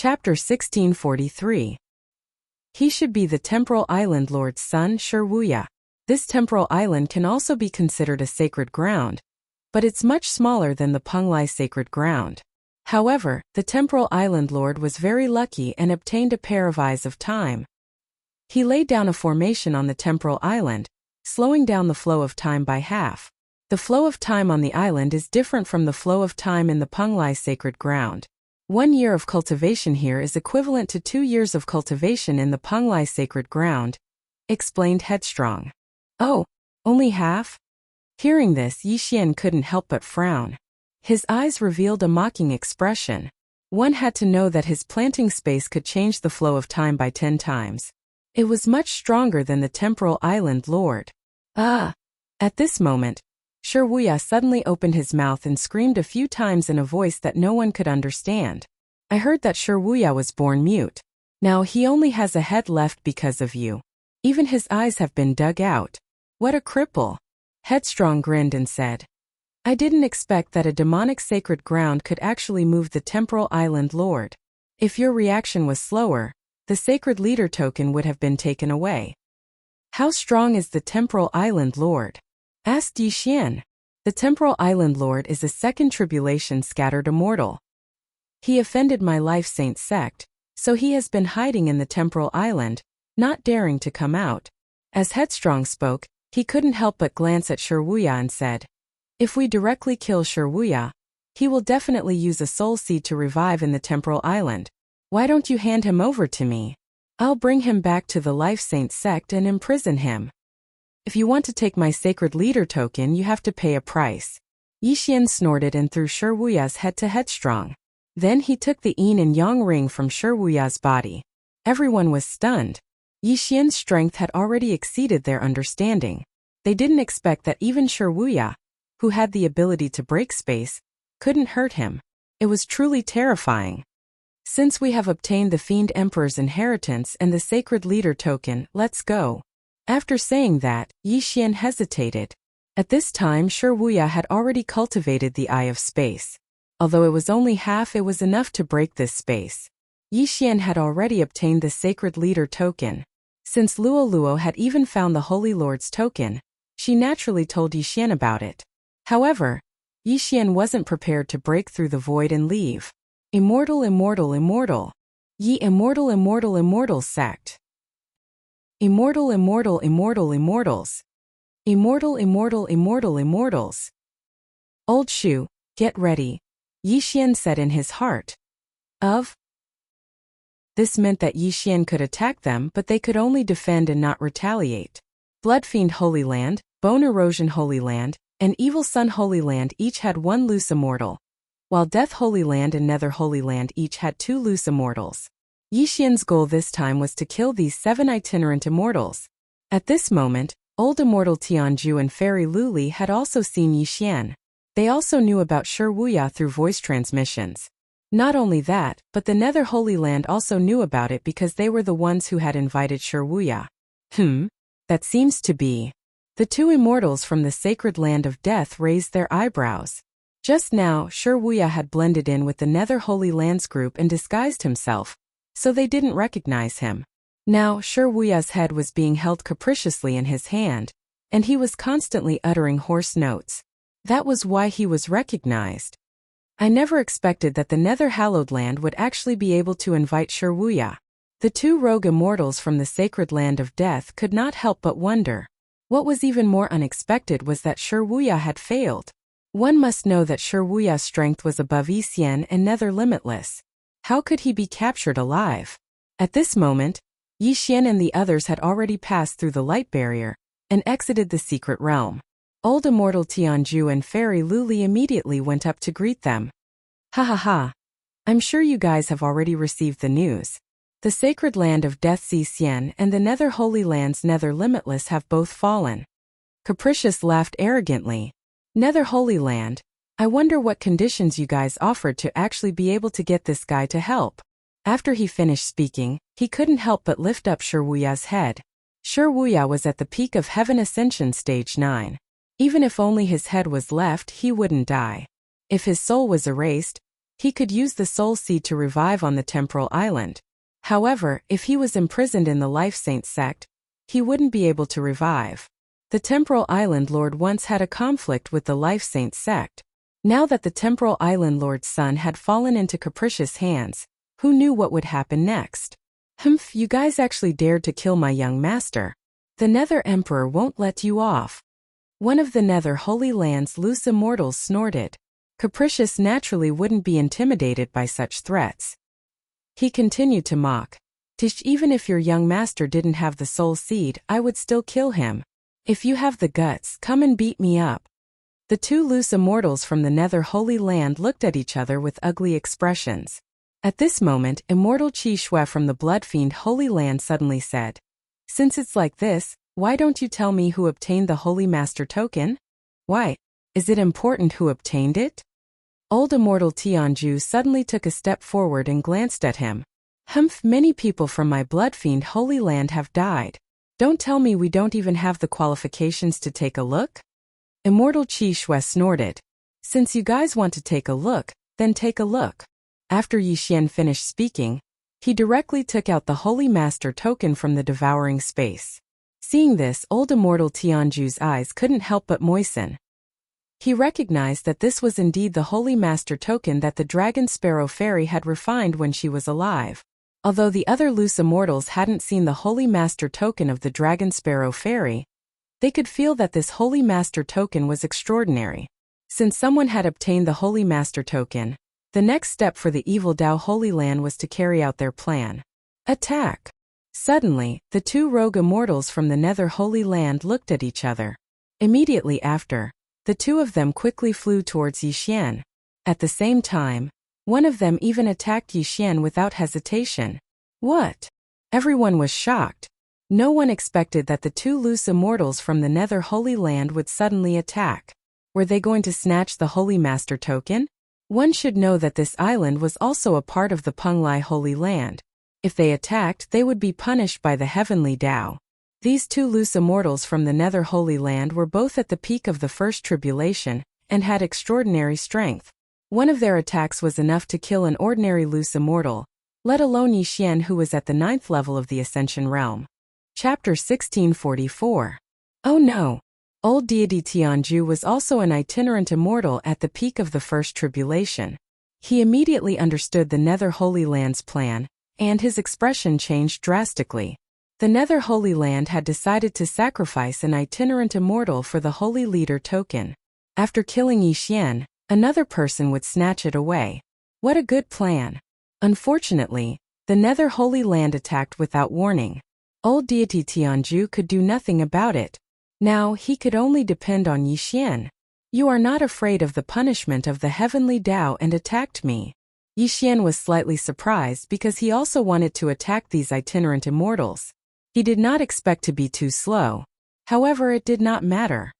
Chapter 1643. He should be the temporal island lord's son Shirwuya. This temporal island can also be considered a sacred ground, but it's much smaller than the Penglai sacred ground. However, the temporal island lord was very lucky and obtained a pair of eyes of time. He laid down a formation on the temporal island, slowing down the flow of time by half. The flow of time on the island is different from the flow of time in the Penglai sacred ground. 1 year of cultivation here is equivalent to 2 years of cultivation in the Penglai sacred ground, explained Headstrong. Oh, only half? Hearing this, Yixian couldn't help but frown. His eyes revealed a mocking expression. One had to know that his planting space could change the flow of time by 10 times. It was much stronger than the temporal island lord. Ah! At this moment, Shirwuya suddenly opened his mouth and screamed a few times in a voice that no one could understand. I heard that Shirwuya was born mute. Now he only has a head left because of you. Even his eyes have been dug out. What a cripple! Headstrong grinned and said, I didn't expect that a demonic sacred ground could actually move the temporal island lord. If your reaction was slower, the sacred leader token would have been taken away. How strong is the temporal island lord? Asked Yixian. The temporal island lord is a second tribulation scattered immortal. He offended my life saint sect, so he has been hiding in the temporal island, not daring to come out. As Headstrong spoke, he couldn't help but glance at Shirwuya and said, If we directly kill Shirwuya, he will definitely use a soul seed to revive in the temporal island. Why don't you hand him over to me? I'll bring him back to the life saint sect and imprison him. If you want to take my sacred leader token, you have to pay a price. Yixian snorted and threw Shirwuya's head to Headstrong. Then he took the yin and yang ring from Shirwuya's body. Everyone was stunned. Yixian's strength had already exceeded their understanding. They didn't expect that even Shirwuya, who had the ability to break space, couldn't hurt him. It was truly terrifying. Since we have obtained the Fiend Emperor's inheritance and the sacred leader token, let's go. After saying that, Yixian hesitated. At this time Shirwuya had already cultivated the Eye of Space. Although it was only half, it was enough to break this space. Yixian had already obtained the sacred leader token. Since Luo had even found the Holy Lord's token, she naturally told Yixian about it. However, Yixian wasn't prepared to break through the void and leave. Immortal, immortal, immortal. Ye immortal, immortal, immortal sect. Immortal, immortal, immortal, immortals. Immortal, immortal, immortal, immortals. Old Shu, get ready, Yixian said in his heart. This meant that Yixian could attack them, but they could only defend and not retaliate. Bloodfiend Holy Land, Bone Erosion Holy Land, and Evil Sun Holy Land each had 1 loose immortal, while Death Holy Land and Nether Holy Land each had 2 loose immortals. Yixian's goal this time was to kill these 7 itinerant immortals. At this moment, Old Immortal Tianju and Fairy Luli had also seen Yixian. They also knew about Shirwuya through voice transmissions. Not only that, but the Nether Holy Land also knew about it because they were the ones who had invited Shirwuya. That seems to be. The 2 immortals from the sacred land of death raised their eyebrows. Just now, Shirwuya had blended in with the Nether Holy Lands group and disguised himself, so they didn't recognize him. Now, Shirwuya's head was being held capriciously in his hand, and he was constantly uttering hoarse notes. That was why he was recognized. I never expected that the Nether Hallowed Land would actually be able to invite Shirwuya. The 2 rogue immortals from the sacred land of death could not help but wonder. What was even more unexpected was that Shirwuya had failed. One must know that Shirwuya's strength was above Yixian and Nether limitless. How could he be captured alive? At this moment, Yixian and the others had already passed through the light barrier and exited the secret realm. Old Immortal Tianju and Fairy Luli immediately went up to greet them. Ha ha ha. I'm sure you guys have already received the news. The sacred land of Death Xian and the Nether Holy Lands Nether Limitless have both fallen. Capricious laughed arrogantly. Nether Holy Land, I wonder what conditions you guys offered to actually be able to get this guy to help. After he finished speaking, he couldn't help but lift up Shirwuya's head. Shirwuya was at the peak of Heaven Ascension Stage 9. Even if only his head was left, he wouldn't die. If his soul was erased, He could use the soul seed to revive on the temporal island. However, if he was imprisoned in the Life Saint sect, he wouldn't be able to revive. The temporal island lord once had a conflict with the Life Saint sect. Now that the temporal island lord's son had fallen into capricious hands, who knew what would happen next? Humph, you guys actually dared to kill my young master. The Nether Emperor won't let you off. One of the Nether Holy Land's loose immortals snorted. Capricious naturally wouldn't be intimidated by such threats. He continued to mock. Tish, even if your young master didn't have the soul seed, I would still kill him. If you have the guts, come and beat me up. The two loose immortals from the Nether Holy Land looked at each other with ugly expressions. At this moment, Immortal Chi Shui from the Bloodfiend Holy Land suddenly said, "Since it's like this, why don't you tell me who obtained the Holy Master token? Why? Is it important who obtained it?" Old Immortal Tianju suddenly took a step forward and glanced at him. "Humph, many people from my Bloodfiend Holy Land have died. Don't tell me we don't even have the qualifications to take a look?" Immortal Chi Shui snorted. "Since you guys want to take a look, then take a look." After Yi Xian finished speaking, he directly took out the Holy Master token from the devouring space. Seeing this, old Immortal Tianju's eyes couldn't help but moisten. He recognized that this was indeed the Holy Master token that the Dragon Sparrow Fairy had refined when she was alive. Although the other loose immortals hadn't seen the Holy Master token of the Dragon Sparrow Fairy, they could feel that this Holy Master token was extraordinary. Since someone had obtained the Holy Master token, the next step for the Evil Dao Holy Land was to carry out their plan. Attack! Suddenly, the two rogue immortals from the Nether Holy Land looked at each other. Immediately after, the two of them quickly flew towards Yi Xian. At the same time, one of them even attacked Yi Xian without hesitation. What? Everyone was shocked. No one expected that the two loose immortals from the Nether Holy Land would suddenly attack. Were they going to snatch the Holy Master token? One should know that this island was also a part of the Penglai Holy Land. If they attacked, they would be punished by the Heavenly Dao. These two loose immortals from the Nether Holy Land were both at the peak of the First Tribulation, and had extraordinary strength. One of their attacks was enough to kill an ordinary loose immortal, let alone Yi Xian, who was at the 9th level of the Ascension Realm. Chapter 1644. Oh no! Old deity Tianju was also an itinerant immortal at the peak of the First Tribulation. He immediately understood the Nether Holy Land's plan, and his expression changed drastically. The Nether Holy Land had decided to sacrifice an itinerant immortal for the Holy Leader token. After killing Yi Xian, another person would snatch it away. What a good plan! Unfortunately, the Nether Holy Land attacked without warning. Old deity Tianju could do nothing about it. Now he could only depend on Yi Xian. "You are not afraid of the punishment of the Heavenly Dao and attacked me." Yi Xian was slightly surprised because he also wanted to attack these itinerant immortals. He did not expect to be too slow. However, it did not matter.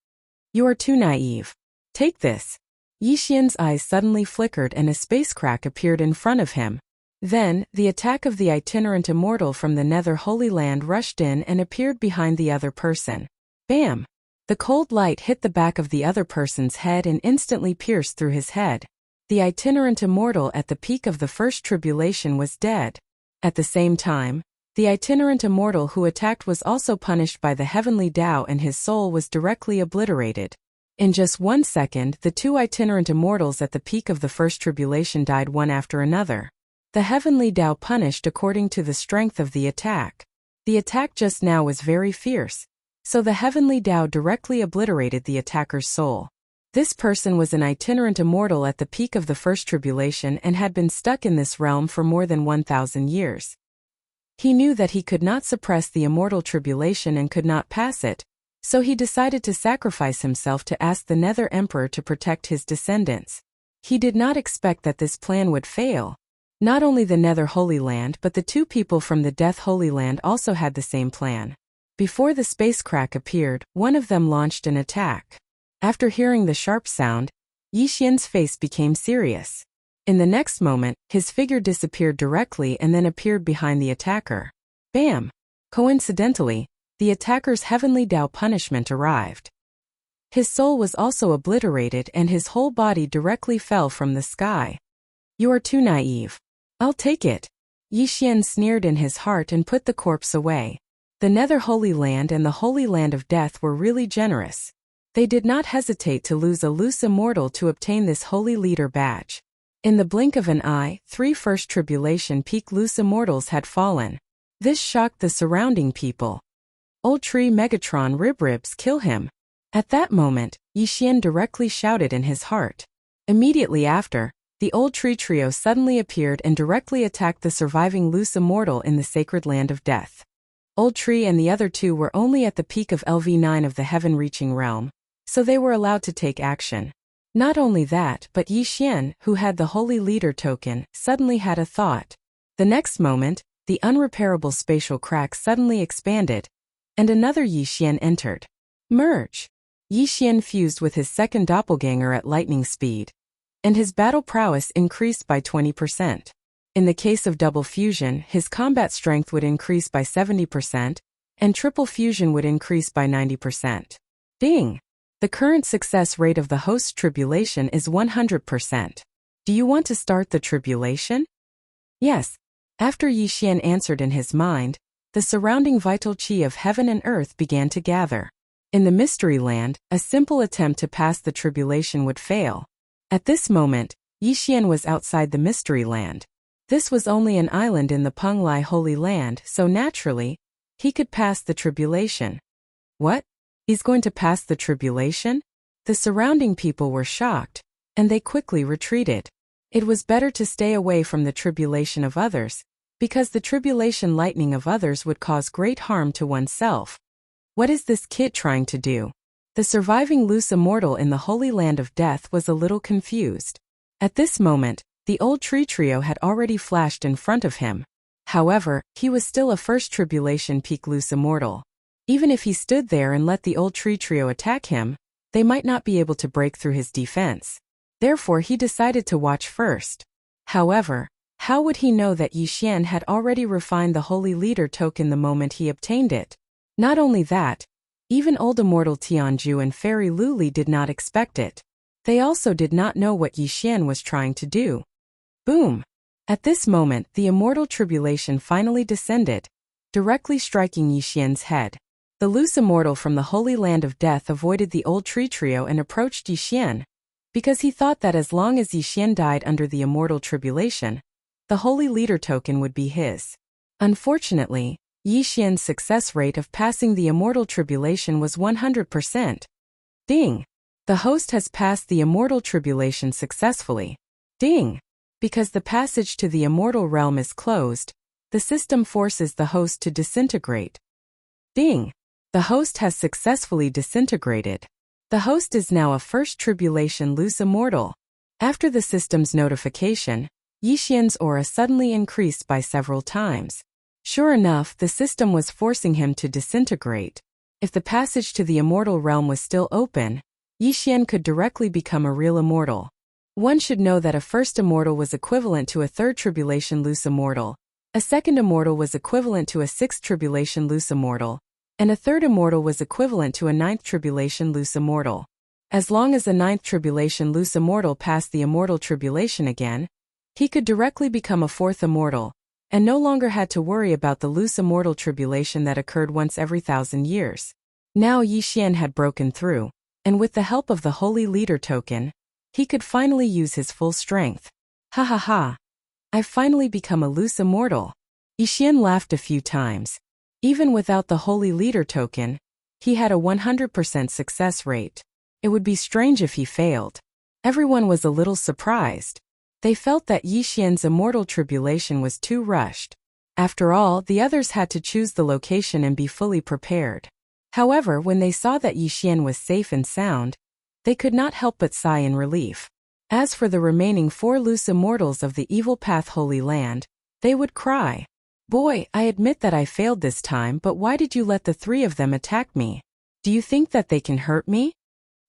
"You are too naive. Take this." Yi Xian's eyes suddenly flickered and a space crack appeared in front of him. Then, the attack of the itinerant immortal from the Nether Holy Land rushed in and appeared behind the other person. Bam! The cold light hit the back of the other person's head and instantly pierced through his head. The itinerant immortal at the peak of the First Tribulation was dead. At the same time, the itinerant immortal who attacked was also punished by the Heavenly Dao and his soul was directly obliterated. In just 1 second, the two itinerant immortals at the peak of the First Tribulation died one after another. The Heavenly Dao punished according to the strength of the attack. The attack just now was very fierce, so the Heavenly Dao directly obliterated the attacker's soul. This person was an itinerant immortal at the peak of the First Tribulation and had been stuck in this realm for more than 1,000 years. He knew that he could not suppress the immortal tribulation and could not pass it, so he decided to sacrifice himself to ask the Nether Emperor to protect his descendants. He did not expect that this plan would fail. Not only the Nether Holy Land but the two people from the Death Holy Land also had the same plan. Before the space crack appeared, one of them launched an attack. After hearing the sharp sound, Yi Xian's face became serious. In the next moment, his figure disappeared directly and then appeared behind the attacker. Bam! Coincidentally, the attacker's Heavenly Dao punishment arrived. His soul was also obliterated and his whole body directly fell from the sky. You are too naive. I'll take it. Yi Xian sneered in his heart and put the corpse away. The Nether Holy Land and the Holy Land of Death were really generous. They did not hesitate to lose a loose immortal to obtain this Holy Leader badge. In the blink of an eye, 3 First Tribulation Peak loose immortals had fallen. This shocked the surrounding people. Old Tree Megatron Ribribs, kill him. At that moment, Yi Xian directly shouted in his heart. Immediately after, the Old Tree Trio suddenly appeared and directly attacked the surviving loose immortal in the Sacred Land of Death. Old Tree and the other 2 were only at the peak of LV9 of the heaven-reaching realm, so they were allowed to take action. Not only that, but Yi Xian, who had the Holy Leader token, suddenly had a thought. The next moment, the unrepairable spatial crack suddenly expanded, and another Yi Xian entered. Merge! Yi Xian fused with his second doppelganger at lightning speed, and his battle prowess increased by 20%. In the case of double fusion, his combat strength would increase by 70%, and triple fusion would increase by 90%. Ding! The current success rate of the host's tribulation is 100%. Do you want to start the tribulation? Yes. After Yi Xian answered in his mind, the surrounding vital qi of heaven and earth began to gather. In the Mystery Land, a simple attempt to pass the tribulation would fail. At this moment, Yi Xian was outside the Mystery Land. This was only an island in the Penglai Holy Land, so naturally, he could pass the tribulation. What? He's going to pass the tribulation? The surrounding people were shocked, and they quickly retreated. It was better to stay away from the tribulation of others, because the tribulation lightning of others would cause great harm to oneself. What is this kid trying to do? The surviving loose immortal in the Holy Land of Death was a little confused. At this moment, the Old Tree Trio had already flashed in front of him. However, he was still a First Tribulation Peak loose immortal. Even if he stood there and let the Old Tree Trio attack him, they might not be able to break through his defense. Therefore he decided to watch first. However, how would he know that Yi Xian had already refined the Holy Leader token the moment he obtained it? Not only that, even Old Immortal Tianju and Fairy Luli did not expect it. They also did not know what Yi Xian was trying to do. Boom! At this moment, the immortal tribulation finally descended, directly striking Yi Xian's head. The loose immortal from the Holy Land of Death avoided the Old Tree Trio and approached Yi Xian, because he thought that as long as Yi Xian died under the immortal tribulation, the Holy Leader token would be his. Unfortunately, Yi Xian's success rate of passing the immortal tribulation was 100%. Ding! The host has passed the immortal tribulation successfully. Ding! Because the passage to the immortal realm is closed, the system forces the host to disintegrate. Ding! The host has successfully disintegrated. The host is now a First Tribulation loose immortal. After the system's notification, Yi Xian's aura suddenly increased by several times. Sure enough, the system was forcing him to disintegrate. If the passage to the immortal realm was still open, Yi Xian could directly become a real immortal. One should know that a first immortal was equivalent to a third tribulation loose immortal, a second immortal was equivalent to a sixth tribulation loose immortal, and a third immortal was equivalent to a ninth tribulation loose immortal. As long as a ninth tribulation loose immortal passed the immortal tribulation again, he could directly become a fourth immortal, and no longer had to worry about the loose immortal tribulation that occurred once every 1,000 years. Now Yi Xian had broken through, and with the help of the Holy Leader token, he could finally use his full strength. Ha ha ha! I've finally become a loose immortal. Yi Xian laughed a few times. Even without the Holy Leader token, he had a 100% success rate. It would be strange if he failed. Everyone was a little surprised. They felt that Yi Xian's immortal tribulation was too rushed. After all, the others had to choose the location and be fully prepared. However, when they saw that Yi Xian was safe and sound, they could not help but sigh in relief. As for the remaining 4 loose immortals of the Evil Path Holy Land, they would cry. Boy, I admit that I failed this time, but why did you let the 3 of them attack me? Do you think that they can hurt me?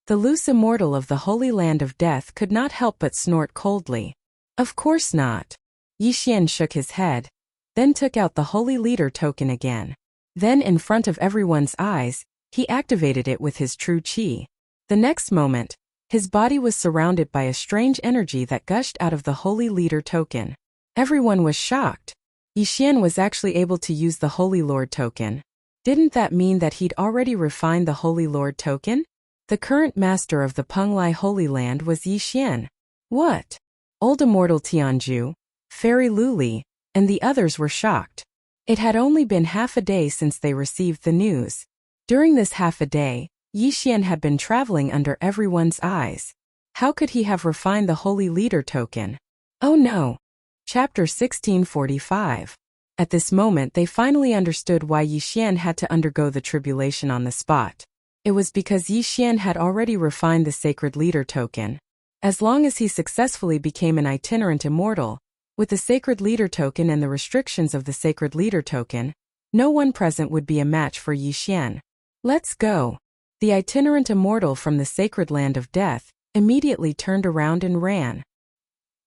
The loose immortal of the Holy Land of Death could not help but snort coldly. Of course not. Yi Xian shook his head, then took out the Holy Leader token again. Then in front of everyone's eyes, he activated it with his true qi. The next moment, His body was surrounded by a strange energy that gushed out of the Holy Leader token. Everyone was shocked. Yixian was actually able to use the Holy Lord token. Didn't that mean that he'd already refined the Holy Lord token? The current master of the Penglai Holy Land was Yixian. What? Old Immortal Tianju, Fairy Luli, and the others were shocked. It had only been half a day since they received the news. During this half a day, Yixian had been traveling under everyone's eyes. How could he have refined the Holy Leader token? Oh no! Chapter 1645. At this moment they finally understood why Yixian had to undergo the tribulation on the spot. It was because Yixian had already refined the Sacred Leader token. As long as he successfully became an itinerant immortal, with the Sacred Leader token and the restrictions of the Sacred Leader token, no one present would be a match for Yixian. Let's go! The itinerant immortal from the Sacred Land of Death immediately turned around and ran.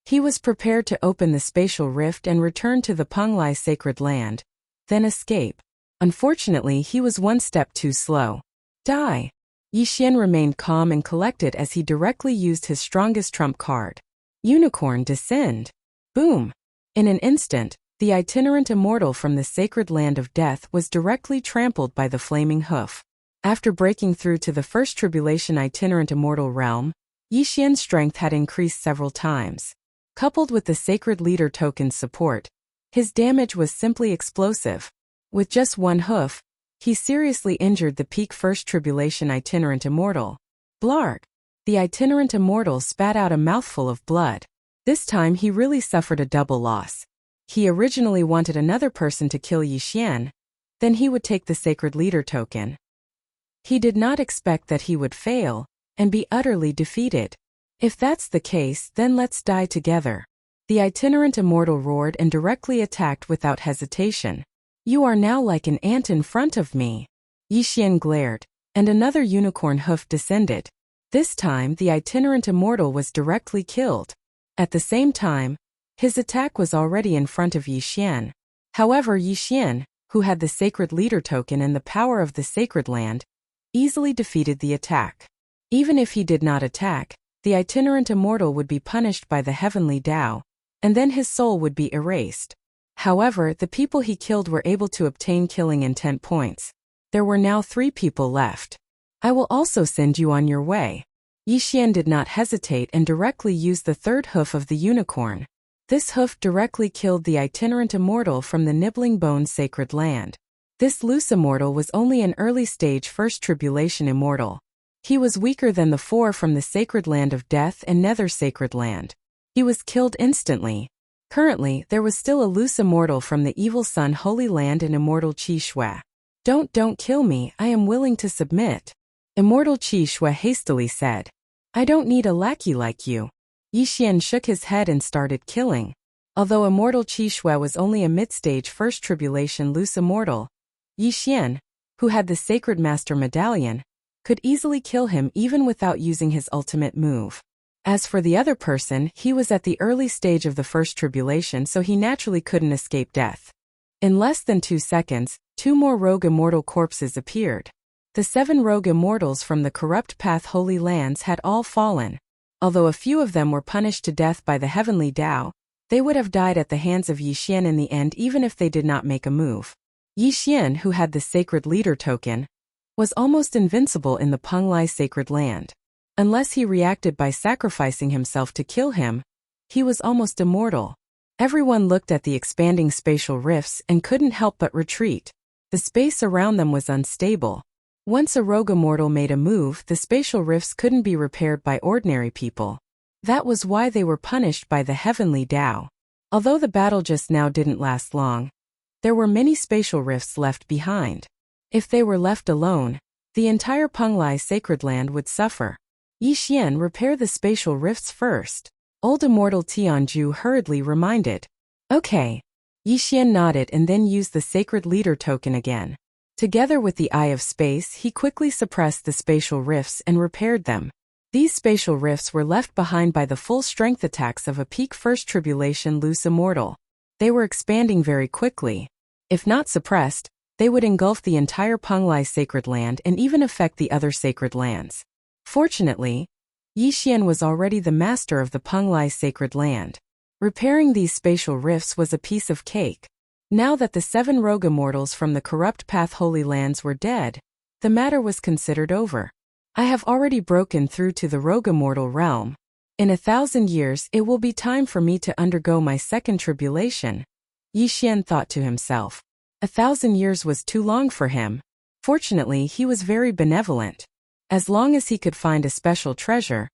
He was prepared to open the spatial rift and return to the Penglai Sacred Land, then escape. Unfortunately, he was one step too slow. Die! Yixian remained calm and collected as he directly used his strongest trump card. Unicorn Descend! Boom! In an instant, the itinerant immortal from the Sacred Land of Death was directly trampled by the flaming hoof. After breaking through to the first tribulation itinerant immortal realm, Yixian's strength had increased several times. Coupled with the Sacred Leader token's support, his damage was simply explosive. With just one hoof, he seriously injured the peak first tribulation itinerant immortal. Blarg! The itinerant immortal spat out a mouthful of blood. This time he really suffered a double loss. He originally wanted another person to kill Yixian, then he would take the Sacred Leader token. He did not expect that he would fail and be utterly defeated. If that's the case, then let's die together. The itinerant immortal roared and directly attacked without hesitation. You are now like an ant in front of me. Yixian glared, and another unicorn hoof descended. This time the itinerant immortal was directly killed. At the same time, his attack was already in front of Yixian. However, Yixian, who had the Sacred Leader token and the power of the Sacred Land, easily defeated the attack. Even if he did not attack, the itinerant immortal would be punished by the Heavenly Tao, and then his soul would be erased. However, the people he killed were able to obtain killing intent points. There were now 3 people left. I will also send you on your way. Yixian did not hesitate and directly used the third hoof of the unicorn. This hoof directly killed the itinerant immortal from the Nibbling Bone Sacred Land. This loose immortal was only an early stage first tribulation immortal. He was weaker than the 4 from the Sacred Land of Death and Nether Sacred Land. He was killed instantly. Currently, there was still a loose immortal from the Evil Sun Holy Land and Immortal Qi Shui. Don't kill me, I am willing to submit. Immortal Qi Shui hastily said. I don't need a lackey like you. Yixian shook his head and started killing. Although Immortal Qi Shui was only a mid-stage first tribulation loose immortal, Yixian, who had the Sacred Master Medallion, could easily kill him even without using his ultimate move. As for the other person, he was at the early stage of the first tribulation, so he naturally couldn't escape death. In less than 2 seconds, 2 more rogue immortal corpses appeared. The 7 rogue immortals from the Corrupt Path Holy Lands had all fallen. Although a few of them were punished to death by the Heavenly Tao, they would have died at the hands of Yixian in the end even if they did not make a move. Yixian, who had the Sacred Leader token, was almost invincible in the Penglai Sacred Land. Unless he reacted by sacrificing himself to kill him, he was almost immortal. Everyone looked at the expanding spatial rifts and couldn't help but retreat. The space around them was unstable. Once a rogue immortal made a move, the spatial rifts couldn't be repaired by ordinary people. That was why they were punished by the Heavenly Tao. Although the battle just now didn't last long, there were many spatial rifts left behind. If they were left alone, the entire Penglai Sacred Land would suffer. Yixian, repair the spatial rifts first. Old Immortal Tianju hurriedly reminded. Okay. Yixian nodded and then used the Sacred Leader token again. Together with the Eye of Space, he quickly suppressed the spatial rifts and repaired them. These spatial rifts were left behind by the full strength attacks of a peak first tribulation loose immortal. They were expanding very quickly. If not suppressed, they would engulf the entire Penglai Sacred Land and even affect the other sacred lands. Fortunately, Yi Xian was already the master of the Penglai sacred land. Repairing these spatial rifts was a piece of cake. Now that the 7 rogue immortals from the corrupt path Holy Lands were dead, the matter was considered over. I have already broken through to the rogue immortal realm. In 1,000 years it will be time for me to undergo my second tribulation, Yi Xian thought to himself. 1,000 years was too long for him. Fortunately, he was very benevolent. As long as he could find a special treasure,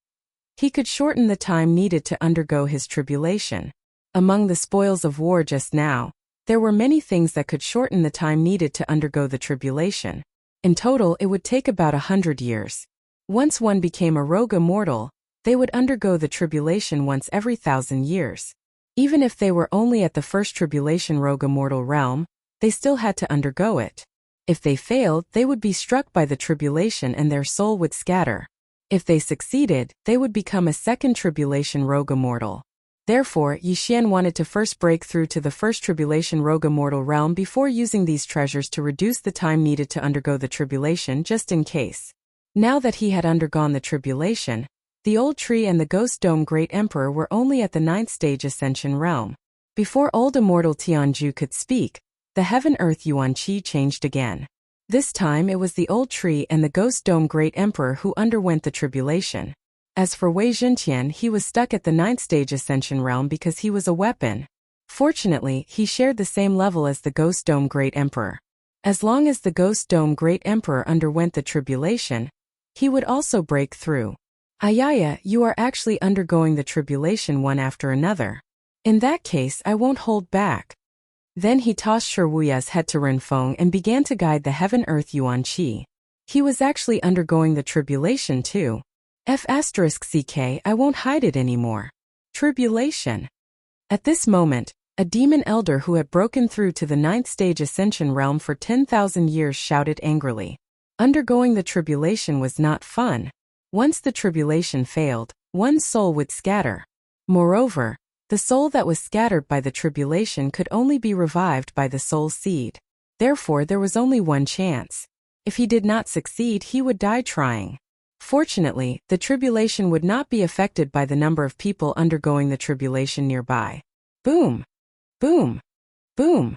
he could shorten the time needed to undergo his tribulation. Among the spoils of war just now, there were many things that could shorten the time needed to undergo the tribulation. In total, it would take about 100 years. Once one became a rogue immortal, they would undergo the tribulation once every 1,000 years. Even if they were only at the first tribulation rogue immortal realm, they still had to undergo it. If they failed, they would be struck by the tribulation and their soul would scatter. If they succeeded, they would become a second tribulation rogue immortal. Therefore, Yi Xian wanted to first break through to the first tribulation rogue immortal realm before using these treasures to reduce the time needed to undergo the tribulation just in case. Now that he had undergone the tribulation, the old tree and the ghost dome great emperor were only at the 9th stage ascension realm. Before old immortal Tianju could speak, the heaven-earth Yuan-Qi changed again. This time it was the old tree and the ghost dome great emperor who underwent the tribulation. As for Wei Zhentian, he was stuck at the 9th stage ascension realm because he was a weapon. Fortunately, he shared the same level as the ghost dome great emperor. As long as the ghost dome great emperor underwent the tribulation, he would also break through. Ayaya, you are actually undergoing the tribulation one after another. In that case, I won't hold back. Then he tossed Shiwuya's head to Renfeng and began to guide the heaven-earth Yuan-Qi. He was actually undergoing the tribulation too. F***ck, I won't hide it anymore. Tribulation. At this moment, a demon elder who had broken through to the 9th stage ascension realm for 10,000 years shouted angrily. Undergoing the tribulation was not fun. Once the tribulation failed, one's soul would scatter. Moreover, the soul that was scattered by the tribulation could only be revived by the soul seed. Therefore, there was only one chance. If he did not succeed, he would die trying. Fortunately, the tribulation would not be affected by the number of people undergoing the tribulation nearby. Boom! Boom! Boom!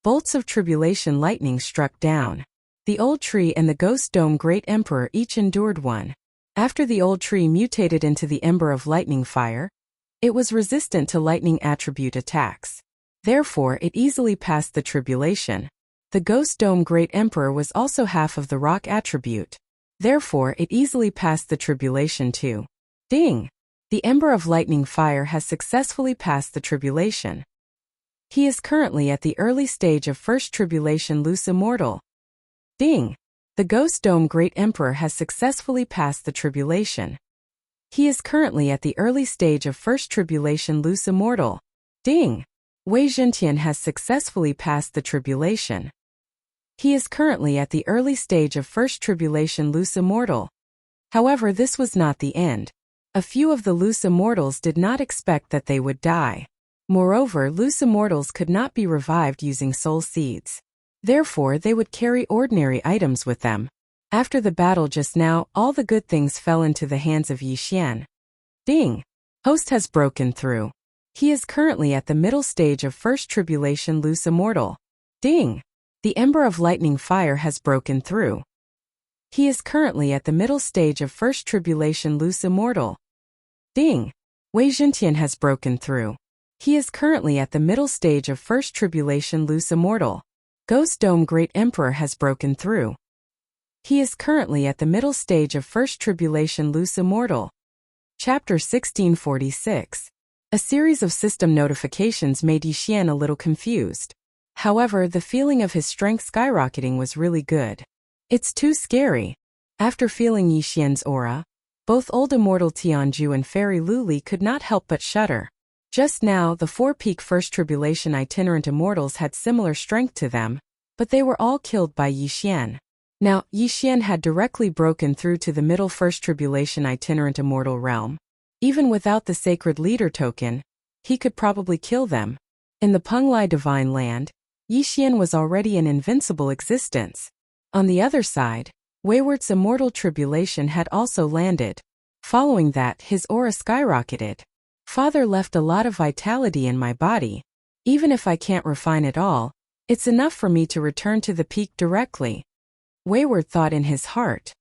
Bolts of tribulation lightning struck down. The old tree and the ghost dome great emperor each endured one. After the old tree mutated into the ember of lightning fire, it was resistant to lightning attribute attacks. Therefore, it easily passed the tribulation. The ghost dome great emperor was also half of the rock attribute. Therefore, it easily passed the tribulation too. Ding! The ember of lightning fire has successfully passed the tribulation. He is currently at the early stage of first tribulation loose immortal. Ding! The ghost dome great emperor has successfully passed the tribulation. He is currently at the early stage of first tribulation loose immortal. Ding! Wei Zhentian has successfully passed the tribulation. He is currently at the early stage of first tribulation loose immortal. However, this was not the end. A few of the loose immortals did not expect that they would die. Moreover, loose immortals could not be revived using soul seeds. Therefore, they would carry ordinary items with them. After the battle just now, all the good things fell into the hands of Yi Xian. Ding! Host has broken through. He is currently at the middle stage of first tribulation loose immortal. Ding! The ember of lightning fire has broken through. He is currently at the middle stage of first tribulation loose immortal. Ding! Wei Zhentian has broken through. He is currently at the middle stage of first tribulation loose immortal. Ghost Dome Great Emperor has broken through. He is currently at the middle stage of first tribulation loose immortal. Chapter 1646. A series of system notifications made Yi Xian a little confused. However, the feeling of his strength skyrocketing was really good. It's too scary. After feeling Yi Xian's aura, both old immortal Tianju and fairy Luli could not help but shudder. Just now, the four-peak first tribulation itinerant immortals had similar strength to them, but they were all killed by Yi Xian. Now, Yi Xian had directly broken through to the middle first tribulation itinerant immortal realm. Even without the sacred leader token, he could probably kill them. In the Penglai divine land, Yi Xian was already an invincible existence. On the other side, Wayward's immortal tribulation had also landed. Following that, his aura skyrocketed. Father left a lot of vitality in my body. Even if I can't refine it all, it's enough for me to return to the peak directly. Wayward thought in his heart.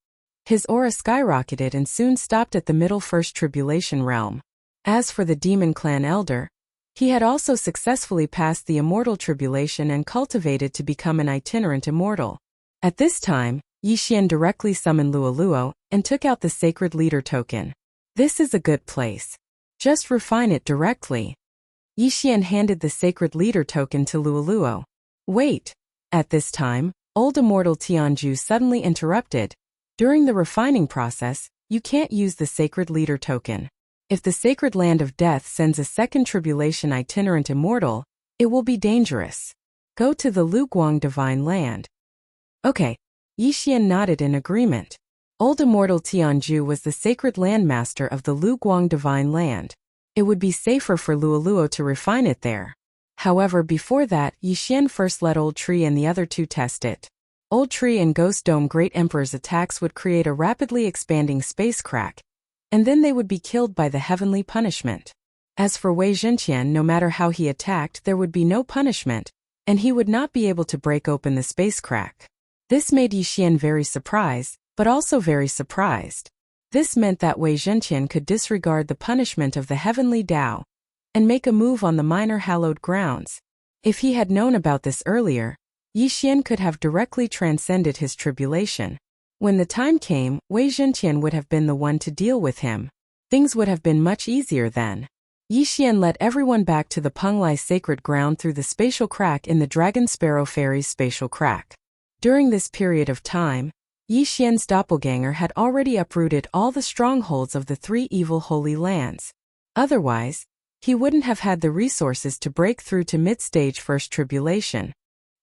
His aura skyrocketed and soon stopped at the middle first tribulation realm. As for the demon clan elder, he had also successfully passed the immortal tribulation and cultivated to become an itinerant immortal. At this time, Yixian directly summoned Luoluo and took out the sacred leader token. This is a good place. Just refine it directly. Yixian handed the sacred leader token to Luoluo. Wait. At this time, old immortal Tianju suddenly interrupted. During the refining process, you can't use the sacred leader token. If the sacred land of death sends a second tribulation itinerant immortal, it will be dangerous. Go to the Luguang divine land. Okay. Yixian nodded in agreement. Old immortal Tianju was the sacred landmaster of the Luguang divine land. It would be safer for Luoluo to refine it there. However, before that, Yixian first let Old Tree and the other two test it. Old Tree and Ghost Dome Great Emperor's attacks would create a rapidly expanding space crack, and then they would be killed by the heavenly punishment. As for Wei Zhenqian, no matter how he attacked, there would be no punishment, and he would not be able to break open the space crack. This made Yixian very surprised, but also very surprised. This meant that Wei Zhenqian could disregard the punishment of the heavenly Tao and make a move on the minor hallowed grounds. If he had known about this earlier, Yixian could have directly transcended his tribulation. When the time came, Wei Zhenqian would have been the one to deal with him. Things would have been much easier then. Yixian led everyone back to the Penglai sacred ground through the spatial crack in the Dragon Sparrow Fairy's spatial crack. During this period of time, Yixian's doppelganger had already uprooted all the strongholds of the three evil holy lands. Otherwise, he wouldn't have had the resources to break through to mid-stage first tribulation.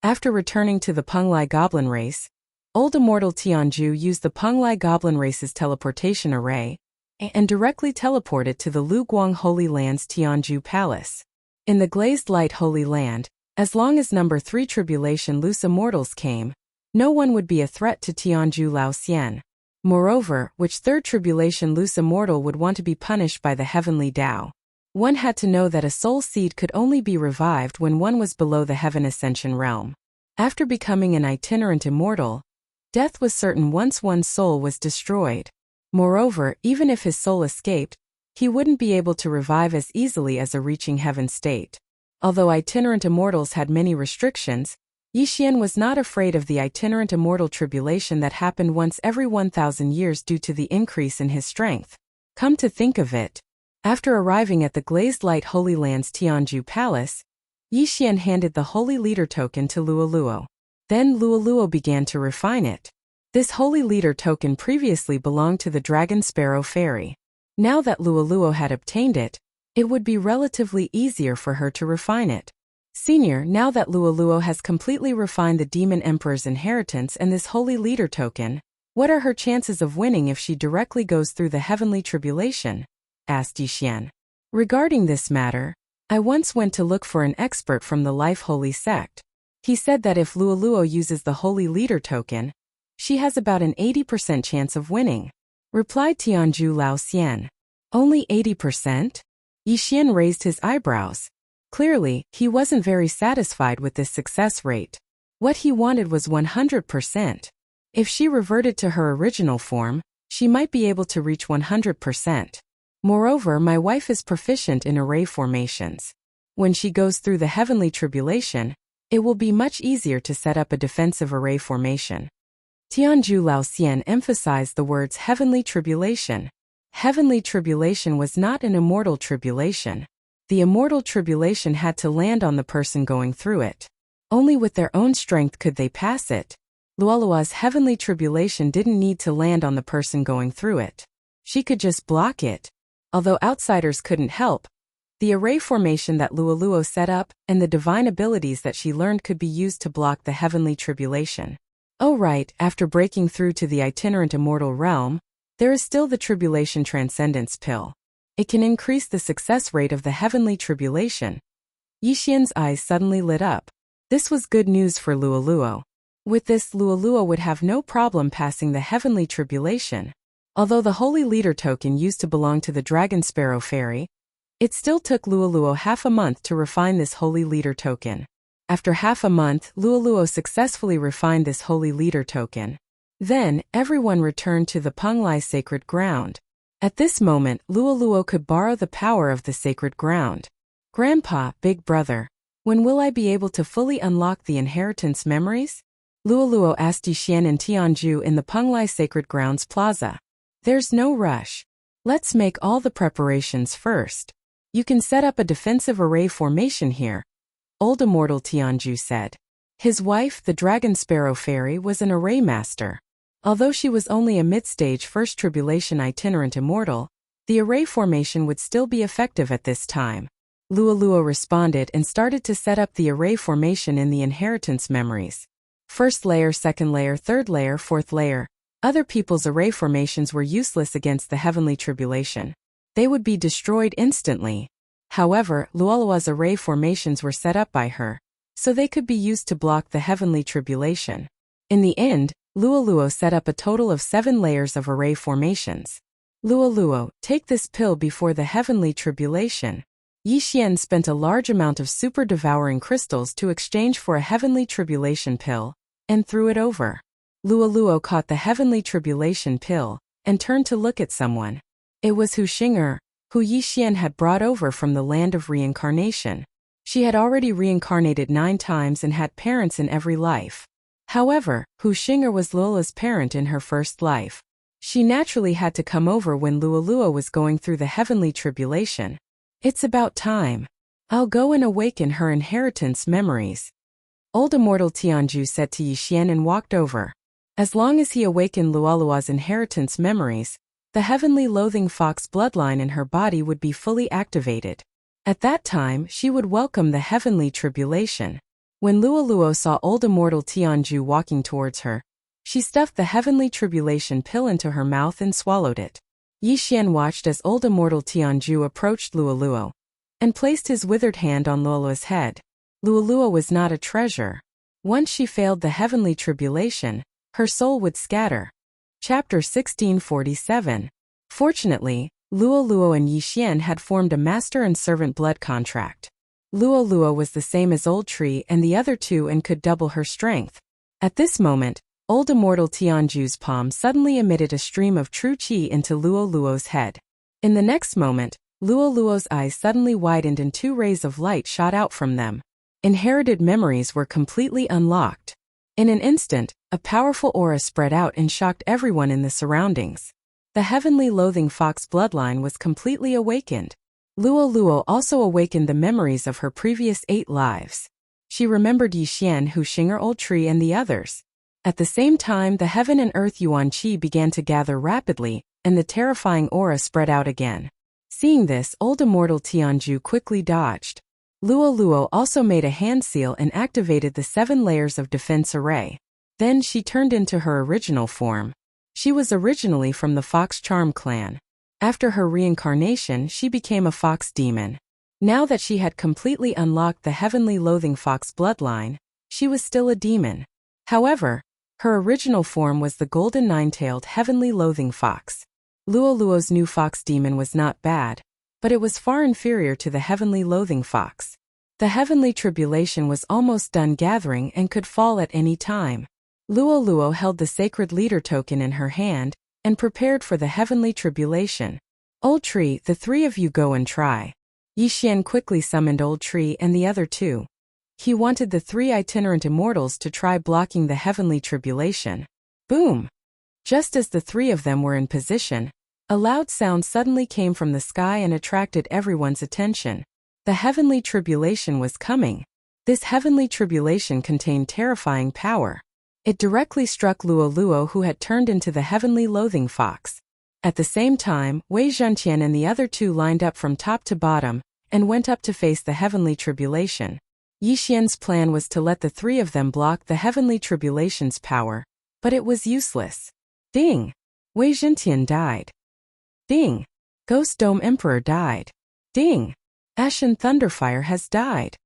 After returning to the Penglai goblin race, old immortal Tianju used the Penglai goblin race's teleportation array and directly teleported to the Luguang Holy Land's Tianju Palace. In the glazed light Holy Land, as long as number 3 tribulation loose immortals came, no one would be a threat to Tianju Laoxian. Moreover, which third tribulation loose immortal would want to be punished by the heavenly Tao? One had to know that a soul seed could only be revived when one was below the heaven ascension realm. After becoming an itinerant immortal, death was certain once one's soul was destroyed. Moreover, even if his soul escaped, he wouldn't be able to revive as easily as a reaching heaven state. Although itinerant immortals had many restrictions, Yixian was not afraid of the itinerant immortal tribulation that happened once every 1,000 years due to the increase in his strength. Come to think of it, after arriving at the glazed light Holy Land's Tianju Palace, Yixian handed the Holy Leader token to Luoluo. Then Luoluo began to refine it. This Holy Leader token previously belonged to the Dragon Sparrow Fairy. Now that Luoluo had obtained it, it would be relatively easier for her to refine it. Senior, now that Luoluo has completely refined the Demon Emperor's inheritance and this Holy Leader token, what are her chances of winning if she directly goes through the heavenly tribulation? Asked Yixian. Regarding this matter, I once went to look for an expert from the Life Holy Sect. He said that if Luoluo uses the Holy Leader token, she has about an 80% chance of winning. Replied Tianju Laoxian. Only 80%? Yixian raised his eyebrows. Clearly, he wasn't very satisfied with this success rate. What he wanted was 100%. If she reverted to her original form, she might be able to reach 100%. Moreover, my wife is proficient in array formations. When she goes through the heavenly tribulation, it will be much easier to set up a defensive array formation. Tianju Laoxian emphasized the words heavenly tribulation. Heavenly tribulation was not an immortal tribulation. The immortal tribulation had to land on the person going through it. Only with their own strength could they pass it. Luoluo's heavenly tribulation didn't need to land on the person going through it. She could just block it. Although outsiders couldn't help, the array formation that Luoluo set up and the divine abilities that she learned could be used to block the heavenly tribulation. Oh right, after breaking through to the itinerant immortal realm, there is still the tribulation transcendence pill. It can increase the success rate of the heavenly tribulation. Yixian's eyes suddenly lit up. This was good news for Luoluo. With this, Luoluo would have no problem passing the heavenly tribulation. Although the Holy Leader token used to belong to the Dragon Sparrow Fairy, it still took Luoluo half a month to refine this Holy Leader token. After half a month, Luoluo successfully refined this Holy Leader token. Then, everyone returned to the Penglai sacred ground. At this moment, Luoluo could borrow the power of the sacred ground. Grandpa, big brother, when will I be able to fully unlock the inheritance memories? Luoluo asked Yixian and Tianju in the Penglai Sacred Grounds Plaza. There's no rush. Let's make all the preparations first. You can set up a defensive array formation here, Old Immortal Tianju said. His wife, the Dragon Sparrow Fairy, was an array master. Although she was only a mid-stage First Tribulation itinerant immortal, the array formation would still be effective at this time. Luoluo responded and started to set up the array formation in the inheritance memories. First layer, second layer, third layer, fourth layer. Other people's array formations were useless against the heavenly tribulation. They would be destroyed instantly. However, Luoluo's array formations were set up by her, so they could be used to block the heavenly tribulation. In the end, Luoluo set up a total of 7 layers of array formations. Luoluo, take this pill before the heavenly tribulation. Yixian spent a large amount of super devouring crystals to exchange for a heavenly tribulation pill, and threw it over. Luoluo caught the heavenly tribulation pill, and turned to look at someone. It was Hu Xing'er, who Yixian had brought over from the land of reincarnation. She had already reincarnated 9 times and had parents in every life. However, Hu Xing'er was Luoluo's parent in her first life. She naturally had to come over when Luoluo was going through the heavenly tribulation. It's about time. I'll go and awaken her inheritance memories. Old Immortal Tianju said to Yixian and walked over. As long as he awakened Luoluo's inheritance memories, the heavenly loathing fox bloodline in her body would be fully activated. At that time, she would welcome the heavenly tribulation. When Luoluo saw Old Immortal Tianju walking towards her, she stuffed the heavenly tribulation pill into her mouth and swallowed it. Yixian watched as Old Immortal Tianju approached Luoluo and placed his withered hand on Luoluo's head. Luoluo was not a treasure. Once she failed the heavenly tribulation, her soul would scatter. Chapter 1647. Fortunately, Luoluo and Yixian had formed a master and servant blood contract. Luoluo was the same as Old Tree and the other two and could double her strength. At this moment, Old Immortal Tianju's palm suddenly emitted a stream of true qi into Luoluo's head. In the next moment, Luoluo's eyes suddenly widened and 2 rays of light shot out from them. Inherited memories were completely unlocked. In an instant, a powerful aura spread out and shocked everyone in the surroundings. The heavenly loathing fox bloodline was completely awakened. Luoluo also awakened the memories of her previous 8 lives. She remembered Yixian, Hu Xing'er, Old Tree, and the others. At the same time, the heaven and earth yuan qi began to gather rapidly, and the terrifying aura spread out again. Seeing this, Old Immortal Tianju quickly dodged. Luoluo also made a hand seal and activated the 7 layers of defense array. Then she turned into her original form. She was originally from the Fox Charm clan. After her reincarnation, she became a fox demon. Now that she had completely unlocked the heavenly loathing fox bloodline, she was still a demon. However, her original form was the golden 9-tailed heavenly loathing fox. Luoluo's new fox demon was not bad, but it was far inferior to the heavenly loathing fox. The heavenly tribulation was almost done gathering and could fall at any time. Luoluo held the sacred leader token in her hand and prepared for the heavenly tribulation. Old Tree, the 3 of you go and try. Yixian quickly summoned Old Tree and the other 2. He wanted the 3 itinerant immortals to try blocking the heavenly tribulation. Boom! Just as the 3 of them were in position, a loud sound suddenly came from the sky and attracted everyone's attention. The heavenly tribulation was coming. This heavenly tribulation contained terrifying power. It directly struck Luoluo, who had turned into the heavenly loathing fox. At the same time, Wei Zhenqian and the other 2 lined up from top to bottom and went up to face the heavenly tribulation. Yixian's plan was to let the 3 of them block the heavenly tribulation's power, but it was useless. Ding! Wei Zhenqian died. Ding! Ghost Dome Emperor died. Ding! Ashen Thunderfire has died.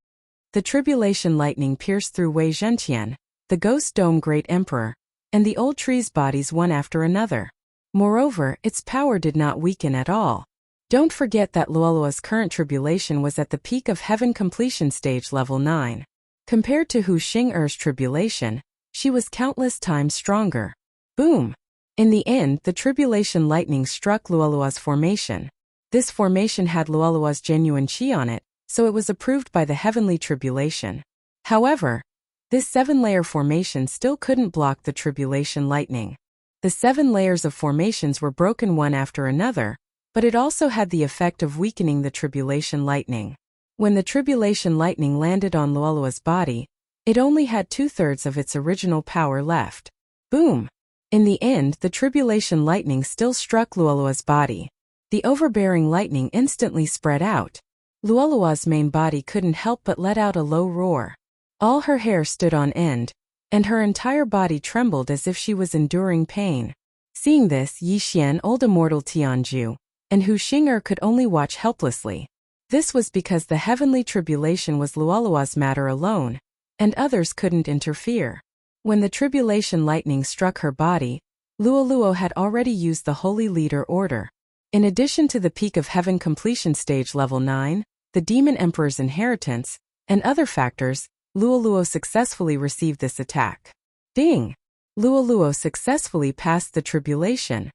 The tribulation lightning pierced through Wei Zhenqian, the Ghost Dome Great Emperor, and the Old Tree's bodies one after another. Moreover, its power did not weaken at all. Don't forget that Luolua's current tribulation was at the peak of heaven completion stage level 9. Compared to Hu Xing'er's tribulation, she was countless times stronger. Boom! In the end, the tribulation lightning struck Luolua's formation. This formation had Luolua's genuine chi on it, so it was approved by the heavenly tribulation. However, this 7-layer formation still couldn't block the tribulation lightning. The 7 layers of formations were broken one after another, but it also had the effect of weakening the tribulation lightning. When the tribulation lightning landed on Luolua's body, it only had 2/3 of its original power left. Boom! In the end, the tribulation lightning still struck Luolua's body. The overbearing lightning instantly spread out. Luolua's main body couldn't help but let out a low roar. All her hair stood on end, and her entire body trembled as if she was enduring pain. Seeing this, Yixian, old immortal Tianju, and Hu Xing'er could only watch helplessly. This was because the heavenly tribulation was Luolua's matter alone, and others couldn't interfere. When the tribulation lightning struck her body, Luoluo had already used the Holy Leader Order. In addition to the peak of heaven completion stage level 9, the Demon Emperor's inheritance, and other factors, Luoluo successfully received this attack. Ding! Luoluo successfully passed the tribulation.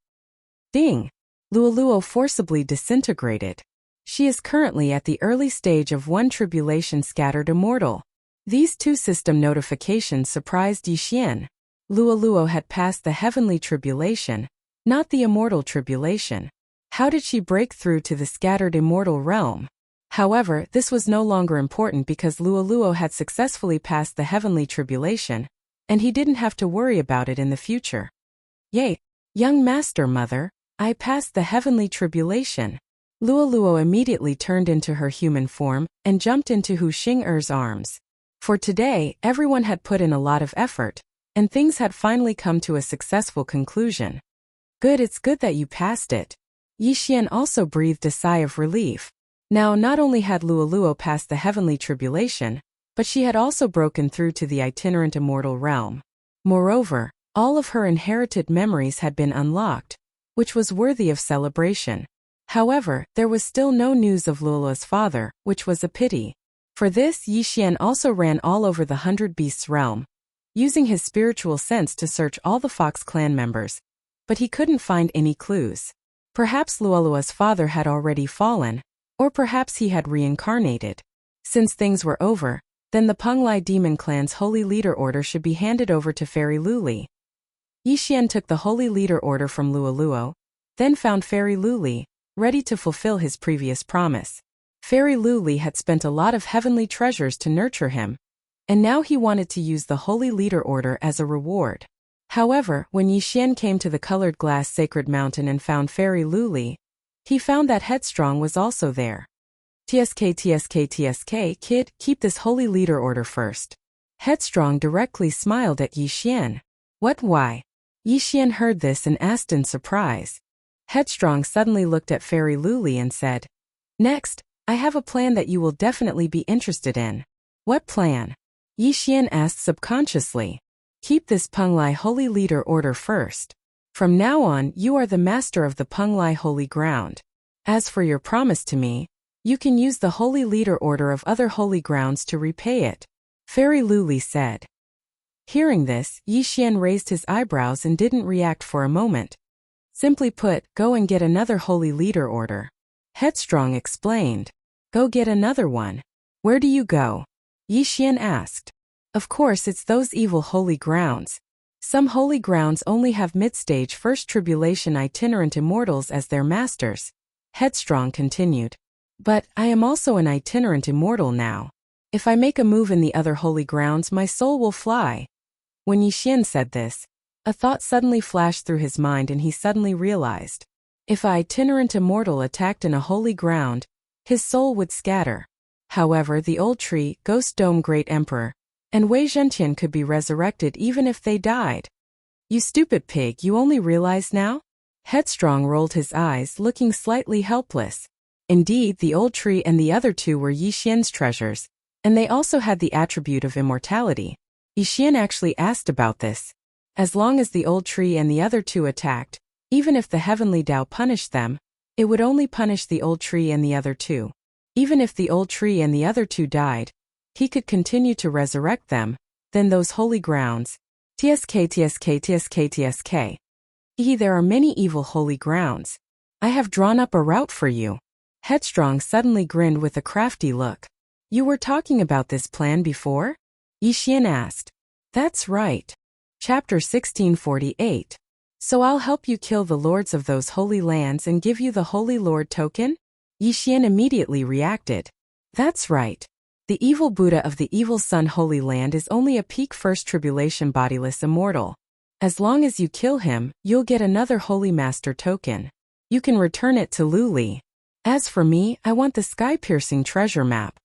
Ding! Luoluo forcibly disintegrated. She is currently at the early stage of 1 tribulation scattered immortal. These 2 system notifications surprised Yixian. Luoluo had passed the heavenly tribulation, not the immortal tribulation. How did she break through to the scattered immortal realm? However, this was no longer important because Luoluo had successfully passed the heavenly tribulation, and he didn't have to worry about it in the future. Yay! Young master mother, I passed the heavenly tribulation. Luoluo immediately turned into her human form and jumped into Hu Xing'er's arms. For today, everyone had put in a lot of effort, and things had finally come to a successful conclusion. Good, it's good that you passed it. Yixian also breathed a sigh of relief. Now, not only had Luoluo passed the heavenly tribulation, but she had also broken through to the itinerant immortal realm. Moreover, all of her inherited memories had been unlocked, which was worthy of celebration. However, there was still no news of Luoluo's father, which was a pity. For this, Yixian also ran all over the 100 Beasts realm, using his spiritual sense to search all the Fox clan members, but he couldn't find any clues. Perhaps Luoluo's father had already fallen, or perhaps he had reincarnated. Since things were over, then the Penglai Demon Clan's Holy Leader Order should be handed over to Fairy Luli. Yixian took the Holy Leader Order from Luoluo, then found Fairy Luli, ready to fulfill his previous promise. Fairy Luli had spent a lot of heavenly treasures to nurture him, and now he wanted to use the Holy Leader Order as a reward. However, when Yixian came to the colored glass sacred mountain and found Fairy Luli, he found that Headstrong was also there. TSK, kid, keep this Holy Leader Order first. Headstrong directly smiled at Yixian. What, why? Yixian heard this and asked in surprise. Headstrong suddenly looked at Fairy Luli and said, Next, I have a plan that you will definitely be interested in. What plan? Yixian asked subconsciously. Keep this Penglai Holy Leader Order first. From now on, you are the master of the Penglai Holy Ground. As for your promise to me, you can use the Holy Leader Order of other holy grounds to repay it, Fairy Luli said. Hearing this, Yixian raised his eyebrows and didn't react for a moment. Simply put, go and get another Holy Leader Order. Headstrong explained. Go get another one. Where do you go? Yixian asked. Of course, it's those evil holy grounds. Some holy grounds only have mid-stage first tribulation itinerant immortals as their masters. Headstrong continued. But I am also an itinerant immortal now. If I make a move in the other holy grounds, my soul will fly. When Yixian said this, a thought suddenly flashed through his mind and he suddenly realized. If an itinerant immortal attacked in a holy ground, his soul would scatter. However, the old tree, Ghost Dome Great Emperor, and Wei Zhentian could be resurrected even if they died. You stupid pig, you only realize now? Headstrong rolled his eyes, looking slightly helpless. Indeed, the old tree and the other two were Yixian's treasures, and they also had the attribute of immortality. Yixian actually asked about this. As long as the old tree and the other two attacked, Even if the heavenly Tao punished them, it would only punish the old tree and the other two. Even if the old tree and the other two died, he could continue to resurrect them, then those holy grounds. Tsk. There are many evil holy grounds. I have drawn up a route for you. Headstrong suddenly grinned with a crafty look. You were talking about this plan before? Yixian asked. That's right. Chapter 1648. So I'll help you kill the lords of those holy lands and give you the Holy Lord token? Yixian immediately reacted. That's right. The evil Buddha of the Evil Sun Holy Land is only a peak first tribulation bodiless immortal. As long as you kill him, you'll get another Holy Master token. You can return it to Luli. As for me, I want the sky-piercing treasure map.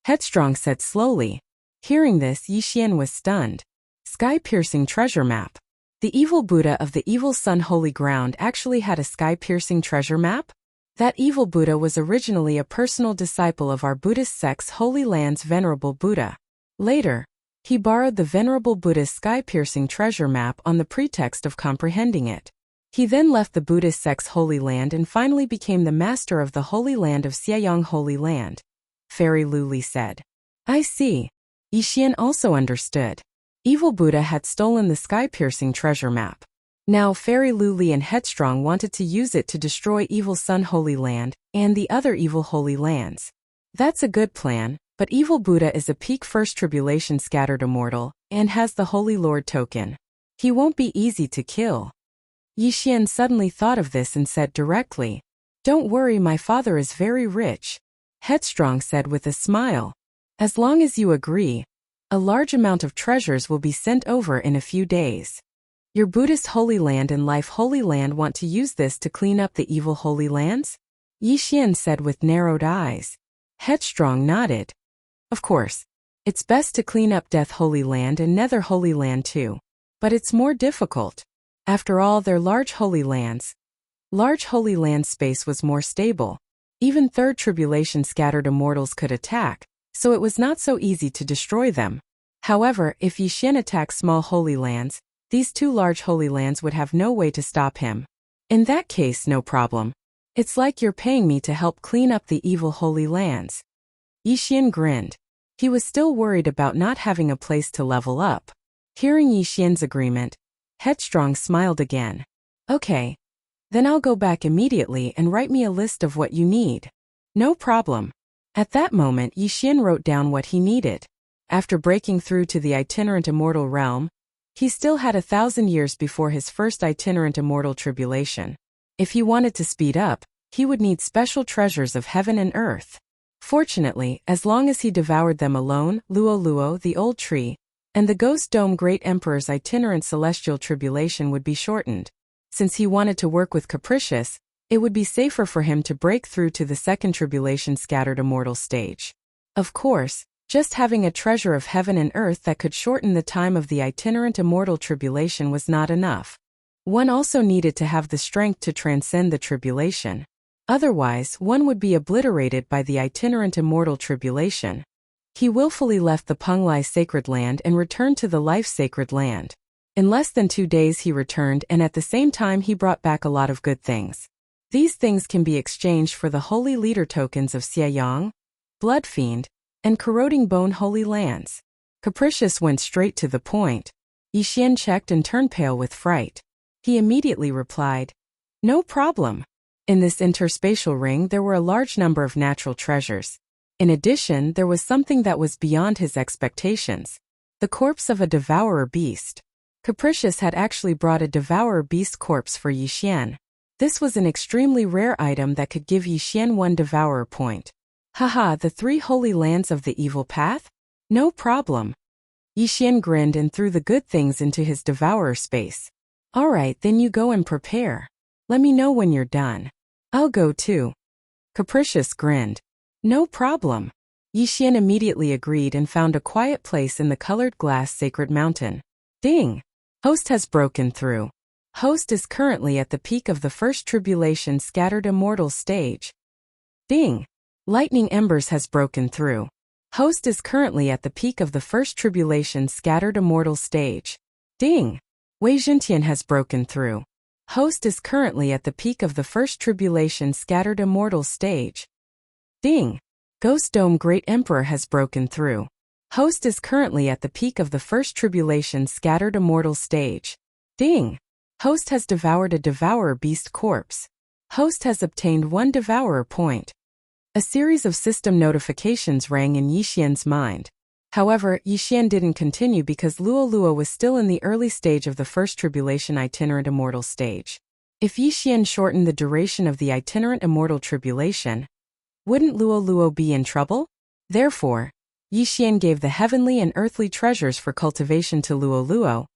Headstrong said slowly. Hearing this, Yixian was stunned. Sky-piercing treasure map. The evil Buddha of the Evil Sun Holy Ground actually had a sky-piercing treasure map? That evil Buddha was originally a personal disciple of our Buddhist sect's Holy Land's Venerable Buddha. Later, he borrowed the Venerable Buddha's sky-piercing treasure map on the pretext of comprehending it. He then left the Buddhist sect's Holy Land and finally became the master of the Holy Land of Xiayang Holy Land. Fairy Luli said. I see. Yixian also understood. Evil Buddha had stolen the sky-piercing treasure map. Now Fairy Luli and Headstrong wanted to use it to destroy Evil Sun Holy Land and the other evil holy lands. That's a good plan, but Evil Buddha is a peak first tribulation scattered immortal and has the Holy Lord token. He won't be easy to kill. Yixian suddenly thought of this and said directly, Don't worry, my father is very rich. Headstrong said with a smile. As long as you agree, a large amount of treasures will be sent over in a few days. Your Buddhist Holy Land and Life Holy Land want to use this to clean up the evil holy lands? Yixian said with narrowed eyes. Headstrong nodded. Of course. It's best to clean up Death Holy Land and Nether Holy Land too. But it's more difficult. After all, they're large holy lands. Large holy land space was more stable. Even third tribulation scattered immortals could attack, so it was not so easy to destroy them. However, if Yixian attacks small holy lands, these two large holy lands would have no way to stop him. In that case, no problem. It's like you're paying me to help clean up the evil holy lands. Yixian grinned. He was still worried about not having a place to level up. Hearing Yixian's agreement, Headstrong smiled again. Okay. Then I'll go back immediately and write me a list of what you need. No problem. At that moment, Yixian wrote down what he needed. After breaking through to the itinerant immortal realm, he still had 1,000 years before his first itinerant immortal tribulation. If he wanted to speed up, he would need special treasures of heaven and earth. Fortunately, as long as he devoured them alone, Luo, the old tree, and the Ghost Dome Great Emperor's itinerant celestial tribulation would be shortened. Since he wanted to work with Capricious, it would be safer for him to break through to the second tribulation scattered immortal stage. Of course, just having a treasure of heaven and earth that could shorten the time of the itinerant immortal tribulation was not enough. One also needed to have the strength to transcend the tribulation. Otherwise, one would be obliterated by the itinerant immortal tribulation. He willfully left the Penglai sacred land and returned to the Life sacred land. In less than 2 days he returned, and at the same time he brought back a lot of good things. These things can be exchanged for the holy leader tokens of Xiayang, Bloodfiend, and Corroding Bone holy lands. Capricious went straight to the point. Yixian checked and turned pale with fright. He immediately replied, No problem. In this interspatial ring there were a large number of natural treasures. In addition, there was something that was beyond his expectations. The corpse of a devourer beast. Capricious had actually brought a devourer beast corpse for Yixian. This was an extremely rare item that could give Yixian 1 devourer point. Haha, the 3 holy lands of the evil path? No problem. Yixian grinned and threw the good things into his devourer space. Alright, then you go and prepare. Let me know when you're done. I'll go too. Capricious grinned. No problem. Yixian immediately agreed and found a quiet place in the colored glass sacred mountain. Ding! Host has broken through. Host is currently at the peak of the first tribulation scattered immortal stage. Ding! Lightning Embers has broken through. Host is currently at the peak of the first tribulation scattered immortal stage. Ding! Wei Jintian has broken through. Host is currently at the peak of the first tribulation scattered immortal stage. Ding! Ghost Dome Great Emperor has broken through. Host is currently at the peak of the first tribulation scattered immortal stage. Ding! Host has devoured a devourer beast corpse. Host has obtained 1 devourer point. A series of system notifications rang in Yixian's mind. However, Yixian didn't continue because Luo was still in the early stage of the first tribulation itinerant immortal stage. If Yixian shortened the duration of the itinerant immortal tribulation, wouldn't Luo be in trouble? Therefore, Yixian gave the heavenly and earthly treasures for cultivation to Luo,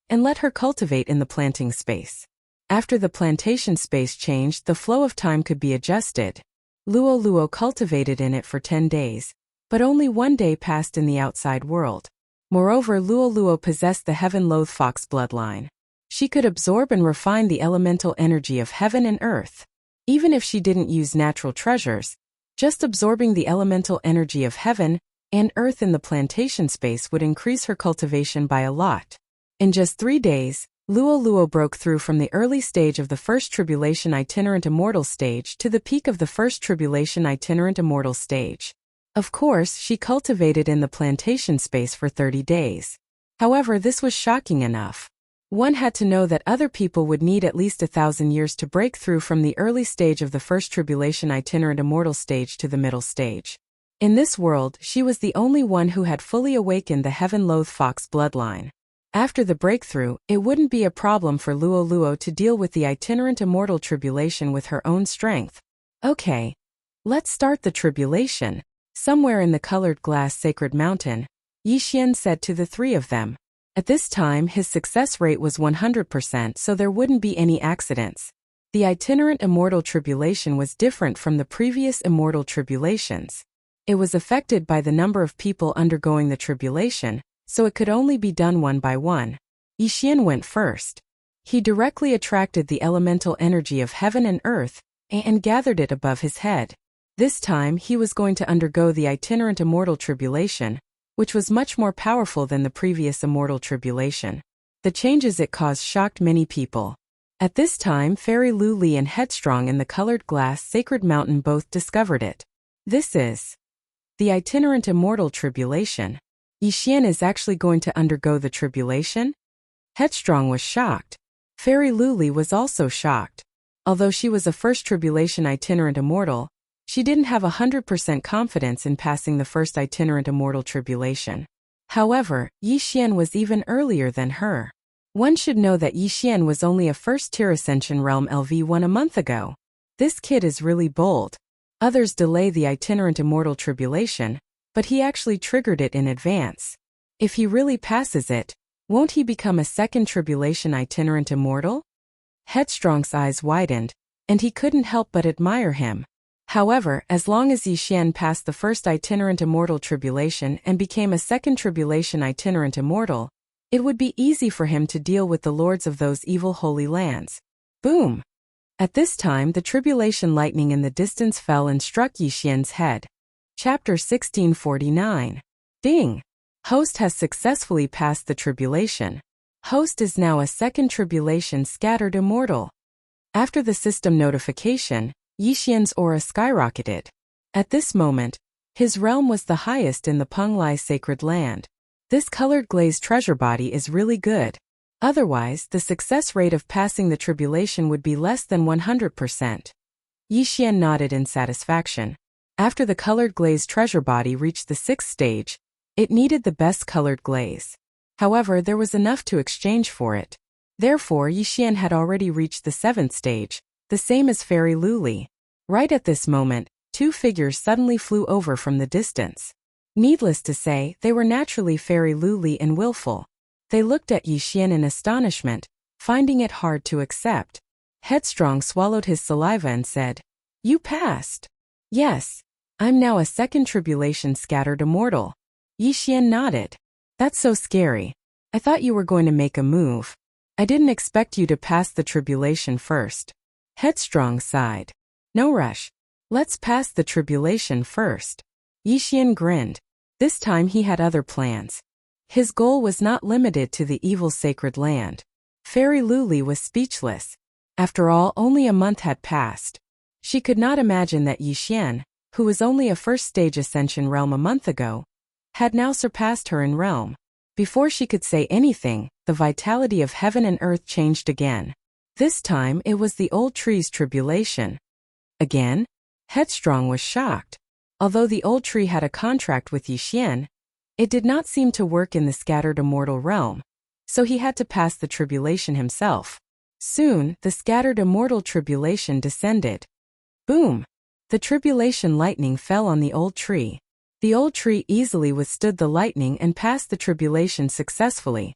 and let her cultivate in the planting space. After the plantation space changed, the flow of time could be adjusted. Luo cultivated in it for 10 days, but only 1 day passed in the outside world. Moreover, Luo possessed the heaven-loath fox bloodline. She could absorb and refine the elemental energy of heaven and earth. Even if she didn't use natural treasures, just absorbing the elemental energy of heaven and earth in the plantation space would increase her cultivation by a lot. In just 3 days, Luo broke through from the early stage of the first tribulation itinerant immortal stage to the peak of the first tribulation itinerant immortal stage. Of course, she cultivated in the plantation space for 30 days. However, this was shocking enough. One had to know that other people would need at least 1,000 years to break through from the early stage of the first tribulation itinerant immortal stage to the middle stage. In this world, she was the only one who had fully awakened the heaven-loath fox bloodline. After the breakthrough, it wouldn't be a problem for Luo to deal with the itinerant immortal tribulation with her own strength. Okay. Let's start the tribulation. Somewhere in the colored glass sacred mountain, Yixian said to the 3 of them. At this time his success rate was 100%, so there wouldn't be any accidents. The itinerant immortal tribulation was different from the previous immortal tribulations. It was affected by the number of people undergoing the tribulation, so it could only be done one by one. Yixian went first. He directly attracted the elemental energy of heaven and earth and gathered it above his head. This time he was going to undergo the itinerant immortal tribulation, which was much more powerful than the previous immortal tribulation. The changes it caused shocked many people. At this time, Fairy Lu Li and Headstrong in the colored glass sacred mountain both discovered it. This is the itinerant immortal tribulation. Yixian is actually going to undergo the tribulation? Headstrong was shocked. Fairy Lu Li was also shocked. Although she was a first tribulation itinerant immortal, she didn't have 100% confidence in passing the first itinerant immortal tribulation. However, Yixian was even earlier than her. One should know that Yixian was only a first-tier Ascension Realm LV1 a month ago. This kid is really bold. Others delay the itinerant immortal tribulation, but he actually triggered it in advance. If he really passes it, won't he become a second tribulation itinerant immortal? Headstrong's eyes widened, and he couldn't help but admire him. However, as long as Yixian passed the first itinerant immortal tribulation and became a second tribulation itinerant immortal, it would be easy for him to deal with the lords of those evil holy lands. Boom! At this time the tribulation lightning in the distance fell and struck Yixian's head. Chapter 1649. Ding! Host has successfully passed the tribulation. Host is now a second tribulation scattered immortal. After the system notification, Yixian's aura skyrocketed. At this moment, his realm was the highest in the Penglai sacred land. This colored glazed treasure body is really good. Otherwise, the success rate of passing the tribulation would be less than 100%. Yixian nodded in satisfaction. After the colored glazed treasure body reached the 6th stage, it needed the best colored glaze. However, there was enough to exchange for it. Therefore, Yixian had already reached the 7th stage, the same as Fairy Lu Li. Right at this moment, 2 figures suddenly flew over from the distance. Needless to say, they were naturally Fairy Lu Li and Willful. They looked at Yixian in astonishment, finding it hard to accept. Headstrong swallowed his saliva and said, "You passed." "Yes. I'm now a second tribulation scattered immortal." Yixian nodded. "That's so scary. I thought you were going to make a move. I didn't expect you to pass the tribulation first." Headstrong sighed. "No rush. Let's pass the tribulation first." Yixian grinned. This time he had other plans. His goal was not limited to the evil sacred land. Fairy Lu Li was speechless. After all, only a month had passed. She could not imagine that Yixian, who was only a first-stage ascension realm a month ago, had now surpassed her in realm. Before she could say anything, the vitality of heaven and earth changed again. This time it was the old tree's tribulation. Again? Headstrong was shocked. Although the old tree had a contract with Yixian, it did not seem to work in the scattered immortal realm, so he had to pass the tribulation himself. Soon, the scattered immortal tribulation descended. Boom! The tribulation lightning fell on the old tree. The old tree easily withstood the lightning and passed the tribulation successfully.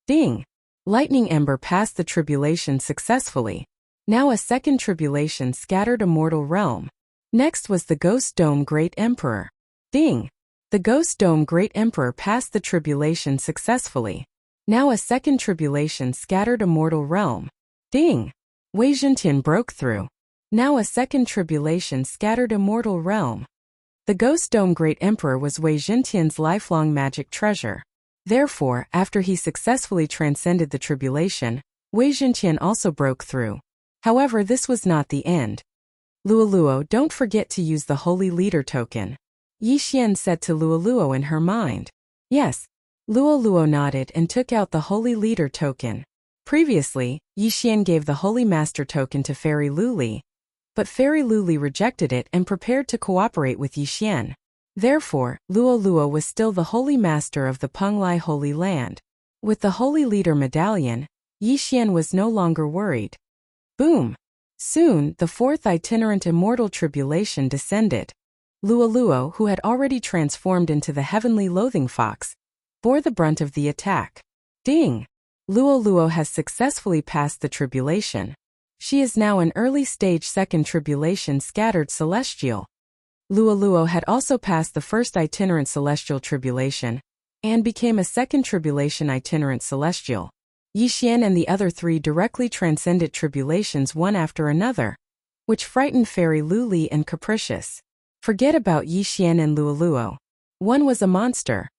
Ding! Lightning ember passed the tribulation successfully. Now a second tribulation scattered immortal realm. Next was the Ghost Dome Great Emperor. Ding! The Ghost Dome Great Emperor passed the tribulation successfully. Now a second tribulation scattered immortal realm. Ding! Wei Zhentian broke through. Now a second tribulation scattered immortal realm. The Ghost Dome Great Emperor was Wei Zhentian's lifelong magic treasure. Therefore, after he successfully transcended the tribulation, Wei Zhentian also broke through. However, this was not the end. Luoluo, don't forget to use the Holy Leader token. Yixian said to Luoluo in her mind. Yes. Luoluo nodded and took out the Holy Leader token. Previously, Yixian gave the Holy Master token to Fairy Luli, but Fairy Luli rejected it and prepared to cooperate with Yixian. Therefore, Luoluo was still the Holy Master of the Penglai Holy Land. With the Holy Leader medallion, Yixian was no longer worried. Boom! Soon, the fourth itinerant immortal tribulation descended. Luoluo, who had already transformed into the heavenly loathing fox, bore the brunt of the attack. Ding! Luoluo has successfully passed the tribulation. She is now an early-stage second tribulation scattered celestial. Luoluo had also passed the first itinerant celestial tribulation, and became a second tribulation itinerant celestial. Yixian and the other three directly transcended tribulations one after another, which frightened Fairy Luli and Capricious. Forget about Yixian and Luoluo. One was a monster,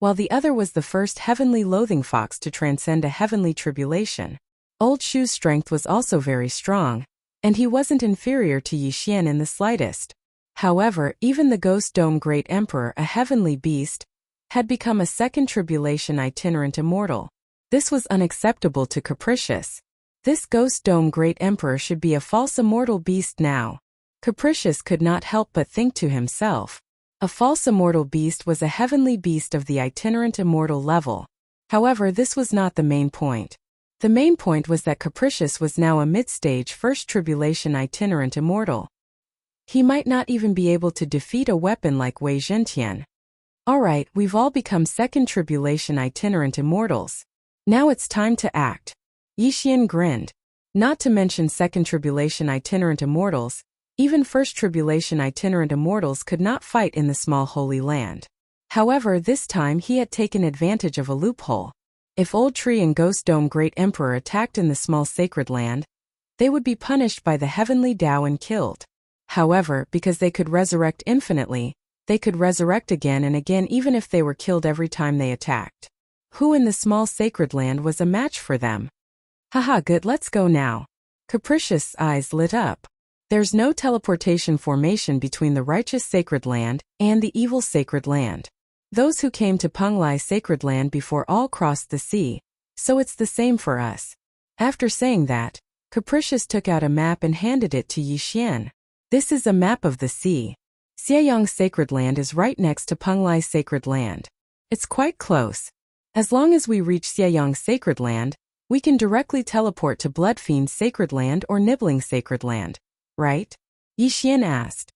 while the other was the first heavenly loathing fox to transcend a heavenly tribulation. Old Shu's strength was also very strong, and he wasn't inferior to Yixian in the slightest. However, even the Ghost Dome Great Emperor, a heavenly beast, had become a second tribulation itinerant immortal. This was unacceptable to Capricious. This Ghost Dome Great Emperor should be a false immortal beast now. Capricious could not help but think to himself. A false immortal beast was a heavenly beast of the itinerant immortal level. However, this was not the main point. The main point was that Capricious was now a mid-stage first tribulation itinerant immortal. He might not even be able to defeat a weapon like Wei Zhentian. Alright, we've all become second tribulation itinerant immortals. Now it's time to act. Yixian grinned. Not to mention second tribulation itinerant immortals, even first tribulation itinerant immortals could not fight in the small holy land. However, this time he had taken advantage of a loophole. If Old Tree and Ghost Dome Great Emperor attacked in the small sacred land, they would be punished by the heavenly Tao and killed. However, because they could resurrect infinitely, they could resurrect again and again even if they were killed every time they attacked. Who in the small sacred land was a match for them? Haha, good, let's go now. Capricious' eyes lit up. There's no teleportation formation between the righteous sacred land and the evil sacred land. Those who came to Penglai sacred land before all crossed the sea, so it's the same for us. After saying that, Capricious took out a map and handed it to Yixian. This is a map of the sea. Xieyang sacred land is right next to Penglai sacred land. It's quite close. As long as we reach Xieyang sacred land, we can directly teleport to Bloodfiend sacred land or Nibbling sacred land, right? Yixian asked.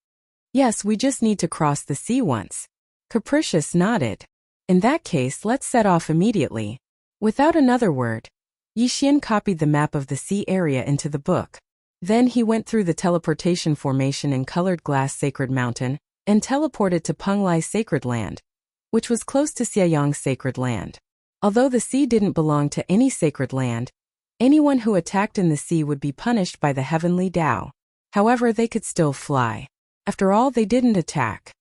Yes, we just need to cross the sea once. Capricious nodded. In that case, let's set off immediately. Without another word, Yixian copied the map of the sea area into the book. Then he went through the teleportation formation in Colored Glass Sacred Mountain and teleported to Penglai sacred land, which was close to Xieyang sacred land. Although the sea didn't belong to any sacred land, anyone who attacked in the sea would be punished by the heavenly Tao. However, they could still fly. After all, they didn't attack.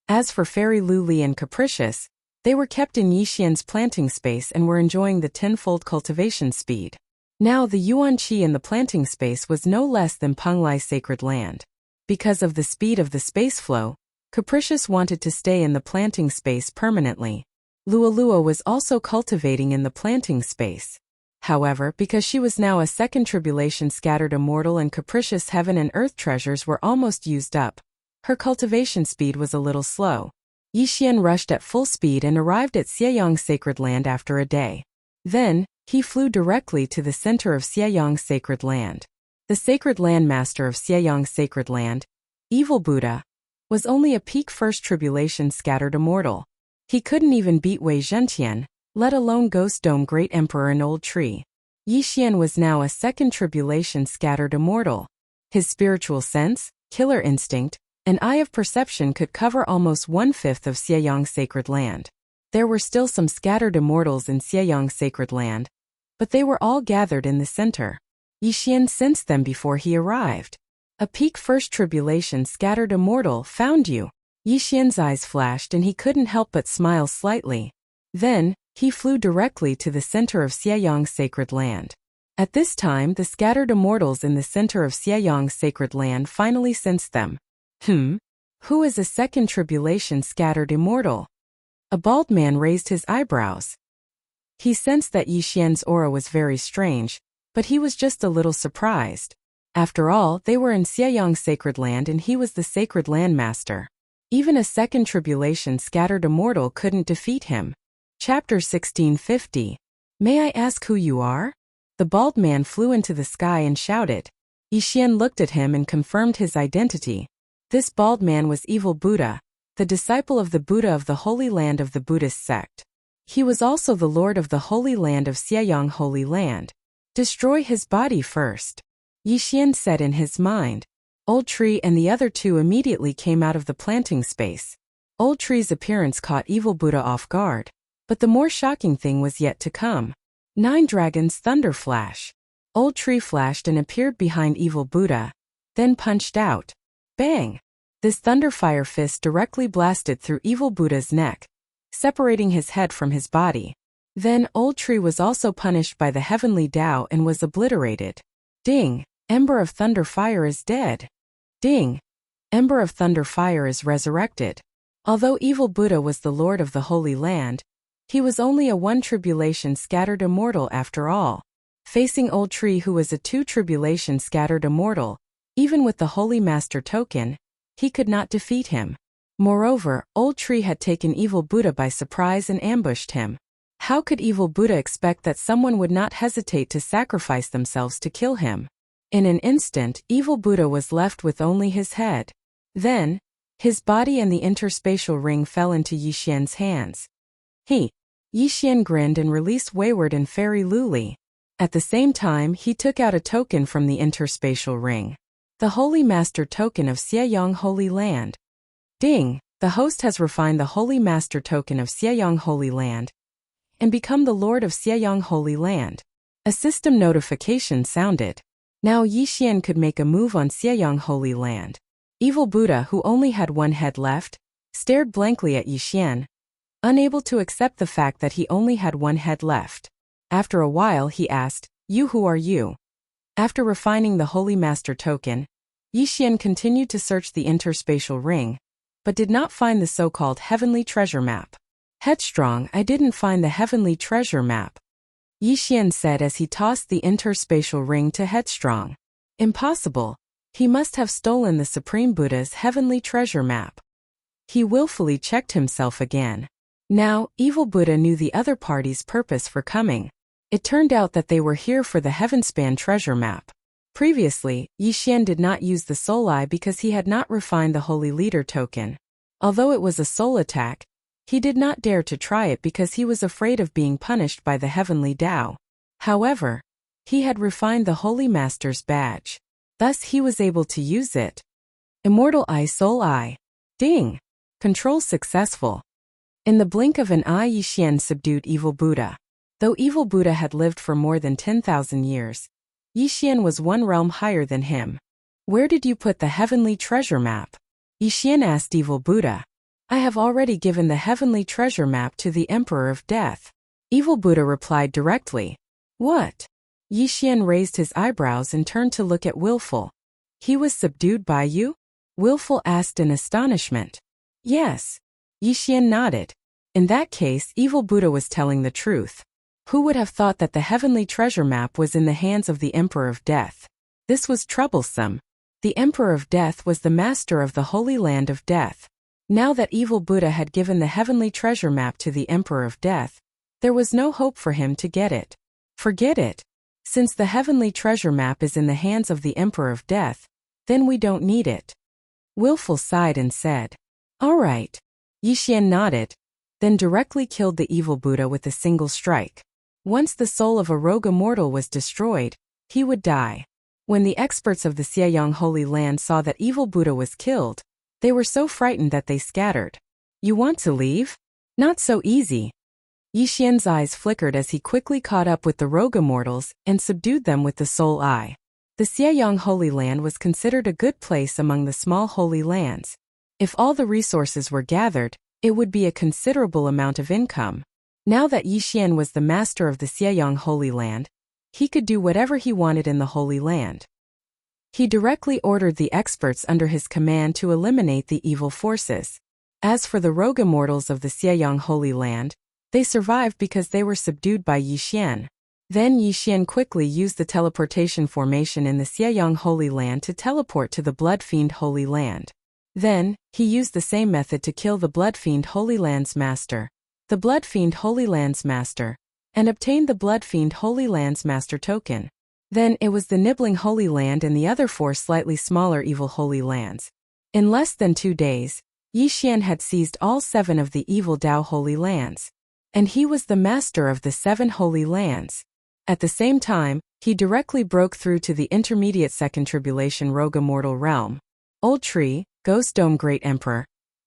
As for Fairy Luli and Capricious, they were kept in Yixian's planting space and were enjoying the tenfold cultivation speed. Now the Yuan-Chi in the planting space was no less than Penglai's sacred land. Because of the speed of the space flow, Capricious wanted to stay in the planting space permanently. Lualua was also cultivating in the planting space. However, because she was now a second tribulation scattered immortal and Capricious heaven and earth treasures were almost used up, her cultivation speed was a little slow. Yixian rushed at full speed and arrived at Xieyang's sacred land after a day. Then, he flew directly to the center of Xieyang's sacred land. The sacred landmaster of Xieyang's sacred land, Evil Buddha, was only a peak first tribulation scattered immortal. He couldn't even beat Wei Zhentian, let alone Ghost Dome Great Emperor and Old Tree. Yixian was now a second tribulation scattered immortal. His spiritual sense, killer instinct, and eye of perception could cover almost 1/5 of Xieyang's sacred land. There were still some scattered immortals in Xieyang's sacred land, but they were all gathered in the center. Yixian sensed them before he arrived. A peak first tribulation scattered immortal found you. Yixian's eyes flashed and he couldn't help but smile slightly. Then, he flew directly to the center of Xieyang's sacred land. At this time, the scattered immortals in the center of Xieyang's sacred land finally sensed them. Who is a second tribulation scattered immortal? A bald man raised his eyebrows. He sensed that Yixian's aura was very strange, but he was just a little surprised. After all, they were in Xieyang's sacred land and he was the sacred landmaster. Even a second tribulation scattered immortal couldn't defeat him. Chapter 1650. May I ask who you are? The bald man flew into the sky and shouted. Yixian looked at him and confirmed his identity. This bald man was Evil Buddha, the disciple of the Buddha of the Holy Land of the Buddhist sect. He was also the lord of the Holy Land of Xieyang Holy Land. Destroy his body first. Yixian said in his mind. Old Tree and the other two immediately came out of the planting space. Old Tree's appearance caught Evil Buddha off guard. But the more shocking thing was yet to come. 9 Dragons Thunder Flash. Old Tree flashed and appeared behind Evil Buddha, then punched out. Bang! This thunderfire fist directly blasted through Evil Buddha's neck, separating his head from his body. Then Old Tree was also punished by the heavenly Tao and was obliterated. Ding! Ember of Thunder Fire is dead. Ding! Ember of Thunder Fire is resurrected. Although Evil Buddha was the lord of the Holy Land, he was only a 1 tribulation scattered immortal after all. Facing Old Tree, who was a 2 tribulation scattered immortal, even with the Holy Master token, he could not defeat him. Moreover, Old Tree had taken Evil Buddha by surprise and ambushed him. How could Evil Buddha expect that someone would not hesitate to sacrifice themselves to kill him? In an instant, Evil Buddha was left with only his head. Then, his body and the interspatial ring fell into Yixian's hands. Yixian grinned and released Wayward and Fairy Luli. At the same time, he took out a token from the interspatial ring. The Holy Master token of Xieyang Holy Land. Ding! The host has refined the Holy Master token of Xieyang Holy Land and become the Lord of Xieyang Holy Land. A system notification sounded. Now Yixian could make a move on Xieyang Holy Land. Evil Buddha, who only had 1 head left, stared blankly at Yixian, unable to accept the fact that he only had 1 head left. After a while he asked, "You, who are you?" After refining the Holy Master token, Yixian continued to search the interspatial ring, but did not find the so-called Heavenly Treasure Map. Headstrong, I didn't find the Heavenly Treasure Map, Yixian said as he tossed the interspatial ring to Headstrong. Impossible. He must have stolen the Supreme Buddha's Heavenly Treasure Map. He willfully checked himself again. Now, Evil Buddha knew the other party's purpose for coming. It turned out that they were here for the Heavenspan treasure map. Previously, Yixian did not use the Soul Eye because he had not refined the Holy Leader token. Although it was a soul attack, he did not dare to try it because he was afraid of being punished by the Heavenly Tao. However, he had refined the Holy Master's badge. Thus he was able to use it. Immortal Eye, Soul Eye. Ding! Control successful. In the blink of an eye, Yixian subdued Evil Buddha. Though Evil Buddha had lived for more than 10,000 years, Yixian was 1 realm higher than him. Where did you put the Heavenly Treasure Map? Yixian asked Evil Buddha. I have already given the Heavenly Treasure Map to the Emperor of Death. Evil Buddha replied directly. What? Yixian raised his eyebrows and turned to look at Willful. He was subdued by you? Willful asked in astonishment. Yes. Yixian nodded. In that case, Evil Buddha was telling the truth. Who would have thought that the heavenly treasure map was in the hands of the Emperor of Death? This was troublesome. The Emperor of Death was the master of the Holy Land of Death. Now that Evil Buddha had given the heavenly treasure map to the Emperor of Death, there was no hope for him to get it. Forget it. Since the heavenly treasure map is in the hands of the Emperor of Death, then we don't need it. Willful sighed and said, All right. Yixian nodded, then directly killed the Evil Buddha with a single strike. Once the soul of a rogue immortal was destroyed, he would die. When the experts of the Xieyang Holy Land saw that Evil Buddha was killed, they were so frightened that they scattered. You want to leave? Not so easy. Yixian's eyes flickered as he quickly caught up with the rogue immortals and subdued them with the soul eye. The Xieyang Holy Land was considered a good place among the small holy lands. If all the resources were gathered, it would be a considerable amount of income. Now that Yixian was the master of the Xieyang Holy Land, he could do whatever he wanted in the Holy Land. He directly ordered the experts under his command to eliminate the evil forces. As for the rogue immortals of the Xieyang Holy Land, they survived because they were subdued by Yixian. Then Yixian quickly used the teleportation formation in the Xieyang Holy Land to teleport to the Blood Fiend Holy Land. Then, he used the same method to kill the Blood Fiend Holy Land's master, the Blood Fiend Holy Land's master, and obtained the Blood Fiend Holy Land's master token. Then it was the Nibbling Holy Land and the other 4 slightly smaller evil holy lands. In less than 2 days, Yixian had seized all 7 of the evil Dao Holy Lands. And he was the master of the 7 holy lands. At the same time, he directly broke through to the intermediate Second Tribulation Rogue Immortal Realm. Old Tree, Ghost Dome Great Emperor,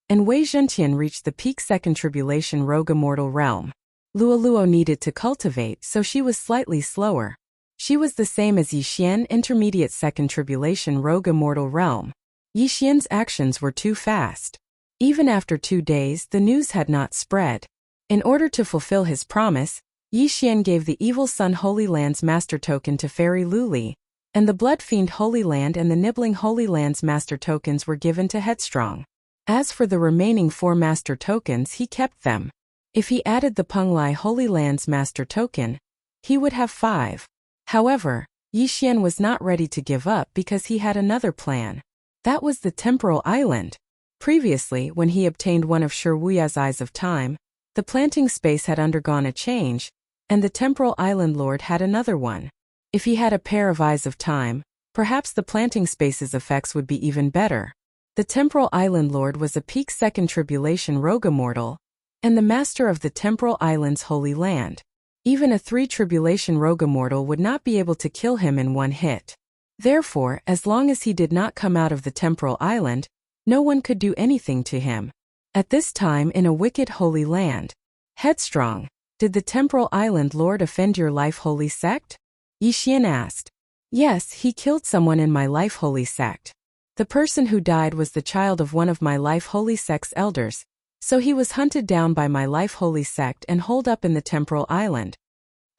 and Wei Zhentian reached the peak Second Tribulation Rogue Immortal Realm. Luoluo needed to cultivate, so she was slightly slower. She was the same as Yixian Intermediate Second Tribulation Rogue Immortal Realm. Yixian's actions were too fast. Even after 2 days, the news had not spread. In order to fulfill his promise, Yixian gave the Evil Sun Holy Land's master token to Fairy Luli, and the Blood Fiend Holy Land and the Nibbling Holy Land's master tokens were given to Headstrong. As for the remaining 4 master tokens, he kept them. If he added the Penglai Holy Land's master token, he would have 5. However, Yixian was not ready to give up because he had another plan. That was the Temporal Island. Previously, when he obtained one of Shiwuya's Eyes of Time, the planting space had undergone a change, and the Temporal Island Lord had another one. If he had a pair of Eyes of Time, perhaps the planting space's effects would be even better. The Temporal Island Lord was a peak Second Tribulation Rogue Immortal, and the master of the Temporal Island's Holy Land. Even a 3 Tribulation Rogue Immortal would not be able to kill him in one hit. Therefore, as long as he did not come out of the Temporal Island, no one could do anything to him. At this time in a wicked holy land. Headstrong, did the Temporal Island Lord offend your life holy sect? Yixian asked. Yes, he killed someone in my life holy sect. The person who died was the child of one of my life holy sect's elders, so he was hunted down by my life holy sect and holed up in the Temporal Island.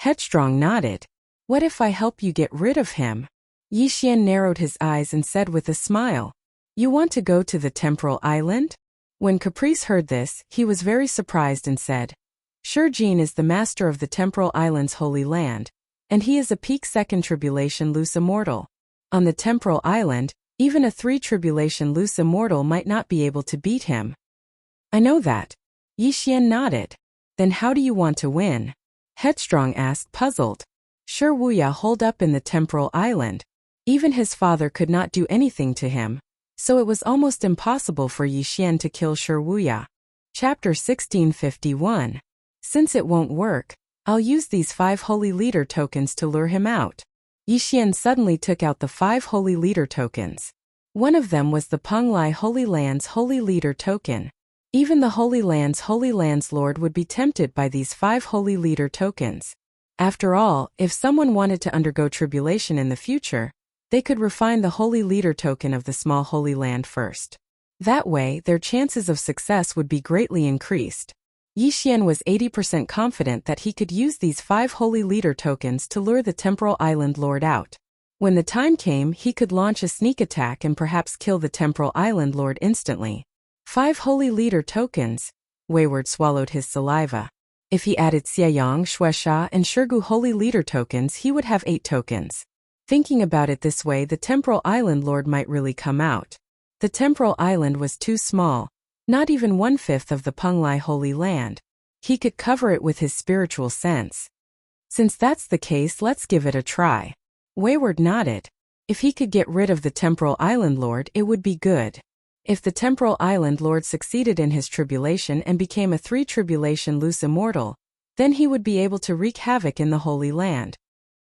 Headstrong nodded. What if I help you get rid of him? Yixian narrowed his eyes and said with a smile. You want to go to the Temporal Island? When Caprice heard this, he was very surprised and said, Shurjin is the master of the Temporal Island's Holy Land, and he is a peak Second Tribulation Loose Immortal. On the Temporal Island, even a 3 Tribulation Loose Immortal might not be able to beat him. I know that. Yixian nodded. Then how do you want to win? Headstrong asked, puzzled. Shiwuya holed up in the Temporal Island. Even his father could not do anything to him, so it was almost impossible for Yixian to kill Shiwuya. Chapter 1651. Since it won't work, I'll use these 5 Holy Leader tokens to lure him out. Yixian suddenly took out the 5 Holy Leader tokens. One of them was the Penglai Holy Land's Holy Leader token. Even the Holy Land's Lord would be tempted by these 5 Holy Leader tokens. After all, if someone wanted to undergo tribulation in the future, they could refine the Holy Leader token of the small Holy Land first. That way, their chances of success would be greatly increased. Yi Xian was 80% confident that he could use these 5 Holy Leader tokens to lure the Temporal Island Lord out. When the time came, he could launch a sneak attack and perhaps kill the Temporal Island Lord instantly. 5 Holy Leader tokens. Wayward swallowed his saliva. If he added Xiayang, Shuesha, and Shirgu Holy Leader tokens, he would have 8 tokens. Thinking about it this way, the Temporal Island Lord might really come out. The Temporal Island was too small, not even 1/5 of the Penglai Holy Land. He could cover it with his spiritual sense. Since that's the case, let's give it a try. Wayward nodded. If he could get rid of the Temporal Island Lord, it would be good. If the Temporal Island Lord succeeded in his tribulation and became a 3 tribulation loose immortal, then he would be able to wreak havoc in the Holy Land.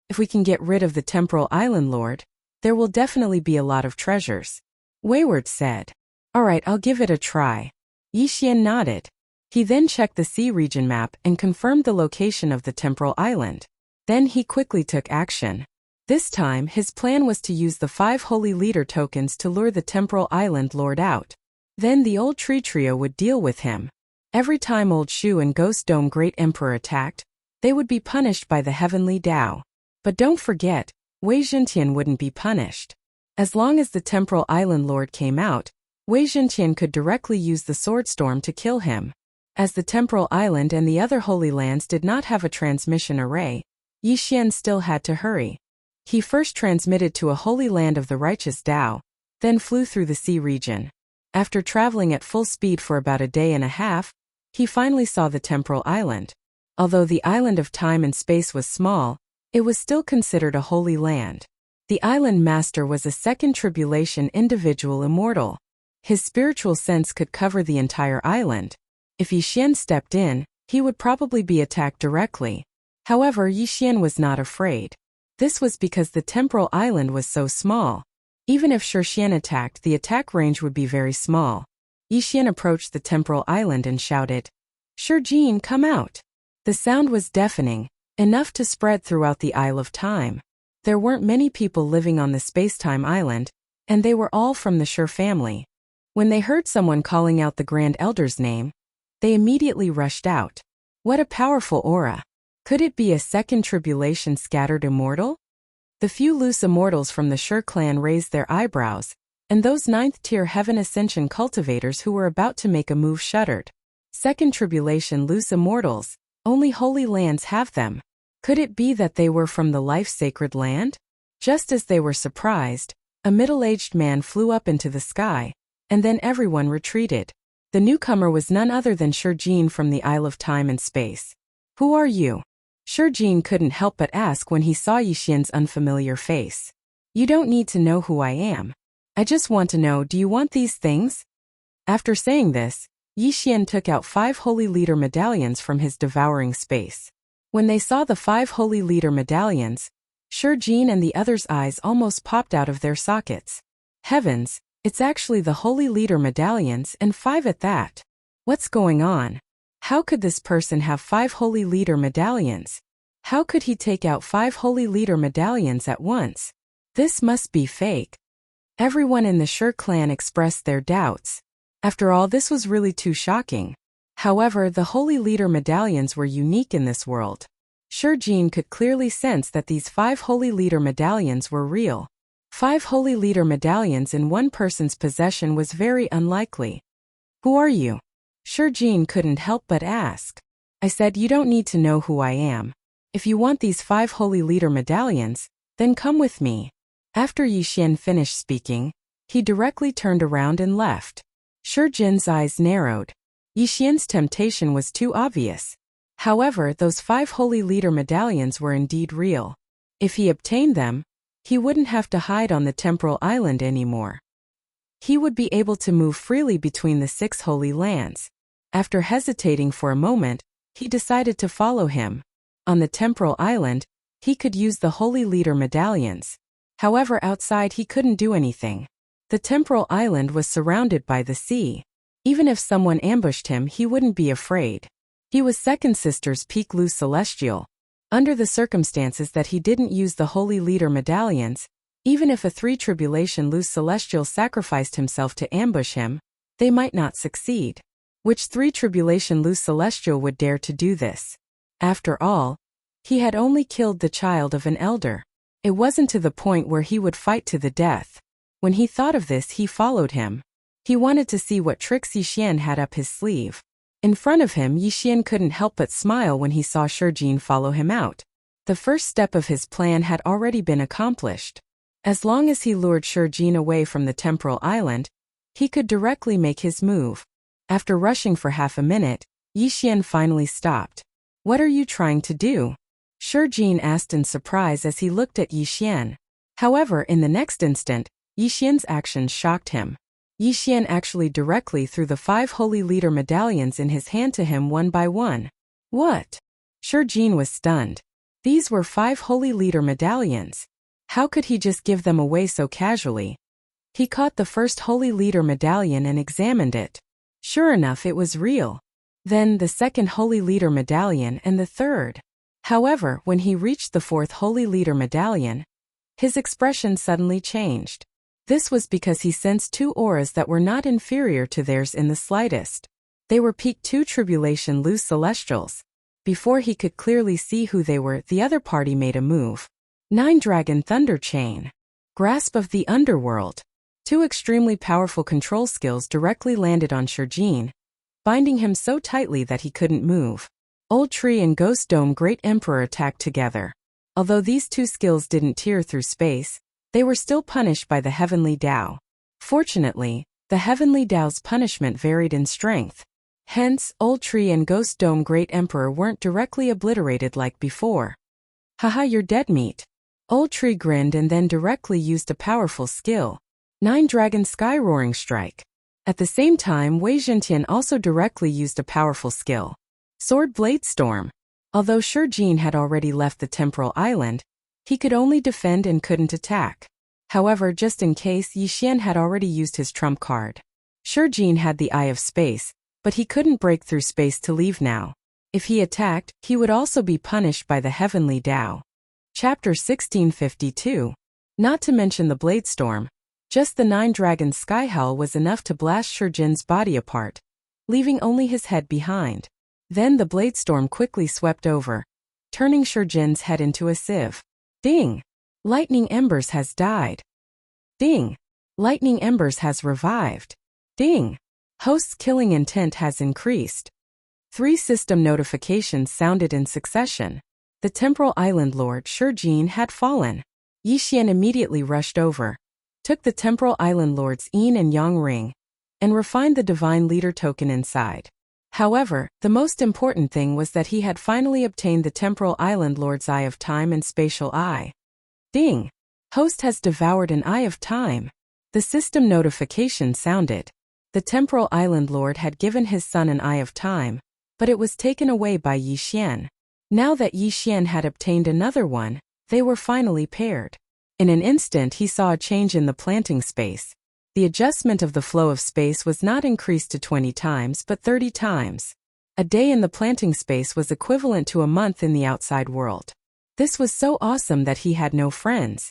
If we can get rid of the Temporal Island Lord, there will definitely be a lot of treasures. Wayward said. Alright, I'll give it a try. Yi Xian nodded. He then checked the sea region map and confirmed the location of the Temporal Island. Then he quickly took action. This time, his plan was to use the 5 Holy Leader tokens to lure the Temporal Island Lord out. Then the old tree trio would deal with him. Every time Old Shu and Ghost Dome Great Emperor attacked, they would be punished by the Heavenly Tao. But don't forget, Wei Zhentian wouldn't be punished. As long as the Temporal Island Lord came out, Wei Zhentian could directly use the Sword Storm to kill him. As the Temporal Island and the other Holy Lands did not have a transmission array, Yi Xian still had to hurry. He first transmitted to a Holy Land of the Righteous Tao, then flew through the sea region. After traveling at full speed for about a day and a half, he finally saw the Temporal Island. Although the island of time and space was small, it was still considered a holy land. The island master was a 2nd tribulation individual immortal. His spiritual sense could cover the entire island. If Yi Xian stepped in, he would probably be attacked directly. However, Yi Xian was not afraid. This was because the Temporal Island was so small. Even if Shi Xian attacked, the attack range would be very small. Yi Xian approached the Temporal Island and shouted, "Shi Jin, come out!" The sound was deafening, enough to spread throughout the Isle of Time. There weren't many people living on the Space-Time Island, and they were all from the Shi family. When they heard someone calling out the Grand Elder's name, they immediately rushed out. What a powerful aura! Could it be a 2nd tribulation scattered immortal? The few loose immortals from the Shi clan raised their eyebrows, and those 9th-tier Heaven Ascension cultivators who were about to make a move shuddered. 2nd tribulation loose immortals, only holy lands have them. Could it be that they were from the life-sacred land? Just as they were surprised, a middle-aged man flew up into the sky, and then everyone retreated. The newcomer was none other than Shi Jin from the Isle of Time and Space. Who are you? Shi Jin couldn't help but ask when he saw Yi Xian's unfamiliar face. You don't need to know who I am. I just want to know, do you want these things? After saying this, Yi Xian took out 5 Holy Leader medallions from his devouring space. When they saw the 5 Holy Leader medallions, Shi Jin and the others' eyes almost popped out of their sockets. Heavens, it's actually the Holy Leader medallions, and 5 at that. What's going on? How could this person have 5 Holy Leader medallions? How could he take out 5 Holy Leader medallions at once? This must be fake. Everyone in the Shi clan expressed their doubts. After all, this was really too shocking. However, the Holy Leader medallions were unique in this world. Shi Jin could clearly sense that these 5 Holy Leader medallions were real. 5 Holy Leader medallions in one person's possession was very unlikely. Who are you? Shi Jin couldn't help but ask. I said, you don't need to know who I am. If you want these 5 Holy Leader medallions, then come with me. After Yi Xian finished speaking, he directly turned around and left. Shi Jin's eyes narrowed. Yi Xian's temptation was too obvious. However, those 5 Holy Leader medallions were indeed real. If he obtained them, he wouldn't have to hide on the Temporal Island anymore. He would be able to move freely between the 6 Holy Lands. After hesitating for a moment, he decided to follow him. On the Temporal Island, he could use the Holy Leader medallions. However, outside he couldn't do anything. The Temporal Island was surrounded by the sea. Even if someone ambushed him, he wouldn't be afraid. He was Second Sister's Peak Lu Celestial. Under the circumstances that he didn't use the Holy Leader medallions, even if a 3 Tribulation Lu Celestial sacrificed himself to ambush him, they might not succeed. Which 3 tribulation loose celestial would dare to do this? After all, he had only killed the child of an elder. It wasn't to the point where he would fight to the death. When he thought of this, he followed him. He wanted to see what tricks Yixian had up his sleeve. In front of him, Yixian couldn't help but smile when he saw Shijin follow him out. The first step of his plan had already been accomplished. As long as he lured Shijin away from the temporal island, he could directly make his move. After rushing for half a minute, Yixian finally stopped. "What are you trying to do?" Shijin asked in surprise as he looked at Yixian. However, in the next instant, Yixian's actions shocked him. Yixian actually directly threw the 5 holy leader medallions in his hand to him one by one. What? Shijin was stunned. These were 5 holy leader medallions. How could he just give them away so casually? He caught the first holy leader medallion and examined it. Sure enough, it was real. Then the second holy leader medallion and the third. However, when he reached the 4th holy leader medallion, his expression suddenly changed. This was because he sensed 2 auras that were not inferior to theirs in the slightest. They were peak 2 tribulation loose celestials. Before he could clearly see who they were, the other party made a move. 9 Dragon Thunder Chain. Grasp of the Underworld. 2 extremely powerful control skills directly landed on Shijin, binding him so tightly that he couldn't move. Old Tree and Ghost Dome Great Emperor attacked together. Although these 2 skills didn't tear through space, they were still punished by the Heavenly Tao. Fortunately, the Heavenly Tao's punishment varied in strength. Hence, Old Tree and Ghost Dome Great Emperor weren't directly obliterated like before. "Haha, you're dead meat." Old Tree grinned and then directly used a powerful skill. 9 Dragon Sky Roaring Strike. At the same time, Wei Zhentian also directly used a powerful skill. Sword Blade Storm. Although Shijin had already left the temporal island, he could only defend and couldn't attack. However, just in case, Yixian had already used his trump card. Shijin had the Eye of Space, but he couldn't break through space to leave now. If he attacked, he would also be punished by the Heavenly Tao. Chapter 1652. Not to mention the Blade Storm. Just the 9 Dragon Sky Howl was enough to blast Shijin's body apart, leaving only his head behind. Then the Blade Storm quickly swept over, turning Shijin's head into a sieve. Ding! Lightning Embers has died. Ding! Lightning Embers has revived. Ding! Host's killing intent has increased. 3 system notifications sounded in succession. The temporal island lord Shijin had fallen. Yixian immediately rushed over, took the temporal island lord's yin and yang ring, and refined the divine leader token inside. However, the most important thing was that he had finally obtained the temporal island lord's Eye of Time and Spatial Eye. Ding! Host has devoured an Eye of Time. The system notification sounded. The temporal island lord had given his son an Eye of Time, but it was taken away by Yixian. Now that Yixian had obtained another one, they were finally paired. In an instant he saw a change in the planting space. The adjustment of the flow of space was not increased to 20 times but 30 times. A day in the planting space was equivalent to a month in the outside world. This was so awesome that he had no friends.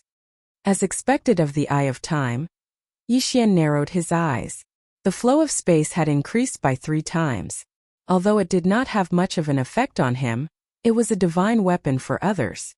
As expected of the Eye of Time, Yixian narrowed his eyes. The flow of space had increased by 3 times. Although it did not have much of an effect on him, it was a divine weapon for others.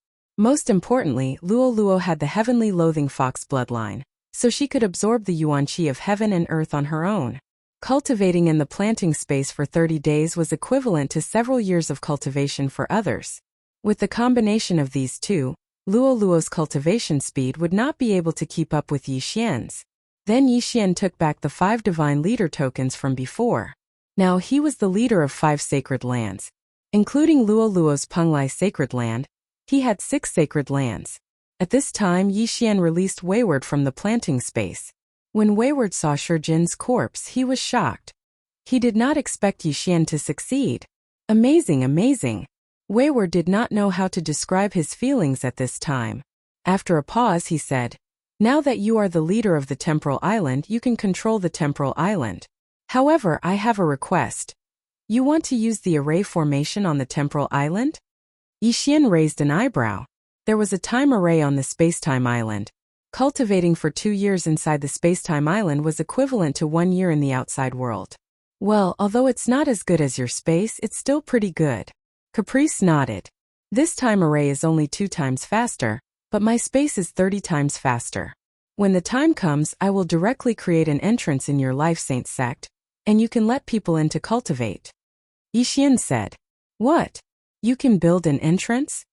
Most importantly, Luo Luo had the heavenly loathing fox bloodline, so she could absorb the yuan qi of heaven and earth on her own. Cultivating in the planting space for 30 days was equivalent to several years of cultivation for others. With the combination of these 2, Luo Luo's cultivation speed would not be able to keep up with Yixian's. Then Yixian took back the 5 divine leader tokens from before. Now he was the leader of 5 sacred lands. Including Luo Luo's Penglai sacred land, he had 6 sacred lands. At this time, Yixian released Wayward from the planting space. When Wayward saw Shijin's corpse, he was shocked. He did not expect Yixian to succeed. Amazing, amazing. Wayward did not know how to describe his feelings at this time. After a pause, he said, "Now that you are the leader of the temporal island, you can control the temporal island. However, I have a request. You want to use the array formation on the temporal island?" Yixian raised an eyebrow. There was a time array on the spacetime island. Cultivating for 2 years inside the spacetime island was equivalent to 1 year in the outside world. Well, although it's not as good as your space, it's still pretty good. Caprice nodded. This time array is only 2 times faster, but my space is 30 times faster. When the time comes, I will directly create an entrance in your life saint sect, and you can let people in to cultivate. Yixian said. What? You can build an entrance?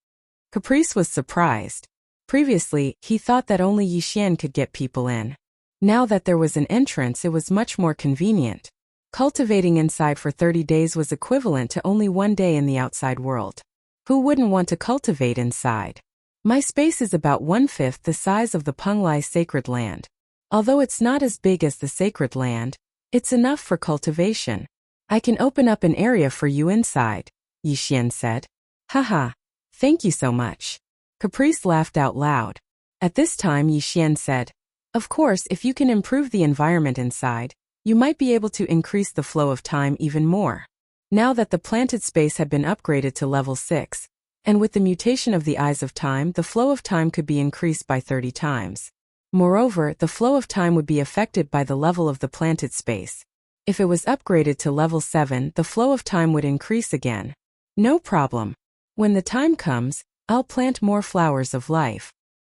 Caprice was surprised. Previously, he thought that only Yixian could get people in. Now that there was an entrance, it was much more convenient. Cultivating inside for 30 days was equivalent to only 1 day in the outside world. Who wouldn't want to cultivate inside? My space is about 1/5 the size of the Penglai sacred land. Although it's not as big as the sacred land, it's enough for cultivation. I can open up an area for you inside, Yixian said. Haha, thank you so much. Caprice laughed out loud. At this time Yixian said, of course, if you can improve the environment inside, you might be able to increase the flow of time even more. Now that the planted space had been upgraded to level 6, and with the mutation of the Eyes of Time, the flow of time could be increased by 30 times. Moreover, the flow of time would be affected by the level of the planted space. If it was upgraded to level 7, the flow of time would increase again. No problem. When the time comes, I'll plant more flowers of life.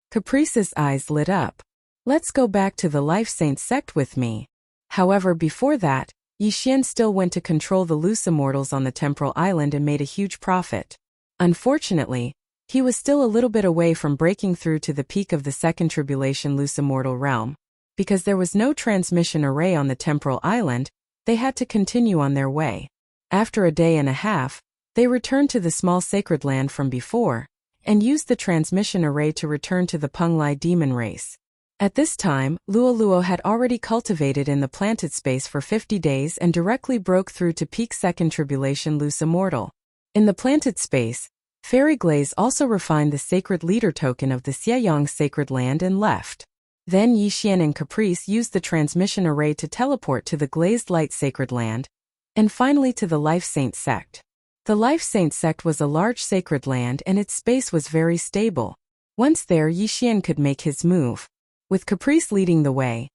Caprice's eyes lit up. Let's go back to the Life Saint sect with me. However, before that, Yixian still went to control the loose immortals on the temporal island and made a huge profit. Unfortunately, he was still a little bit away from breaking through to the peak of the second tribulation loose immortal realm. Because there was no transmission array on the temporal island, they had to continue on their way. After a day and a half, they returned to the small sacred land from before, and used the transmission array to return to the Penglai demon race. At this time, Luoluo had already cultivated in the planted space for 50 days and directly broke through to peak second tribulation loose immortal. In the planted space, Fairy Glaze also refined the sacred leader token of the Xieyang sacred land and left. Then Yixian and Caprice used the transmission array to teleport to the glazed light sacred land, and finally to the Life Saint sect. The Life Saint sect was a large sacred land and its space was very stable. Once there, Yixian could make his move. With Caprice leading the way,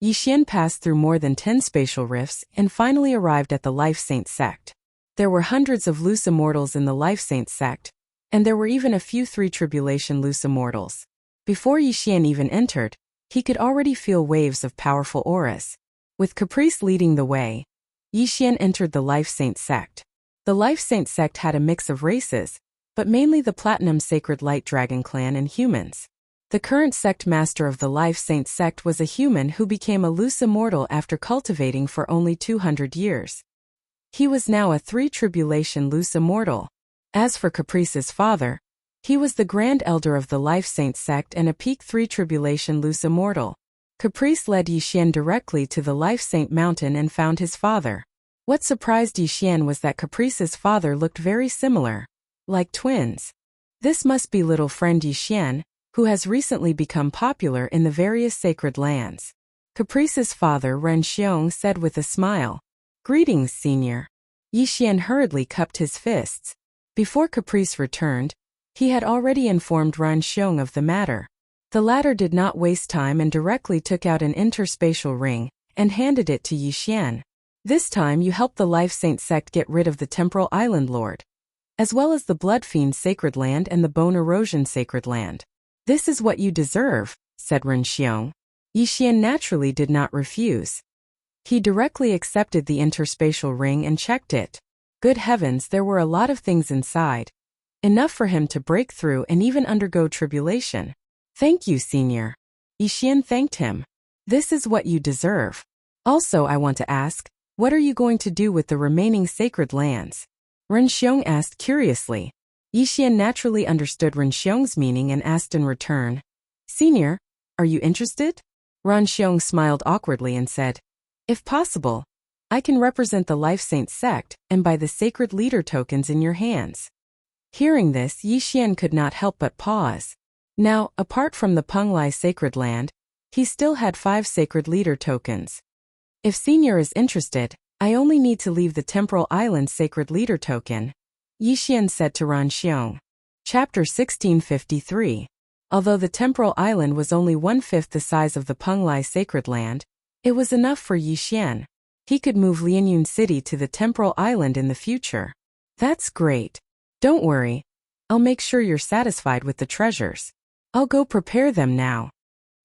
Yixian passed through more than 10 spatial rifts and finally arrived at the Life Saint sect. There were hundreds of loose immortals in the Life Saint sect, and there were even a few 3 tribulation loose immortals. Before Yixian even entered, he could already feel waves of powerful auras. With Caprice leading the way, Yixian entered the Life Saint sect. The Life Saint sect had a mix of races, but mainly the Platinum Sacred Light Dragon clan and humans. The current sect master of the Life Saint sect was a human who became a loose immortal after cultivating for only 200 years. He was now a 3 tribulation loose immortal. As for Caprice's father, he was the Grand Elder of the Life Saint sect and a peak 3 tribulation loose immortal. Caprice led Yixian directly to the Life Saint mountain and found his father. What surprised Yixian was that Caprice's father looked very similar, like twins. This must be little friend Yixian, who has recently become popular in the various sacred lands. Caprice's father Renxiong said with a smile, "Greetings, senior." Yixian hurriedly cupped his fists. Before Caprice returned, he had already informed Renxiong of the matter. The latter did not waste time and directly took out an interspatial ring and handed it to Yixian. This time you helped the Life Saint sect get rid of the Temporal Island Lord, as well as the Blood Fiend Sacred Land and the Bone Erosion Sacred Land. This is what you deserve, said Renxiong. Yixian naturally did not refuse. He directly accepted the interspatial ring and checked it. Good heavens, there were a lot of things inside. Enough for him to break through and even undergo tribulation. Thank you, senior. Yixian thanked him. This is what you deserve. Also, I want to ask, what are you going to do with the remaining sacred lands? Renxiong asked curiously. Yixian naturally understood Renxiong's meaning and asked in return, Senior, are you interested? Renxiong smiled awkwardly and said, If possible, I can represent the Life Saint sect and buy the sacred leader tokens in your hands. Hearing this, Yixian could not help but pause. Now, apart from the Penglai sacred land, he still had 5 sacred leader tokens. If Senior is interested, I only need to leave the Temporal Island sacred leader token, Yixian said to Renxiong. Chapter 1653. Although the Temporal Island was only 1/5 the size of the Penglai sacred land, it was enough for Yixian. He could move Lianyun City to the temporal island in the future. That's great. Don't worry. I'll make sure you're satisfied with the treasures. I'll go prepare them now.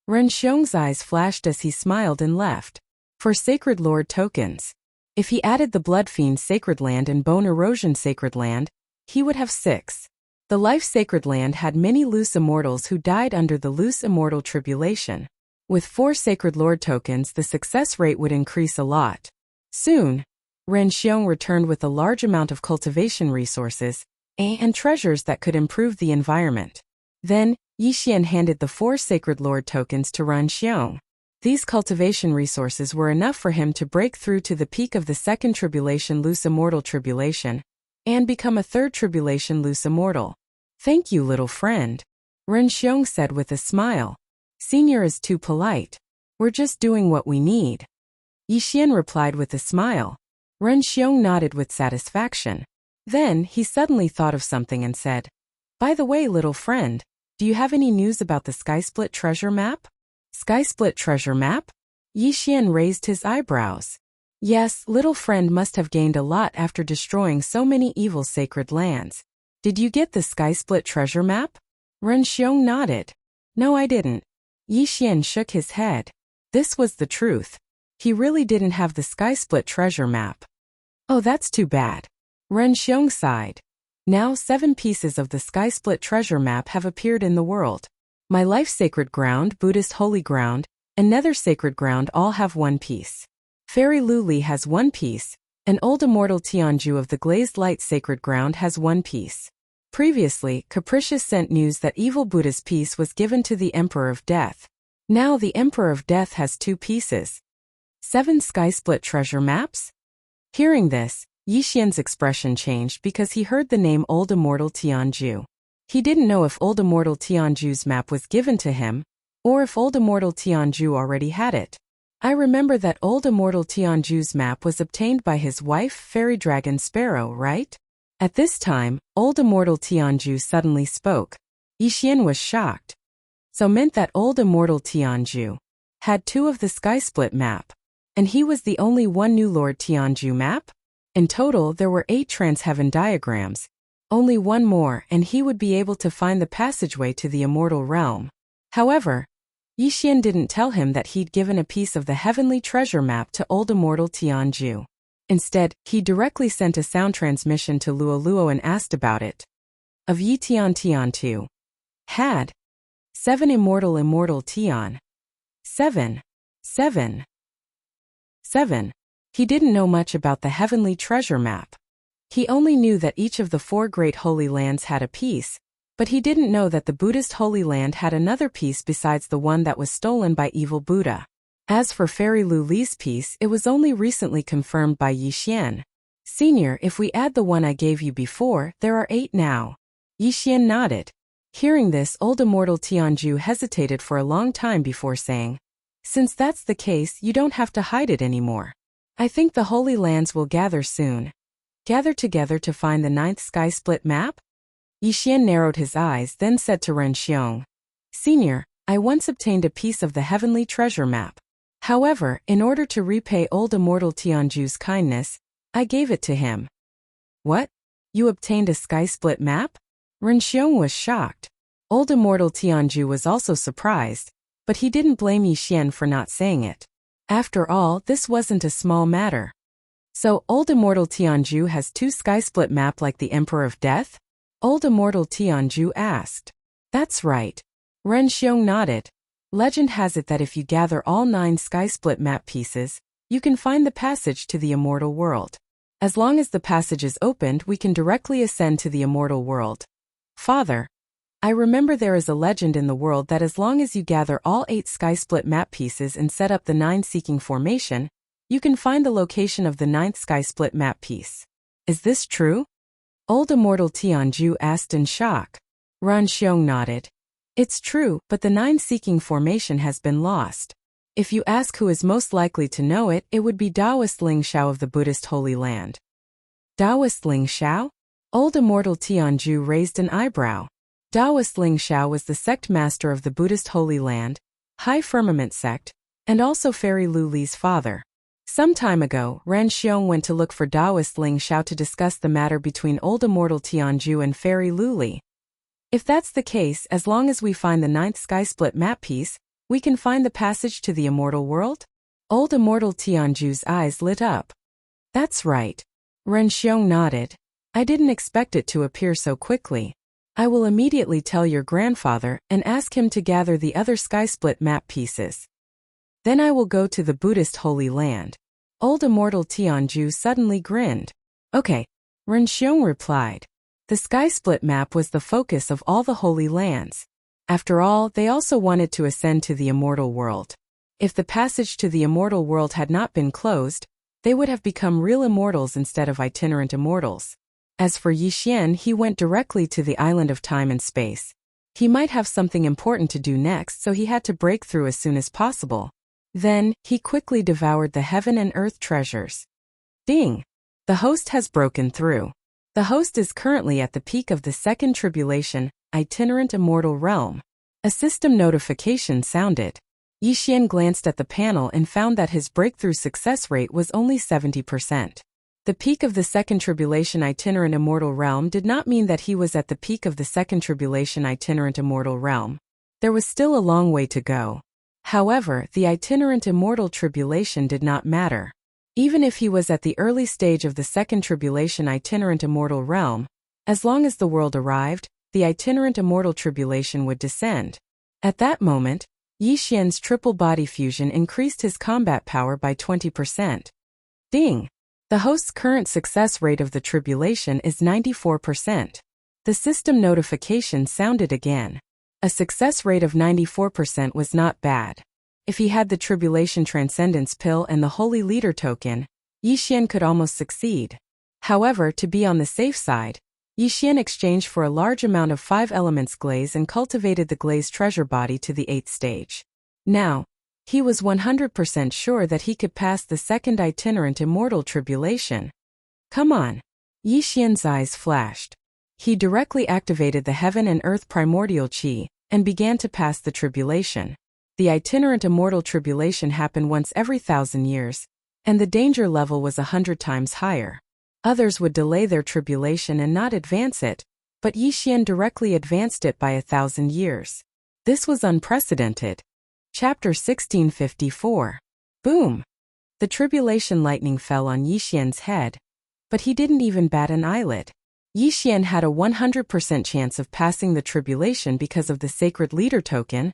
Ren Xiong's eyes flashed as he smiled and left. For Sacred Lord tokens. If he added the Blood Fiend Sacred Land and Bone Erosion Sacred Land, he would have 6. The Life Sacred Land had many loose immortals who died under the loose immortal tribulation. With 4 Sacred Lord tokens, the success rate would increase a lot. Soon, Ren Xiong returned with a large amount of cultivation resources and treasures that could improve the environment. Then, Yixian handed the 4 Sacred Lord tokens to Ren Xiong. These cultivation resources were enough for him to break through to the peak of the 2nd Tribulation Loose Immortal Tribulation and become a 3rd Tribulation Loose Immortal. Thank you, little friend, Ren Xiong said with a smile. Senior is too polite. We're just doing what we need. Yixian replied with a smile. Ren Xiong nodded with satisfaction. Then, he suddenly thought of something and said, By the way, little friend, do you have any news about the Skysplit treasure map? Skysplit treasure map? Yixian raised his eyebrows. Yes, little friend must have gained a lot after destroying so many evil sacred lands. Did you get the Skysplit treasure map? Ren Xiong nodded. No, I didn't. Yixian shook his head. This was the truth. He really didn't have the Skysplit treasure map. Oh, that's too bad. Ren Xiong sighed. Now 7 pieces of the Skysplit treasure map have appeared in the world. My Life Sacred Ground, Buddhist Holy Ground, and Nether Sacred Ground all have 1 piece. Fairy Luli has 1 piece, and Old Immortal Tianju of the Glazed Light Sacred Ground has 1 piece. Previously, Capricious sent news that Evil Buddha's piece was given to the Emperor of Death. Now the Emperor of Death has 2 pieces. 7 Skysplit treasure maps? Hearing this, Yixian's expression changed because he heard the name Old Immortal Tianju. He didn't know if Old Immortal Tianju's map was given to him, or if Old Immortal Tianju already had it. I remember that Old Immortal Tianju's map was obtained by his wife, Fairy Dragon Sparrow, right? At this time, Old Immortal Tianju suddenly spoke. Yixian was shocked. So meant that Old Immortal Tianju had 2 of the Skysplit map, and he was the only one New Lord Tianju map? In total, there were 8 Transheaven diagrams. Only 1 more and he would be able to find the passageway to the immortal realm. However, Yixian didn't tell him that he'd given a piece of the heavenly treasure map to Old Immortal Tianju. Instead, he directly sent a sound transmission to Luoluo and asked about it. Of Yi Tian 2. Had 7 Immortal Tian. 7. He didn't know much about the heavenly treasure map. He only knew that each of the 4 great holy lands had a piece, but he didn't know that the Buddhist Holy Land had another piece besides the one that was stolen by Evil Buddha. As for Fairy Luli's piece, it was only recently confirmed by Yixian. Senior, if we add the one I gave you before, there are 8 now. Yixian nodded. Hearing this, Old Immortal Tianju hesitated for a long time before saying, Since that's the case, you don't have to hide it anymore. I think the Holy Lands will gather soon. Gather together to find the 9th Skysplit map? Yixian narrowed his eyes, then said to Ren Xiong, Senior, I once obtained a piece of the heavenly treasure map. However, in order to repay Old Immortal Tianju's kindness, I gave it to him. What? You obtained a Skysplit map? Ren Xiong was shocked. Old Immortal Tianju was also surprised, but he didn't blame Yixian for not saying it. After all, this wasn't a small matter. So, Old Immortal Tianju has 2 Skysplit map like the Emperor of Death? Old Immortal Tianju asked. That's right. Ren Xiong nodded. Legend has it that if you gather all 9 Skysplit map pieces, you can find the passage to the immortal world. As long as the passage is opened, we can directly ascend to the immortal world. Father, I remember there is a legend in the world that as long as you gather all 8 Skysplit map pieces and set up the 9 seeking formation, you can find the location of the 9th Skysplit map piece. Is this true? Old Immortal Tianju asked in shock. Ren Xiong nodded. It's true, but the 9 seeking formation has been lost. If you ask who is most likely to know it, it would be Taoist Ling Shao of the Buddhist Holy Land. Taoist Ling Shao? Old Immortal Tianju raised an eyebrow. Taoist Ling Shao was the sect master of the Buddhist Holy Land, High Firmament sect, and also Fairy Luli's father. Some time ago, Ren Xiong went to look for Taoist Ling Xiao to discuss the matter between old immortal Tianju and fairy Luli. If that's the case, as long as we find the 9th sky-split map piece, we can find the passage to the immortal world? Old immortal Tianju's eyes lit up. That's right. Ren Xiong nodded. I didn't expect it to appear so quickly. I will immediately tell your grandfather and ask him to gather the other sky-split map pieces. Then I will go to the Buddhist Holy Land. Old immortal Tianju suddenly grinned. Okay, Ren Xiong replied. The sky-split map was the focus of all the holy lands. After all, they also wanted to ascend to the immortal world. If the passage to the immortal world had not been closed, they would have become real immortals instead of itinerant immortals. As for Yixian, he went directly to the island of time and space. He might have something important to do next, so he had to break through as soon as possible. Then, he quickly devoured the heaven and earth treasures. Ding! The host has broken through. The host is currently at the peak of the second tribulation, itinerant immortal realm. A system notification sounded. Yixian glanced at the panel and found that his breakthrough success rate was only 70%. The peak of the second tribulation itinerant immortal realm did not mean that he was at the peak of the second tribulation itinerant immortal realm. There was still a long way to go. However, the itinerant immortal tribulation did not matter. Even if he was at the early stage of the second tribulation itinerant immortal realm, as long as the world arrived, the itinerant immortal tribulation would descend. At that moment, Yixian's triple body fusion increased his combat power by 20%. Ding! The host's current success rate of the tribulation is 94%. The system notification sounded again. A success rate of 94% was not bad. If he had the Tribulation Transcendence Pill and the Holy Leader Token, Yixian could almost succeed. However, to be on the safe side, Yixian exchanged for a large amount of 5 elements glaze and cultivated the glaze treasure body to the 8th stage. Now, he was 100% sure that he could pass the second itinerant immortal tribulation. Come on. Yixian's eyes flashed. He directly activated the heaven and earth primordial qi and began to pass the tribulation. The itinerant immortal tribulation happened once every 1,000 years, and the danger level was 100 times higher. Others would delay their tribulation and not advance it, but Yixian directly advanced it by 1,000 years. This was unprecedented. Chapter 1654. Boom! The tribulation lightning fell on Yixian's head, but he didn't even bat an eyelid. Yixian had a 100% chance of passing the tribulation because of the Sacred Leader Token,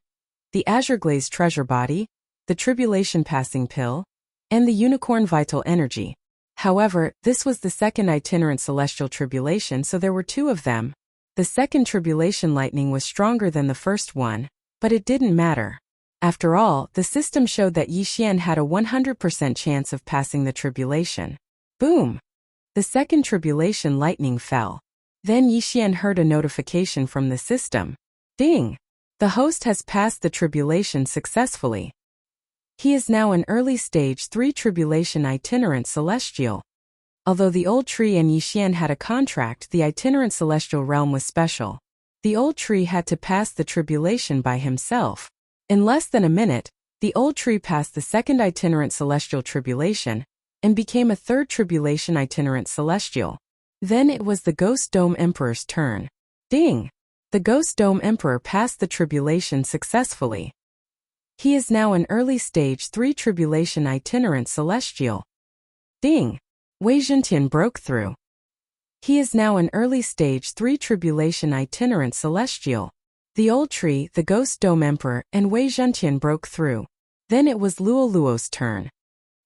the Azure Glaze Treasure Body, the Tribulation Passing Pill, and the Unicorn Vital Energy. However, this was the second itinerant celestial tribulation, so there were 2 of them. The second tribulation lightning was stronger than the first one, but it didn't matter. After all, the system showed that Yixian had a 100% chance of passing the tribulation. Boom! The second tribulation lightning fell. Then Yixian heard a notification from the system. Ding! The host has passed the tribulation successfully. He is now an early stage 3 tribulation itinerant celestial. Although the old tree and Yixian had a contract, the itinerant celestial realm was special. The old tree had to pass the tribulation by himself. In less than a minute, the old tree passed the second itinerant celestial tribulation and became a 3rd tribulation itinerant celestial. Then it was the Ghost Dome Emperor's turn. Ding! The Ghost Dome Emperor passed the tribulation successfully. He is now an early stage 3 tribulation itinerant celestial. Ding! Wei Zhentian broke through. He is now an early stage 3 tribulation itinerant celestial. The old tree, the Ghost Dome Emperor, and Wei Zhentian broke through. Then it was Luoluo's turn.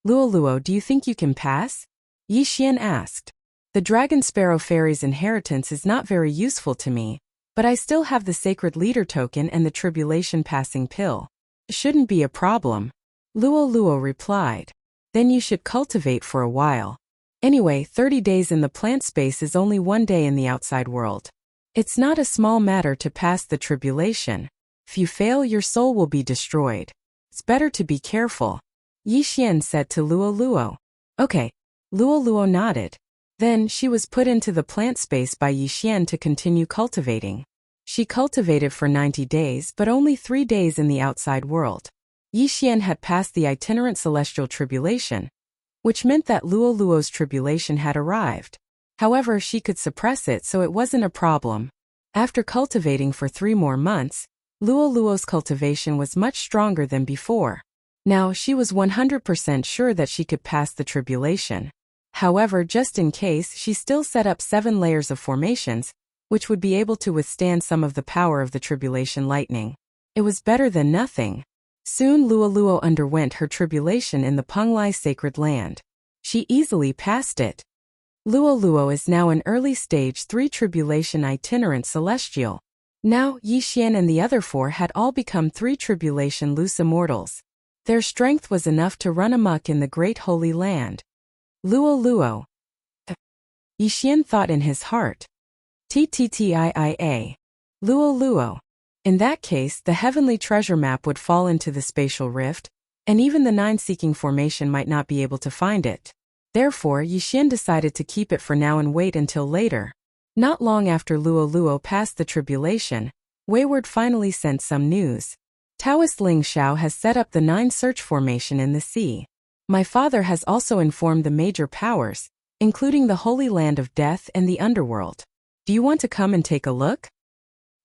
Luoluo, do you think you can pass? Yixian asked. The Dragon Sparrow Fairy's inheritance is not very useful to me, but I still have the Sacred Leader Token and the Tribulation Passing Pill. Shouldn't be a problem. Luoluo replied. Then you should cultivate for a while. Anyway, 30 days in the plant space is only 1 day in the outside world. It's not a small matter to pass the tribulation. If you fail, your soul will be destroyed. It's better to be careful. Yixian said to Luoluo. Okay. Luoluo nodded. Then she was put into the plant space by Yixian to continue cultivating. She cultivated for 90 days, but only 3 days in the outside world. Yixian had passed the itinerant celestial tribulation, which meant that Luoluo's tribulation had arrived. However, she could suppress it, so it wasn't a problem. After cultivating for 3 more months, Luoluo's cultivation was much stronger than before. Now, she was 100% sure that she could pass the tribulation. However, just in case, she still set up 7 layers of formations, which would be able to withstand some of the power of the tribulation lightning. It was better than nothing. Soon Luoluo underwent her tribulation in the Penglai sacred land. She easily passed it. Luoluo is now an early stage 3 tribulation itinerant celestial. Now, Yixian and the other 4 had all become 3 tribulation loose immortals. Their strength was enough to run amok in the great holy land. Luoluo. Yixian thought in his heart. TTTIIA. Luoluo. In that case, the heavenly treasure map would fall into the spatial rift, and even the 9-seeking formation might not be able to find it. Therefore, Yixian decided to keep it for now and wait until later. Not long after Luoluo passed the tribulation, Wayward finally sent some news. Taoist Ling Xiao has set up the 9 search formation in the sea. My father has also informed the major powers, including the Holy Land of Death and the Underworld. Do you want to come and take a look?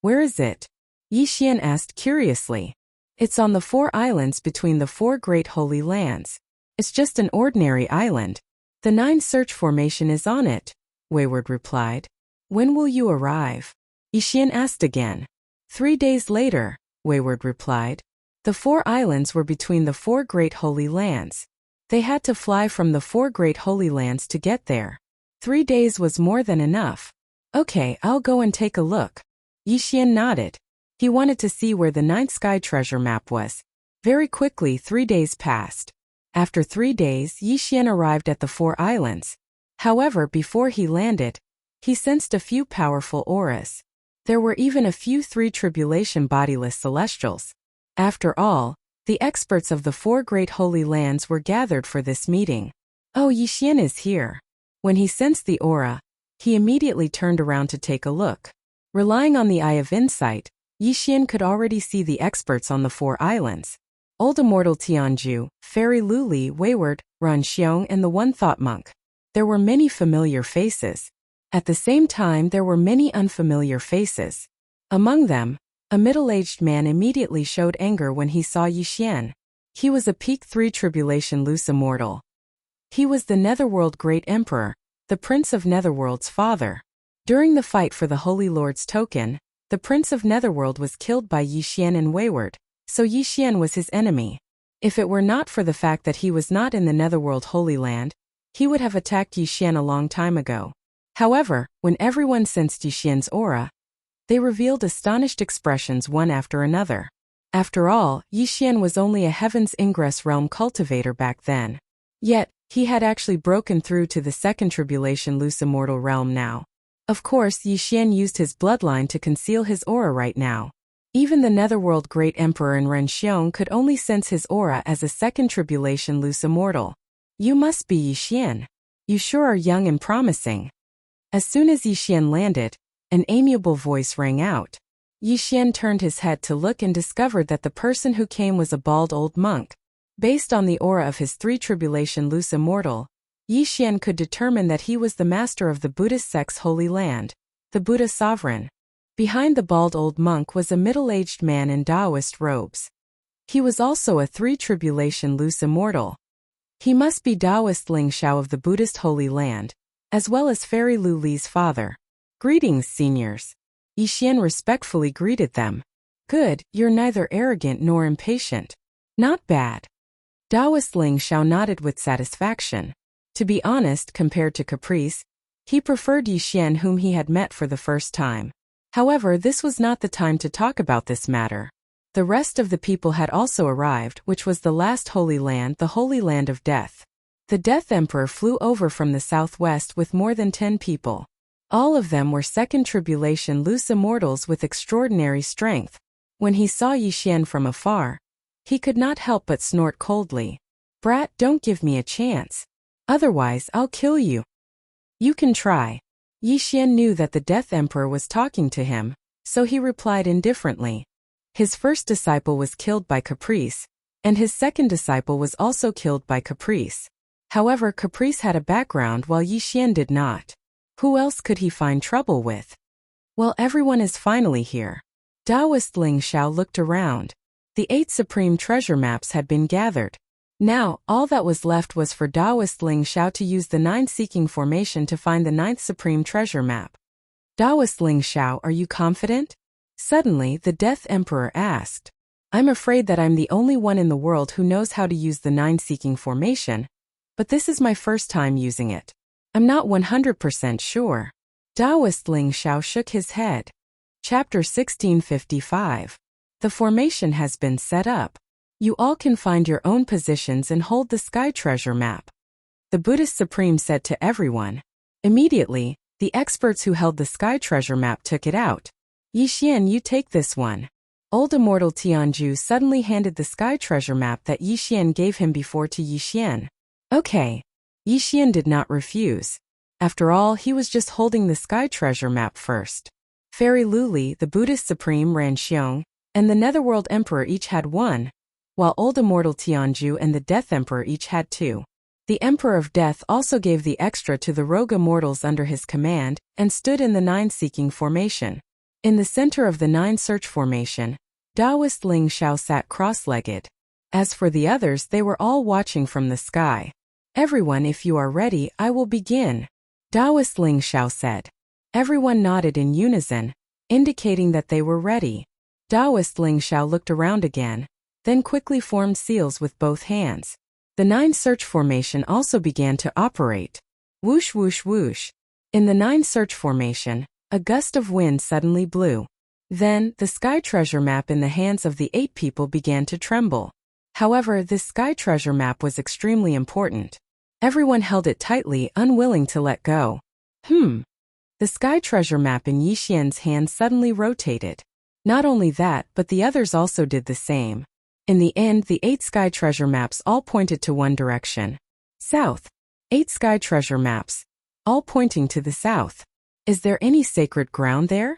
Where is it? Yixian asked curiously. It's on the 4 islands between the 4 great holy lands. It's just an ordinary island. The 9 search formation is on it, Wayward replied. When will you arrive? Yixian asked again. 3 days later, Wayward replied. The 4 islands were between the 4 great holy lands. They had to fly from the 4 great holy lands to get there. 3 days was more than enough. Okay, I'll go and take a look. Yixian nodded. He wanted to see where the 9th sky treasure map was. Very quickly 3 days passed. After 3 days, Yixian arrived at the 4 islands. However, before he landed, he sensed a few powerful auras. There were even a few 3 tribulation bodiless celestials. After all, the experts of the 4 great holy lands were gathered for this meeting. Oh, Yixian is here. When he sensed the aura, he immediately turned around to take a look. Relying on the eye of insight, Yixian could already see the experts on the 4 islands. Old Immortal Tianju, Fairy Luli, Wayward, Ran Xiong, and the One Thought Monk. There were many familiar faces. At the same time, there were many unfamiliar faces. Among them, a middle-aged man immediately showed anger when he saw Yixian. He was a peak 3 tribulation loose immortal. He was the Netherworld Great Emperor, the Prince of Netherworld's father. During the fight for the Holy Lord's token, the Prince of Netherworld was killed by Yixian and Wayward, so Yixian was his enemy. If it were not for the fact that he was not in the Netherworld Holy Land, he would have attacked Yixian a long time ago. However, when everyone sensed Yixian's aura, they revealed astonished expressions one after another. After all, Yixian was only a Heaven's Ingress realm cultivator back then. Yet, he had actually broken through to the 2nd tribulation loose immortal realm now. Of course, Yixian used his bloodline to conceal his aura right now. Even the Netherworld Great Emperor in Ran Xiong could only sense his aura as a 2nd tribulation loose immortal. You must be Yixian. You sure are young and promising. As soon as Yixian landed, an amiable voice rang out. Yixian turned his head to look and discovered that the person who came was a bald old monk. Based on the aura of his 3 tribulation loose immortal, Yixian could determine that he was the master of the Buddhist sect's holy land, the Buddha sovereign. Behind the bald old monk was a middle-aged man in Taoist robes. He was also a 3 tribulation loose immortal. He must be Taoist Ling Xiao of the Buddhist holy land, as well as Fairy Lu Li's father. Greetings, seniors. Yixian respectfully greeted them. Good, you're neither arrogant nor impatient. Not bad. Taoist Ling Xiao nodded with satisfaction. To be honest, compared to Caprice, he preferred Yixian, whom he had met for the first time. However, this was not the time to talk about this matter. The rest of the people had also arrived, which was the last holy land, the Holy Land of Death. The Death Emperor flew over from the southwest with more than 10 people. All of them were 2nd tribulation loose immortals with extraordinary strength. When he saw Yixian from afar, he could not help but snort coldly. Brat, don't give me a chance. Otherwise, I'll kill you. You can try. Yixian knew that the Death Emperor was talking to him, so he replied indifferently. His first disciple was killed by Caprice, and his second disciple was also killed by Caprice. However, Caprice had a background while Yixian did not. Who else could he find trouble with? Well, everyone is finally here. Taoist Ling Xiao looked around. The 8 supreme treasure maps had been gathered. Now, all that was left was for Taoist Ling Xiao to use the 9 seeking formation to find the 9th supreme treasure map. Taoist Ling Xiao, are you confident? Suddenly, the Death Emperor asked. I'm afraid that I'm the only one in the world who knows how to use the 9 seeking formation, but this is my first time using it. I'm not 100% sure. Taoist Ling Xiao shook his head. Chapter 1655. The formation has been set up. You all can find your own positions and hold the sky treasure map. The Buddhist Supreme said to everyone. Immediately, the experts who held the sky treasure map took it out. Yixian, you take this one. Old Immortal Tianju suddenly handed the sky treasure map that Yixian gave him before to Yixian. Okay. Yixian did not refuse. After all, he was just holding the sky treasure map first. Fairy Luli, the Buddhist Supreme Ran Xiong, and the Netherworld Emperor each had 1, while Old Immortal Tianju and the Death Emperor each had 2. The Emperor of Death also gave the extra to the rogue immortals under his command and stood in the 9 seeking formation. In the center of the 9 search formation, Taoist Ling Xiao sat cross-legged. As for the others, they were all watching from the sky. Everyone, if you are ready, I will begin. Taoist Ling Xiao said. Everyone nodded in unison, indicating that they were ready. Taoist Ling Xiao looked around again, then quickly formed seals with both hands. The 9 search formation also began to operate. Whoosh whoosh whoosh. In the 9 search formation, a gust of wind suddenly blew. Then, the sky treasure map in the hands of the 8 people began to tremble. However, this sky treasure map was extremely important. Everyone held it tightly, unwilling to let go. The sky treasure map in Yixian's hand suddenly rotated. Not only that, but the others also did the same. In the end, the 8 sky treasure maps all pointed to one direction. South. 8 sky treasure maps, all pointing to the south. Is there any sacred ground there?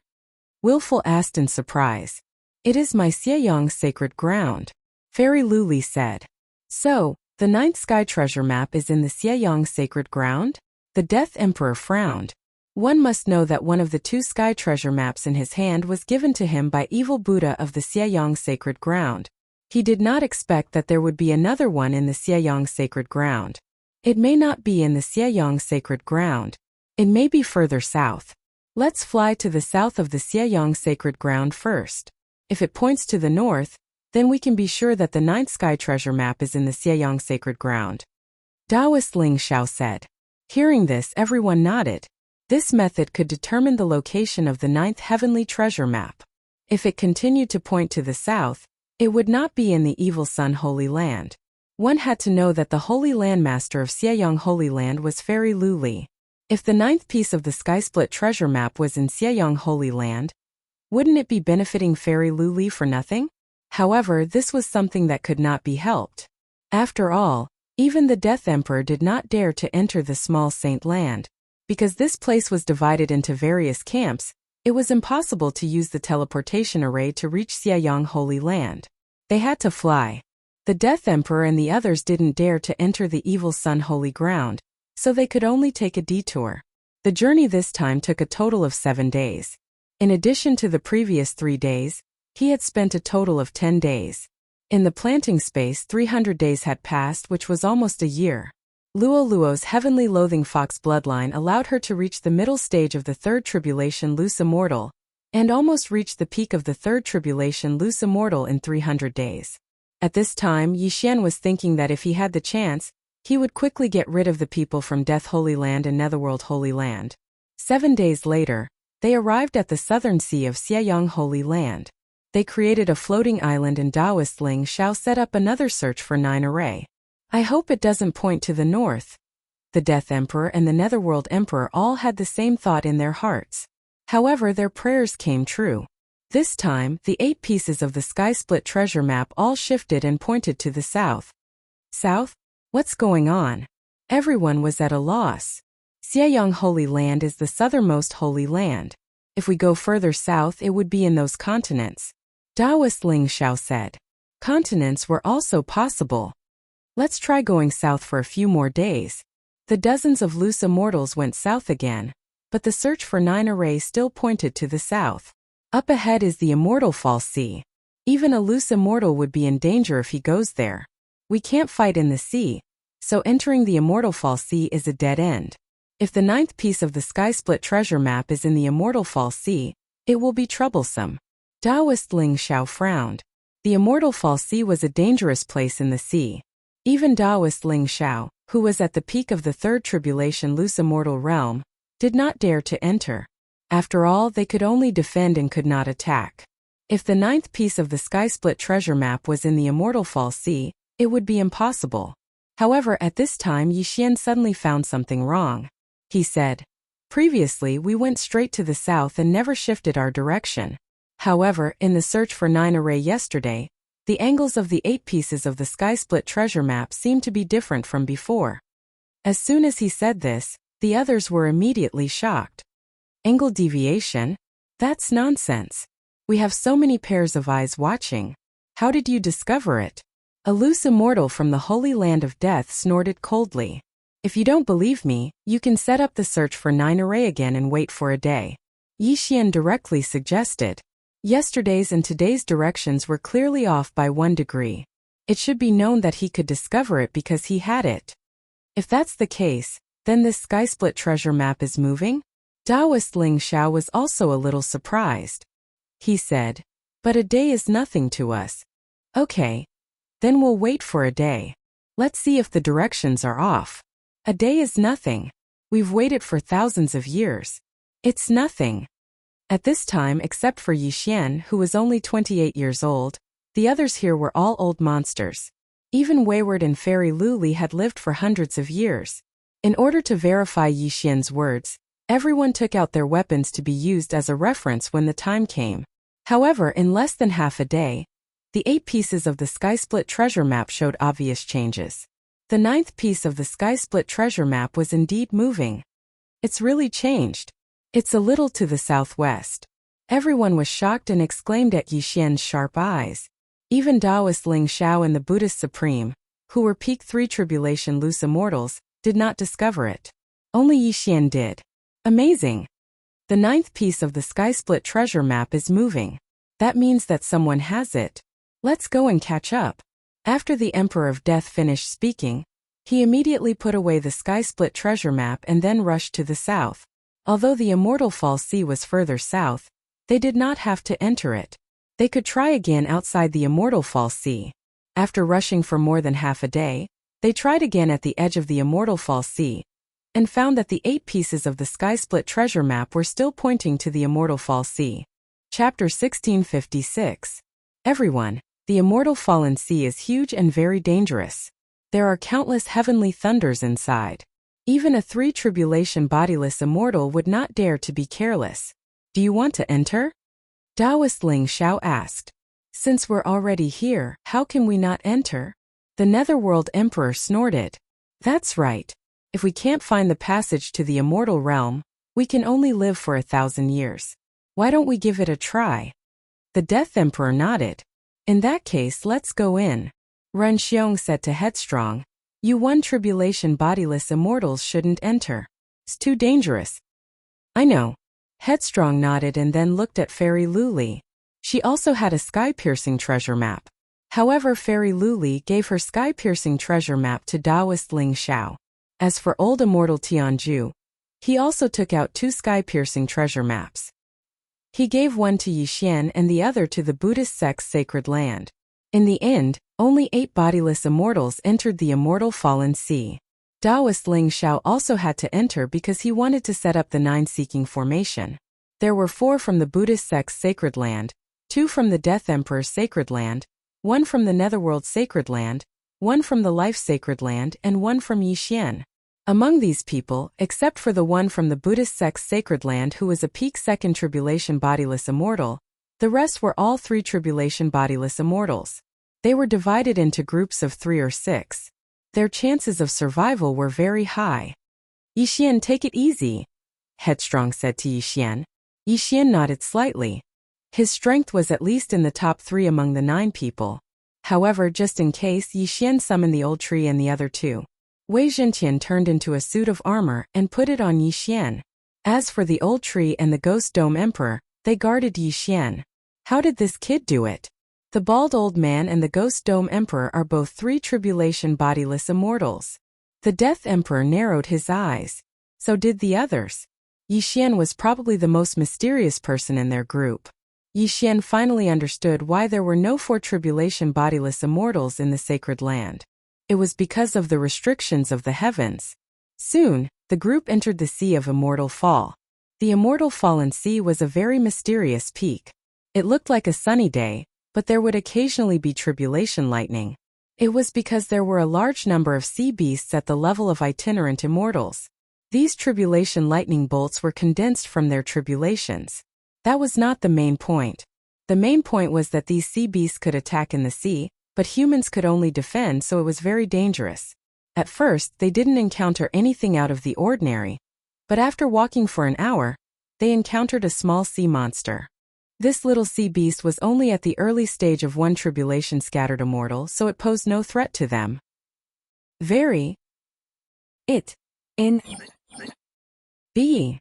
Willful asked in surprise. It is my Xieyang sacred ground, Fairy Luli said. So, the 9th sky treasure map is in the Xieyang sacred ground? The Death Emperor frowned. One must know that one of the 2 sky treasure maps in his hand was given to him by Evil Buddha of the Xieyang sacred ground. He did not expect that there would be another one in the Xieyang sacred ground. It may not be in the Xieyang sacred ground. It may be further south. Let's fly to the south of the Xieyang sacred ground first. If it points to the north, then we can be sure that the 9th sky treasure map is in the Xieyang sacred ground. Taoist Ling Xiao said. Hearing this, everyone nodded. This method could determine the location of the 9th heavenly treasure map. If it continued to point to the south, it would not be in the Evil Sun Holy Land. One had to know that the Holy Landmaster of Xieyang Holy Land was Fairy Luli. If the 9th piece of the Sky Split treasure map was in Xieyang Holy Land, wouldn't it be benefiting Fairy Luli for nothing? However, this was something that could not be helped. After all, even the Death Emperor did not dare to enter the small Saint Land. Because this place was divided into various camps, it was impossible to use the teleportation array to reach Xieyang Holy Land. They had to fly. The Death Emperor and the others didn't dare to enter the Evil Sun Holy Ground, so they could only take a detour. The journey this time took a total of 7 days. In addition to the previous 3 days, he had spent a total of 10 days. In the planting space, 300 days had passed, which was almost a year. Luo Luo's heavenly loathing fox bloodline allowed her to reach the middle stage of the 3rd tribulation Luce Immortal, and almost reach the peak of the 3rd tribulation Luce Immortal in 300 days. At this time, Yixian was thinking that if he had the chance, he would quickly get rid of the people from Death Holy Land and Netherworld Holy Land. 7 days later, they arrived at the southern sea of Xieyang Holy Land. They created a floating island and Taoist Ling Xiao set up another search for 9 array. I hope it doesn't point to the north. The Death Emperor and the Netherworld Emperor all had the same thought in their hearts. However, their prayers came true. This time, the 8 pieces of the Sky Split treasure map all shifted and pointed to the south. South? What's going on? Everyone was at a loss. Xieyang Holy Land is the southernmost holy land. If we go further south, it would be in those continents. Taoist Ling Xiao said. Continents were also possible. Let's try going south for a few more days. The dozens of loose immortals went south again, but the search for 9 array still pointed to the south. Up ahead is the immortal false sea. Even a loose immortal would be in danger if he goes there. We can't fight in the sea, so entering the immortal false sea is a dead end. If the 9th piece of the sky split treasure map is in the immortal false sea, it will be troublesome. Taoist Ling Xiao frowned. The immortal false sea was a dangerous place in the sea. Even Taoist Ling Xiao, who was at the peak of the third tribulation loose immortal realm, did not dare to enter. After all, they could only defend and could not attack. If the 9th piece of the sky split treasure map was in the immortal false sea, it would be impossible. However, at this time Yi Xian suddenly found something wrong. He said, "Previously we went straight to the south and never shifted our direction. However, in the search for 9 array yesterday, the angles of the 8 pieces of the sky split treasure map seemed to be different from before." As soon as he said this, the others were immediately shocked. Angle deviation? That's nonsense. We have so many pairs of eyes watching. How did you discover it? A loose immortal from the holy land of death snorted coldly. If you don't believe me, you can set up the search for 9 array again and wait for a day. Yi Xian directly suggested. Yesterday's and today's directions were clearly off by 1 degree. It should be known that he could discover it because he had it. If that's the case, then this sky split treasure map is moving? Taoist Ling Xiao was also a little surprised. He said, "But a day is nothing to us." "Okay. Then we'll wait for a day. Let's see if the directions are off." "A day is nothing. We've waited for thousands of years." "It's nothing." At this time, except for Yi Xian, who was only 28 years old, the others here were all old monsters. Even Wayward and Fairy Luli had lived for hundreds of years. In order to verify Yi Xian's words, everyone took out their weapons to be used as a reference when the time came. However, in less than half a day, the 8 pieces of the sky split treasure map showed obvious changes. The 9th piece of the sky split treasure map was indeed moving. It's really changed. It's a little to the southwest. Everyone was shocked and exclaimed at Yi Xian's sharp eyes. Even Taoist Ling Xiao and the Buddhist Supreme, who were peak 3 tribulation loose immortals, did not discover it. Only Yi Xian did. Amazing! The 9th piece of the sky split treasure map is moving. That means that someone has it. Let's go and catch up. After the Emperor of Death finished speaking, he immediately put away the sky split treasure map and then rushed to the south. Although the immortal false sea was further south, they did not have to enter it. They could try again outside the immortal false sea. After rushing for more than half a day, they tried again at the edge of the immortal false sea, and found that the 8 pieces of the sky split treasure map were still pointing to the immortal false sea. Chapter 1656. Everyone, the immortal fallen sea is huge and very dangerous. There are countless heavenly thunders inside. Even a 3 tribulation bodiless immortal would not dare to be careless. Do you want to enter? Taoist Ling Xiao asked. Since we're already here, how can we not enter? The Netherworld Emperor snorted. That's right. If we can't find the passage to the immortal realm, we can only live for 1,000 years. Why don't we give it a try? The Death Emperor nodded. In that case, let's go in. Ren Xiong said to Headstrong, "You 1 tribulation bodiless immortals shouldn't enter. It's too dangerous." "I know." Headstrong nodded and then looked at Fairy Luli. She also had a sky-piercing treasure map. However, Fairy Luli gave her sky-piercing treasure map to Taoist Ling Xiao. As for old immortal Tianju, he also took out 2 sky-piercing treasure maps. He gave one to Yi Xian and the other to the Buddhist sect's sacred land. In the end, only 8 bodiless immortals entered the immortal fallen sea. Taoist Ling Xiao also had to enter because he wanted to set up the 9-seeking formation. There were 4 from the Buddhist sect's sacred land, 2 from the Death Emperor's sacred land, 1 from the Netherworld sacred land, 1 from the Life sacred land, and 1 from Yi Xian. Among these people, except for the one from the Buddhist sect's sacred land who was a peak 2nd tribulation bodiless immortal, the rest were all 3 tribulation bodiless immortals. They were divided into groups of 3 or 6. Their chances of survival were very high. "Yi Xian, take it easy," Headstrong said to Yi Xian. Yi Xian nodded slightly. His strength was at least in the top 3 among the 9 people. However, just in case, Yixian summoned the old tree and the other two. Wei Zhentian turned into a suit of armor and put it on Yixian. As for the old tree and the Ghost Dome Emperor, they guarded Yixian. How did this kid do it? The bald old man and the Ghost Dome Emperor are both 3 tribulation bodiless immortals. The Death Emperor narrowed his eyes. So did the others. Yixian was probably the most mysterious person in their group. Yixian finally understood why there were no 4 tribulation bodiless immortals in the sacred land. It was because of the restrictions of the heavens. Soon, the group entered the Sea of Immortal Fall. The Immortal Fallen Sea was a very mysterious peak. It looked like a sunny day, but there would occasionally be tribulation lightning. It was because there were a large number of sea beasts at the level of itinerant immortals. These tribulation lightning bolts were condensed from their tribulations. That was not the main point. The main point was that these sea beasts could attack in the sea, but humans could only defend, so it was very dangerous. At first, they didn't encounter anything out of the ordinary, but after walking for an hour, they encountered a small sea monster. This little sea beast was only at the early stage of 1 tribulation scattered immortal, so it posed no threat to them. Very. It. In. B.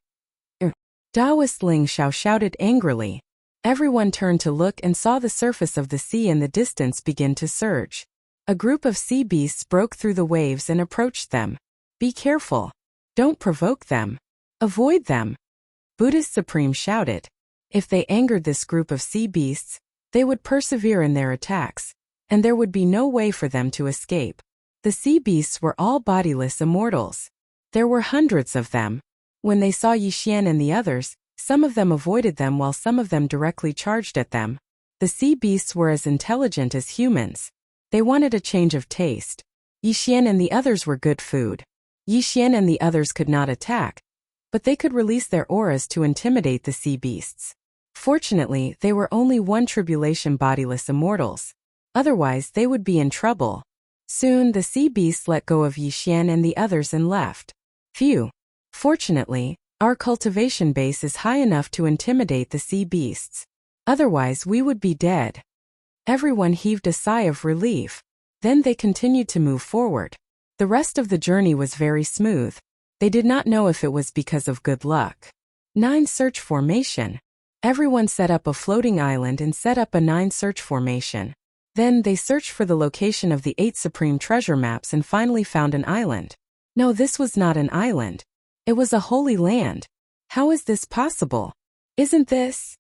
Daoist Ling Xiao shouted angrily. Everyone turned to look and saw the surface of the sea in the distance begin to surge. A group of sea beasts broke through the waves and approached them. Be careful. Don't provoke them. Avoid them. Buddhist Supreme shouted. If they angered this group of sea beasts, they would persevere in their attacks, and there would be no way for them to escape. The sea beasts were all bodiless immortals. There were hundreds of them. When they saw Yixian and the others, some of them avoided them while some of them directly charged at them. The sea beasts were as intelligent as humans. They wanted a change of taste. Yixian and the others were good food. Yixian and the others could not attack, but they could release their auras to intimidate the sea beasts. Fortunately, they were only 1 tribulation bodiless immortals. Otherwise, they would be in trouble. Soon, the sea beasts let go of Yixian and the others and left. Phew. Fortunately, our cultivation base is high enough to intimidate the sea beasts. Otherwise, we would be dead. Everyone heaved a sigh of relief. Then they continued to move forward. The rest of the journey was very smooth. They did not know if it was because of good luck. 9 search formation. Everyone set up a floating island and set up a 9 search formation. Then they searched for the location of the 8 supreme treasure maps and finally found an island. No, this was not an island. It was a holy land. How is this possible? Isn't this?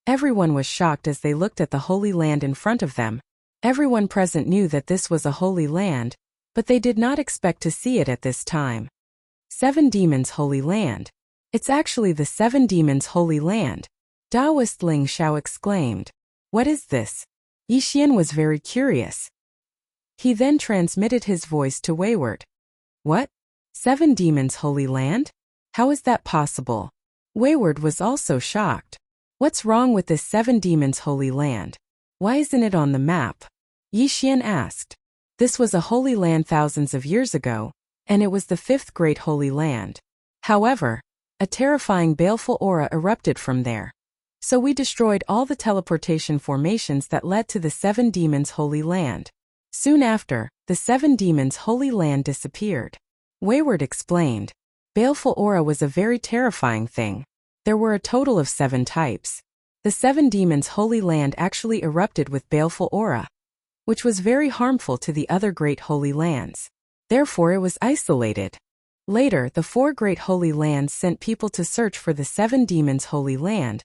Everyone was shocked as they looked at the holy land in front of them. Everyone present knew that this was a holy land, but they did not expect to see it at this time. 7 Demons Holy Land. It's actually the 7 Demons Holy Land. Daoist Ling Xiao exclaimed. What is this? Yixian was very curious. He then transmitted his voice to Wayward. What? 7 Demons Holy Land? How is that possible? Wayward was also shocked. What's wrong with this 7 Demons Holy Land? Why isn't it on the map? Yixian asked. This was a holy land thousands of years ago, and it was the 5th great holy land. However, a terrifying baleful aura erupted from there. So we destroyed all the teleportation formations that led to the 7 Demons Holy Land. Soon after, the 7 Demons Holy Land disappeared. Wayward explained. Baleful aura was a very terrifying thing. There were a total of 7 types. The 7 Demons Holy Land actually erupted with baleful aura, which was very harmful to the other great holy lands. Therefore it was isolated. Later, the 4 great holy lands sent people to search for the 7 Demons Holy Land,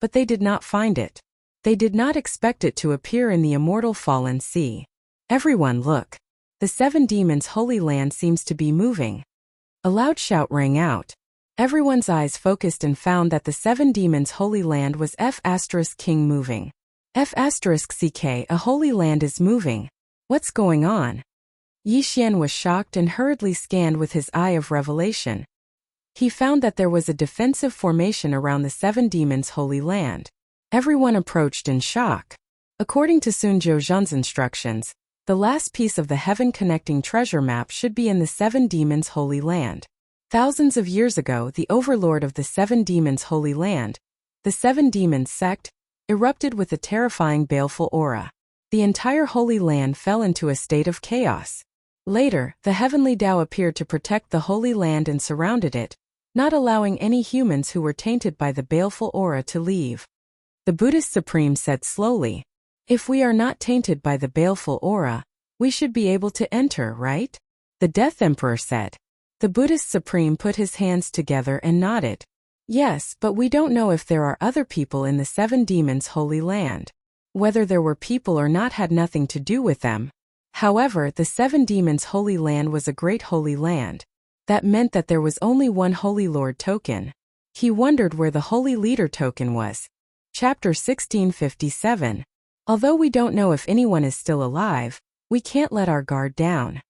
but they did not find it. They did not expect it to appear in the immortal fallen sea. Everyone look. The 7 Demons Holy Land seems to be moving. A loud shout rang out. Everyone's eyes focused and found that the 7 Demons Holy Land was F*King moving. F*CK, a holy land is moving. What's going on? Yixian was shocked and hurriedly scanned with his eye of revelation. He found that there was a defensive formation around the 7 Demons Holy Land. Everyone approached in shock. According to Sun Zhou's instructions, the last piece of the heaven-connecting treasure map should be in the 7 Demons Holy Land. Thousands of years ago, the overlord of the 7 Demons Holy Land, the 7 Demons sect, erupted with a terrifying baleful aura. The entire Holy Land fell into a state of chaos. Later, the heavenly Tao appeared to protect the Holy Land and surrounded it, not allowing any humans who were tainted by the baleful aura to leave. The Buddhist Supreme said slowly, "If we are not tainted by the baleful aura, we should be able to enter, right?" The Death Emperor said. The Buddhist Supreme put his hands together and nodded. "Yes, but we don't know if there are other people in the seven demons' holy land. Whether there were people or not had nothing to do with them. However, the seven demons' holy land was a great holy land. That meant that there was only one Holy Lord token. He wondered where the Holy Leader token was." Chapter 1657. Although we don't know if anyone is still alive, we can't let our guard down.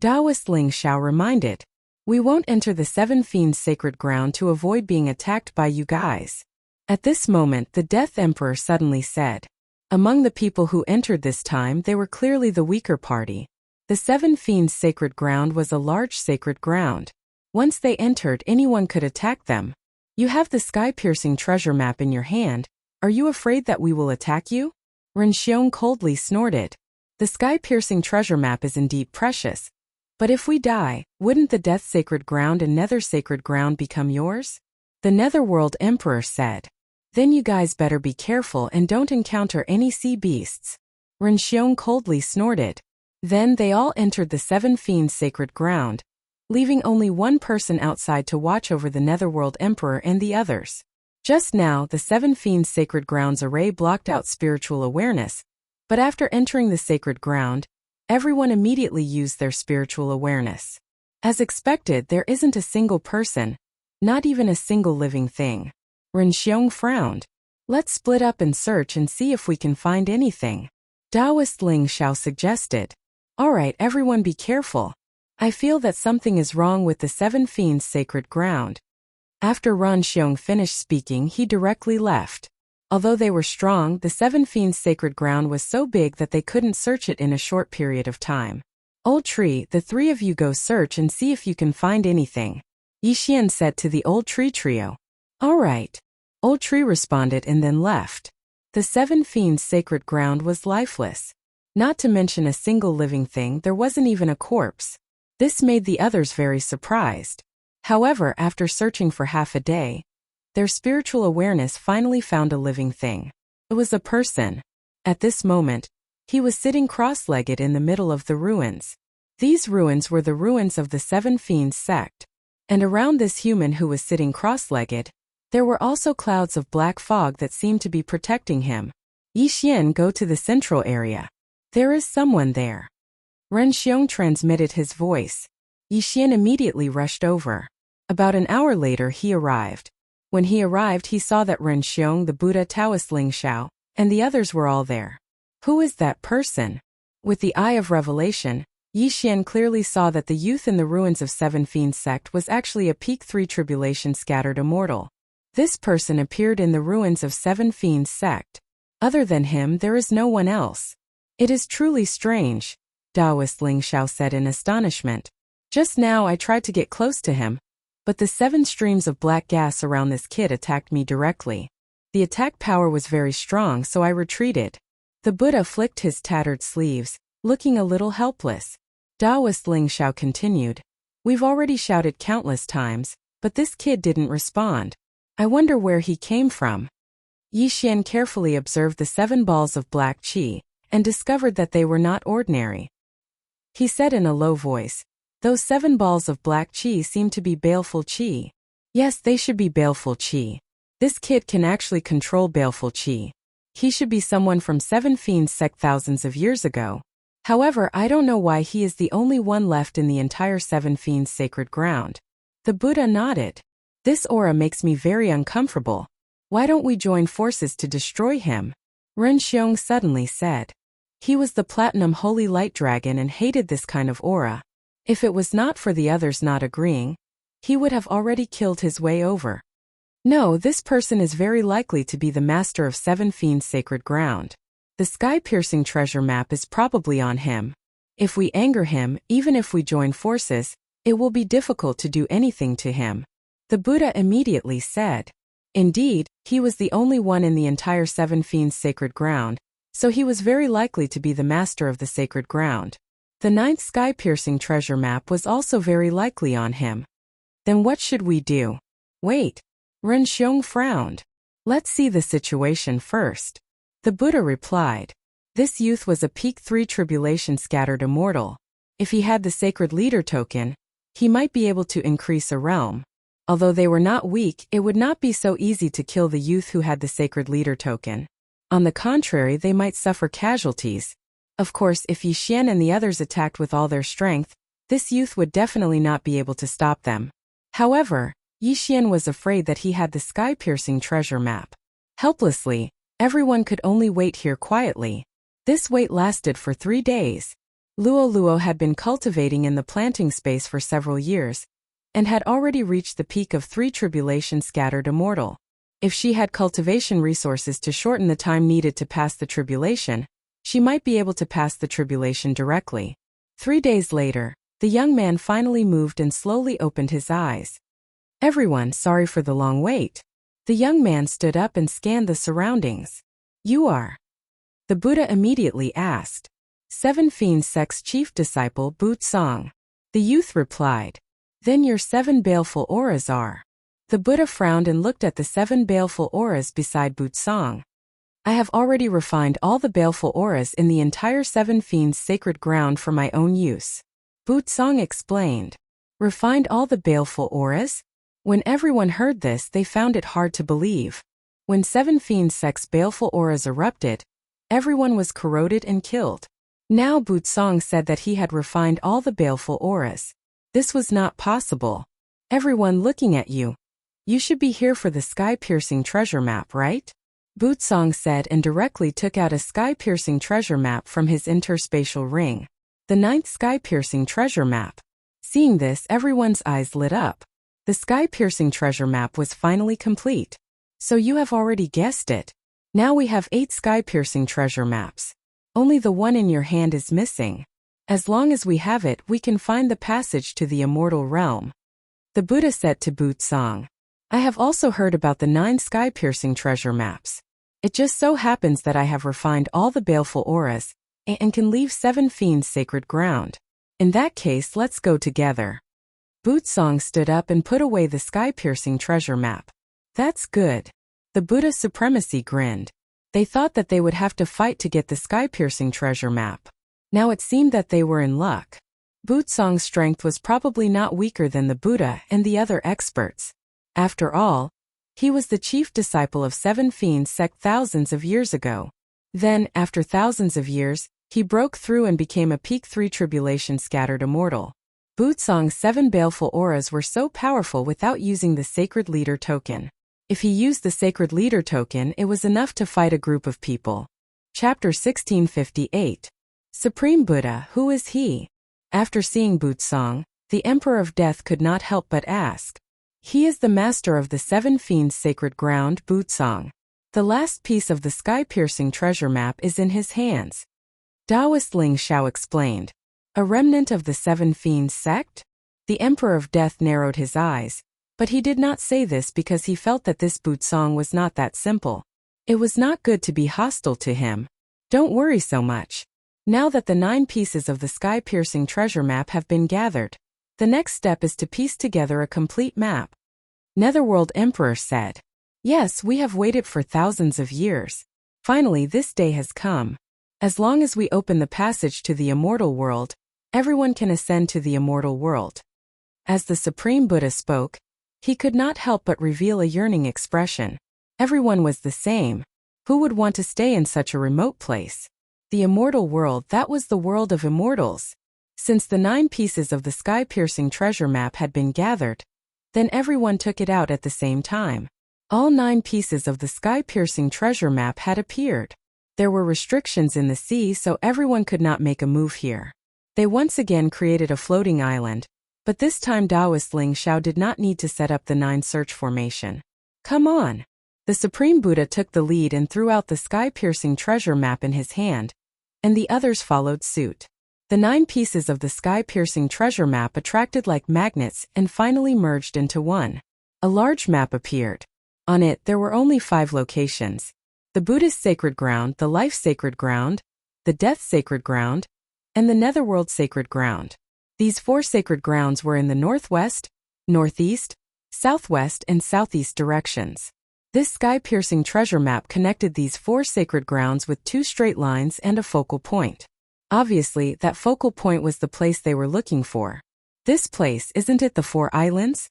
Taoist Ling Xiao reminded, "We won't enter the seven fiends' sacred ground to avoid being attacked by you guys." At this moment, the Death Emperor suddenly said, "Among the people who entered this time, they were clearly the weaker party. The seven fiends' sacred ground was a large sacred ground. Once they entered, anyone could attack them. You have the sky-piercing treasure map in your hand. Are you afraid that we will attack you?" Renxiong coldly snorted. "The sky-piercing treasure map is indeed precious. But if we die, wouldn't the Death Sacred Ground and Nether Sacred Ground become yours?" The Netherworld Emperor said. "Then you guys better be careful and don't encounter any sea beasts." Renxiong coldly snorted. Then they all entered the seven fiends' sacred ground, leaving only one person outside to watch over the Netherworld Emperor and the others. Just now, the seven fiends' sacred ground's array blocked out spiritual awareness, but after entering the sacred ground, everyone immediately used their spiritual awareness. As expected, there isn't a single person, not even a single living thing. Renxiong frowned. "Let's split up and search and see if we can find anything." Taoist Ling Xiao suggested. "Alright, everyone be careful. I feel that something is wrong with the seven fiends' sacred ground." After Renxiong finished speaking, he directly left. Although they were strong, the seven fiends' sacred ground was so big that they couldn't search it in a short period of time. "Old Tree, the three of you go search and see if you can find anything," Yixian said to the Old Tree trio. "Alright." Old Tree responded and then left. The seven fiends' sacred ground was lifeless. Not to mention a single living thing, there wasn't even a corpse. This made the others very surprised. However, after searching for half a day, their spiritual awareness finally found a living thing. It was a person. At this moment, he was sitting cross-legged in the middle of the ruins. These ruins were the ruins of the Seven Fiends sect. And around this human who was sitting cross-legged, there were also clouds of black fog that seemed to be protecting him. Yixian, go to the central area. There is someone there. Renxiong transmitted his voice. Yixian immediately rushed over. About an hour later, he arrived. When he arrived, he saw that Renxiong, the Buddha, Taoist Ling Xiao, and the others were all there. Who is that person? With the eye of revelation, Yixian clearly saw that the youth in the ruins of Seven Fiends sect was actually a Peak 3 Tribulation scattered immortal. This person appeared in the ruins of Seven Fiends sect. Other than him, there is no one else. It is truly strange, Taoist Ling Xiao said in astonishment. Just now I tried to get close to him, but the 7 streams of black gas around this kid attacked me directly. The attack power was very strong, so I retreated. The Buddha flicked his tattered sleeves, looking a little helpless. Taoist Ling Xiao continued. We've already shouted countless times, but this kid didn't respond. I wonder where he came from. Yixian carefully observed the 7 balls of black qi, and discovered that they were not ordinary. He said in a low voice, those 7 balls of black qi seem to be baleful qi. Yes, they should be baleful qi. This kid can actually control baleful qi. He should be someone from Seven Fiends sect thousands of years ago. However, I don't know why he is the only one left in the entire Seven Fiends sacred ground. The Buddha nodded. This aura makes me very uncomfortable. Why don't we join forces to destroy him? Renxiong suddenly said. He was the Platinum Holy Light Dragon and hated this kind of aura. If it was not for the others not agreeing, he would have already killed his way over. No, this person is very likely to be the master of Seven Fiends sacred ground. The sky-piercing treasure map is probably on him. If we anger him, even if we join forces, it will be difficult to do anything to him. The Buddha immediately said. Indeed, he was the only one in the entire Seven Fiends sacred ground, so he was very likely to be the master of the sacred ground. The 9th sky-piercing treasure map was also very likely on him. Then what should we do? Wait. Renxiong frowned. Let's see the situation first. The Buddha replied. This youth was a peak 3 tribulation scattered immortal. If he had the sacred leader token, he might be able to increase a realm. Although they were not weak, it would not be so easy to kill the youth who had the sacred leader token. On the contrary, they might suffer casualties. Of course, if Yi Xian and the others attacked with all their strength, this youth would definitely not be able to stop them. However, Yi Xian was afraid that he had the sky-piercing treasure map. Helplessly, everyone could only wait here quietly. This wait lasted for 3 days. Luo Luo had been cultivating in the planting space for several years, and had already reached the peak of 3 tribulation scattered immortal. If she had cultivation resources to shorten the time needed to pass the tribulation, she might be able to pass the tribulation directly. 3 days later, the young man finally moved and slowly opened his eyes. Everyone, sorry for the long wait. The young man stood up and scanned the surroundings. You are? The Buddha immediately asked. 7 Fiend Sect's chief disciple Bu Tsang. The youth replied. Then your 7 baleful auras are. The Buddha frowned and looked at the 7 baleful auras beside Bu Tsang. I have already refined all the baleful auras in the entire 7 Fiends' sacred ground for my own use. Bu Tsang explained. Refined all the baleful auras? When everyone heard this, they found it hard to believe. When 7 Fiends Sect's baleful auras erupted, everyone was corroded and killed. Now Bu Tsang said that he had refined all the baleful auras. This was not possible. Everyone looking at you. You should be here for the sky-piercing treasure map, right? Bu Tsang said and directly took out a sky-piercing treasure map from his interspatial ring. The 9th sky-piercing treasure map. Seeing this, everyone's eyes lit up. The sky-piercing treasure map was finally complete. So you have already guessed it. Now we have 8 sky-piercing treasure maps. Only the one in your hand is missing. As long as we have it, we can find the passage to the immortal realm. The Buddha said to Bu Tsang. I have also heard about the 9 sky-piercing treasure maps. It just so happens that I have refined all the baleful auras, and can leave 7 Fiends' sacred ground. In that case, let's go together. Bu Tsang stood up and put away the sky-piercing treasure map. That's good. The Buddha's supremacy grinned. They thought that they would have to fight to get the sky-piercing treasure map. Now it seemed that they were in luck. Bu Tsang's strength was probably not weaker than the Buddha and the other experts. After all, he was the chief disciple of 7 Fiends Sect thousands of years ago. Then, after thousands of years, he broke through and became a peak 3 tribulation scattered immortal. Bu Tsang's 7 baleful auras were so powerful without using the sacred leader token. If he used the sacred leader token, it was enough to fight a group of people. Chapter 1658. Supreme Buddha, who is he? After seeing Bu Tsang, the Emperor of Death could not help but ask. He is the master of the 7 Fiends' sacred ground, Bu Tsang. The last piece of the sky-piercing treasure map is in his hands. Taoist Ling Xiao explained. A remnant of the 7 Fiends sect? The Emperor of Death narrowed his eyes, but he did not say this because he felt that this Bu Tsang was not that simple. It was not good to be hostile to him. Don't worry so much. Now that the 9 pieces of the sky-piercing treasure map have been gathered, the next step is to piece together a complete map. Netherworld Emperor said. Yes, we have waited for thousands of years. Finally, this day has come. As long as we open the passage to the immortal world, everyone can ascend to the immortal world. As the Supreme Buddha spoke, he could not help but reveal a yearning expression. Everyone was the same. Who would want to stay in such a remote place? The immortal world, that was the world of immortals. Since the 9 pieces of the sky-piercing treasure map had been gathered, then everyone took it out at the same time. All 9 pieces of the sky-piercing treasure map had appeared. There were restrictions in the sea, so everyone could not make a move here. They once again created a floating island, but this time Taoist Ling Xiao did not need to set up the 9 search formation. Come on! The Supreme Buddha took the lead and threw out the sky-piercing treasure map in his hand, and the others followed suit. The 9 pieces of the sky-piercing treasure map attracted like magnets and finally merged into one. A large map appeared. On it there were only 5 locations. the Buddhist sacred ground, the life sacred ground, the death sacred ground, and the netherworld sacred ground. These 4 sacred grounds were in the northwest, northeast, southwest, and southeast directions. This sky-piercing treasure map connected these 4 sacred grounds with 2 straight lines and a focal point. Obviously, that focal point was the place they were looking for. This place, isn't it the 4 islands?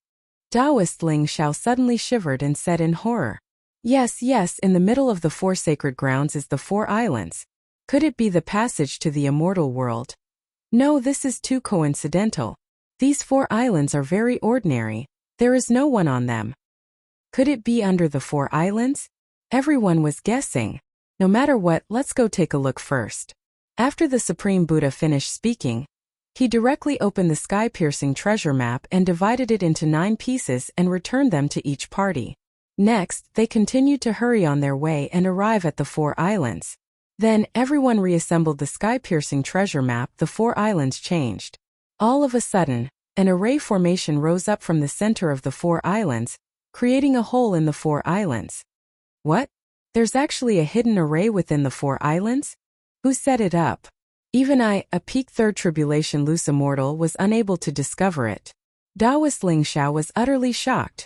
Taoist Ling Xiao suddenly shivered and said in horror. Yes, in the middle of the 4 sacred grounds is the 4 islands. Could it be the passage to the immortal world? No, this is too coincidental. These 4 islands are very ordinary. There is no one on them. Could it be under the 4 islands? Everyone was guessing. No matter what, let's go take a look first. After the Supreme Buddha finished speaking, he directly opened the sky-piercing treasure map and divided it into 9 pieces and returned them to each party. Next, they continued to hurry on their way and arrive at the 4 islands. Then, everyone reassembled the sky-piercing treasure map. The 4 islands changed. All of a sudden, an array formation rose up from the center of the 4 islands, creating a hole in the 4 islands. What? There's actually a hidden array within the 4 islands? Who set it up? Even I, a peak 3rd tribulation loose immortal, was unable to discover it. Taoist Ling Xiao was utterly shocked.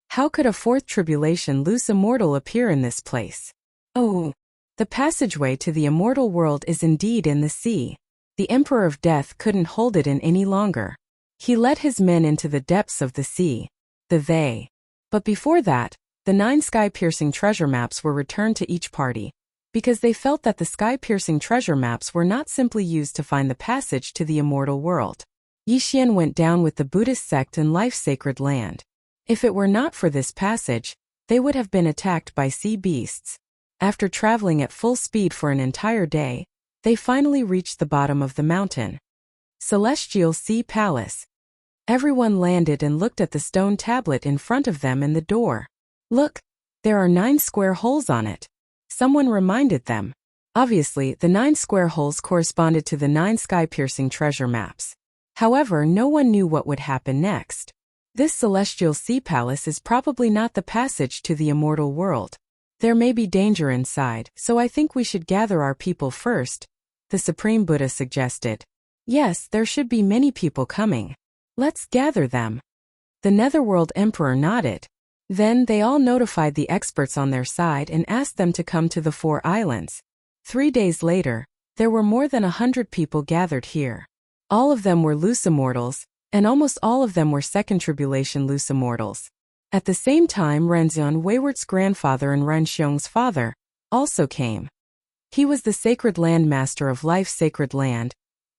How could a 4th tribulation loose immortal appear in this place? Oh, the passageway to the immortal world is indeed in the sea. The Emperor of Death couldn't hold it in any longer. He led his men into the depths of the sea. But before that, the 9 sky-piercing treasure maps were returned to each party, because they felt that the sky-piercing treasure maps were not simply used to find the passage to the immortal world. Yixian went down with the Buddhist sect in life sacred land. If it were not for this passage, they would have been attacked by sea beasts. After traveling at full speed for an entire day, they finally reached the bottom of the mountain. Celestial Sea Palace. Everyone landed and looked at the stone tablet in front of them and the door. Look, there are 9 square holes on it. Someone reminded them. Obviously, the 9 square holes corresponded to the 9 sky-piercing treasure maps. However, no one knew what would happen next. This celestial sea palace is probably not the passage to the immortal world. There may be danger inside, so I think we should gather our people first, the Supreme Buddha suggested. Yes, there should be many people coming. Let's gather them. The Netherworld Emperor nodded. Then they all notified the experts on their side and asked them to come to the 4 islands. 3 days later, there were more than 100 people gathered here. All of them were loose immortals, and almost all of them were 2nd tribulation loose immortals. At the same time, Renzion Wayward's grandfather and Renxiong's father also came. He was the sacred landmaster of Life Sacred Land,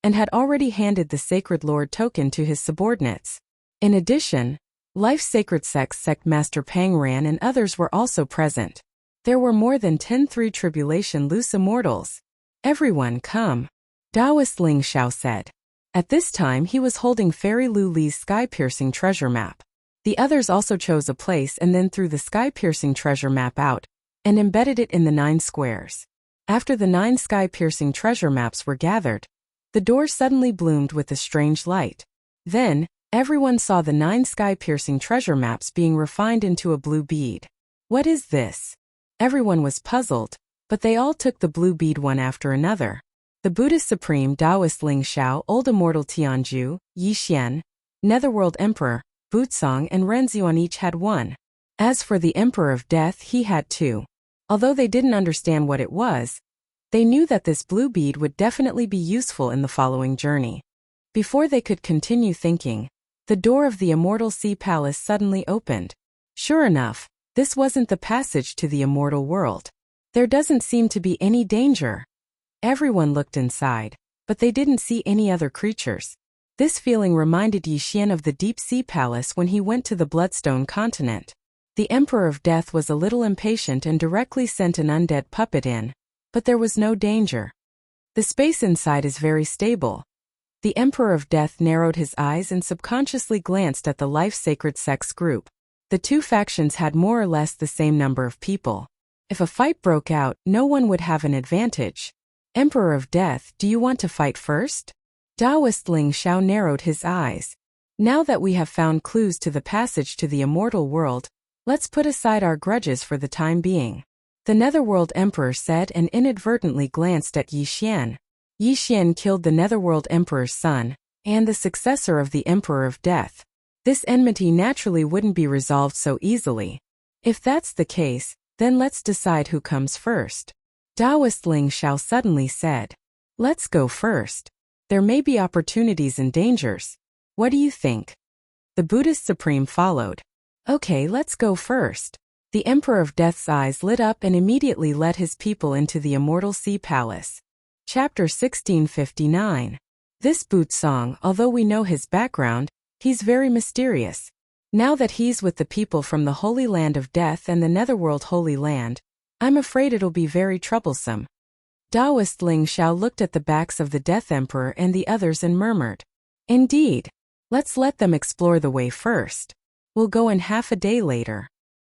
and had already handed the Sacred Lord token to his subordinates. In addition, Life Sacred Sect Master Pang Ran and others were also present. There were more than 10 3 tribulation loose immortals. Everyone come, Taoist Ling Xiao said. At this time he was holding Fairy Lu Li's sky-piercing treasure map. The others also chose a place and then threw the sky-piercing treasure map out, and embedded it in the 9 squares. After the 9 sky-piercing treasure maps were gathered, the door suddenly bloomed with a strange light. Then, everyone saw the 9 sky-piercing treasure maps being refined into a blue bead. What is this? Everyone was puzzled, but they all took the blue bead one after another. The Buddhist Supreme Taoist Ling Xiao, Old Immortal Tianju, Yixian, Netherworld Emperor, Buzong and Renzion each had 1. As for the Emperor of Death, he had 2. Although they didn't understand what it was, they knew that this blue bead would definitely be useful in the following journey. Before they could continue thinking, the door of the Immortal Sea Palace suddenly opened. Sure enough, this wasn't the passage to the immortal world. There doesn't seem to be any danger. Everyone looked inside, but they didn't see any other creatures. This feeling reminded Yixian of the Deep Sea Palace when he went to the Bloodstone continent. The Emperor of Death was a little impatient and directly sent an undead puppet in, but there was no danger. The space inside is very stable. The Emperor of Death narrowed his eyes and subconsciously glanced at the Life Sacred Sects group. The 2 factions had more or less the same number of people. If a fight broke out, no one would have an advantage. Emperor of Death, do you want to fight first? Taoist Ling Xiao narrowed his eyes. Now that we have found clues to the passage to the immortal world, Let's put aside our grudges for the time being. The Netherworld Emperor said and inadvertently glanced at Yi Xian. Yi Xian killed the Netherworld Emperor's son, and the successor of the Emperor of Death. This enmity naturally wouldn't be resolved so easily. If that's the case, then let's decide who comes first. Taoist Ling Xiao suddenly said. Let's go first. There may be opportunities and dangers. What do you think? The Buddhist Supreme followed. Okay, let's go first. The Emperor of Death's eyes lit up and immediately led his people into the Immortal Sea Palace. Chapter 1659. This Butsong, although we know his background, he's very mysterious. Now that he's with the people from the Holy Land of Death and the Netherworld Holy Land, I'm afraid it'll be very troublesome. Taoist Ling Xiao looked at the backs of the Death Emperor and the others and murmured. Indeed. Let's let them explore the way first. We'll go in half a day later.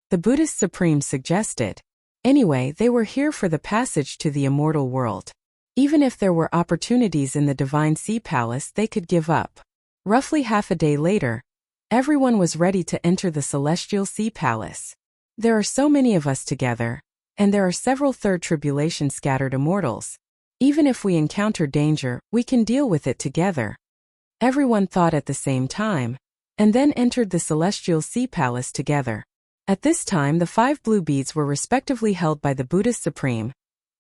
The Buddhist Supreme suggested. Anyway, they were here for the passage to the immortal world. Even if there were opportunities in the Divine Sea Palace, they could give up. Roughly half a day later, everyone was ready to enter the Celestial Sea Palace. There are so many of us together, and there are several third tribulation scattered immortals. Even if we encounter danger, we can deal with it together. Everyone thought at the same time, and then entered the Celestial Sea Palace together. At this time the 5 blue beads were respectively held by the Buddhist Supreme,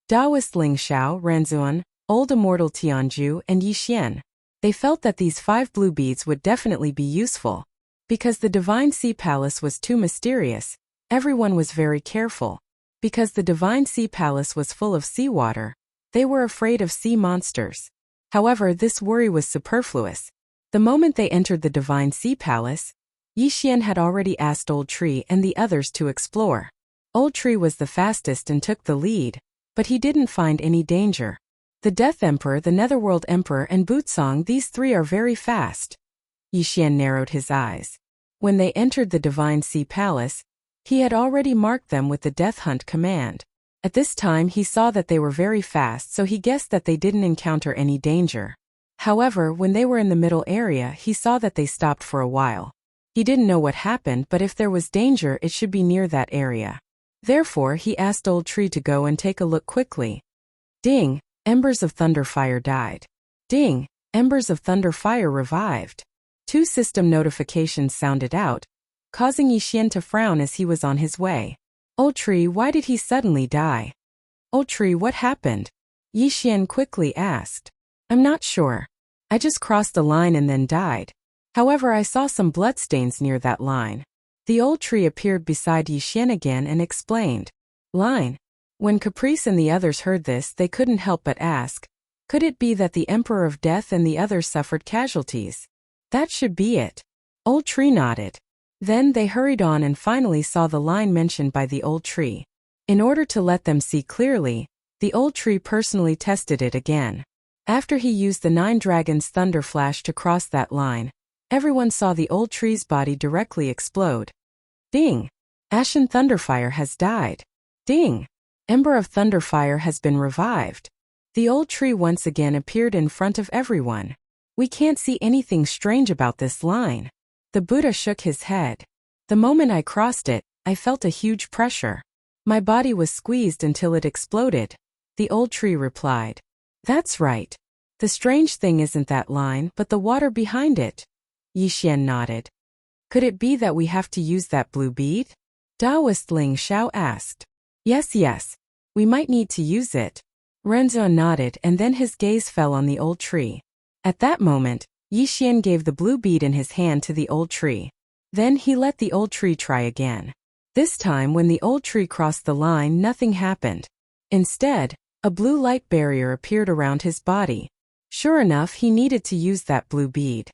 Taoist Ling Xiao, Ranzuan, Old Immortal Tianju, and Yi Xian. They felt that these 5 blue beads would definitely be useful. Because the Divine Sea Palace was too mysterious, everyone was very careful. Because the Divine Sea Palace was full of seawater, they were afraid of sea monsters. However, this worry was superfluous. The moment they entered the Divine Sea Palace, Yi Xian had already asked Old Tree and the others to explore. Old Tree was the fastest and took the lead, but he didn't find any danger. The Death Emperor, the Netherworld Emperor, and Butsong, these 3 are very fast. Yi Xian narrowed his eyes. When they entered the Divine Sea Palace, he had already marked them with the Death Hunt command. At this time he saw that they were very fast, so he guessed that they didn't encounter any danger. However, when they were in the middle area, he saw that they stopped for a while. He didn't know what happened, but if there was danger, it should be near that area. Therefore, he asked Old Tree to go and take a look quickly. Ding! Embers of Thunderfire died. Ding! Embers of Thunderfire revived. 2 system notifications sounded out, causing Yi Xian to frown as he was on his way. Old Tree, why did he suddenly die? Old Tree, what happened? Yi Xian quickly asked. I'm not sure. I just crossed the line and then died. However, I saw some bloodstains near that line. The Old Tree appeared beside Yi Xian again and explained. Line. When Caprice and the others heard this, they couldn't help but ask, could it be that the Emperor of Death and the others suffered casualties? That should be it. Old Tree nodded. Then they hurried on and finally saw the line mentioned by the Old Tree. In order to let them see clearly, the Old Tree personally tested it again. After he used the 9 Dragons Thunder Flash to cross that line, everyone saw the Old Tree's body directly explode. Ding! Ashen Thunderfire has died. Ding! Ember of Thunderfire has been revived. The Old Tree once again appeared in front of everyone. We can't see anything strange about this line. The Buddha shook his head. The moment I crossed it, I felt a huge pressure. My body was squeezed until it exploded. The Old Tree replied. That's right. The strange thing isn't that line, but the water behind it. Yi Xian nodded. Could it be that we have to use that blue bead? Taoist Ling Xiao asked. Yes. We might need to use it. Renzo nodded and then his gaze fell on the Old Tree. At that moment, Yi Xian gave the blue bead in his hand to the Old Tree. Then he let the Old Tree try again. This time when the Old Tree crossed the line, nothing happened. Instead, a blue light barrier appeared around his body. Sure enough, he needed to use that blue bead.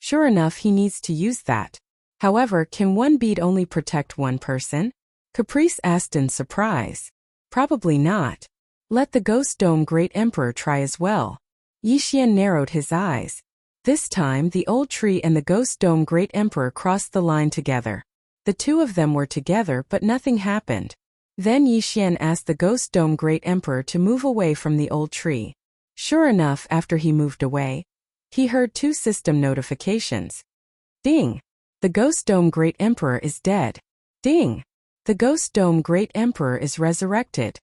Sure enough, he needs to use that. However, can one bead only protect one person? Caprice asked in surprise. Probably not. Let the Ghost Dome Great Emperor try as well. Yi Xian narrowed his eyes. This time, the Old Tree and the Ghost Dome Great Emperor crossed the line together. The 2 of them were together, but nothing happened. Then Yi Xian asked the Ghost Dome Great Emperor to move away from the Old Tree. Sure enough, after he moved away, he heard 2 system notifications. Ding! The Ghost Dome Great Emperor is dead. Ding! The Ghost Dome Great Emperor is resurrected.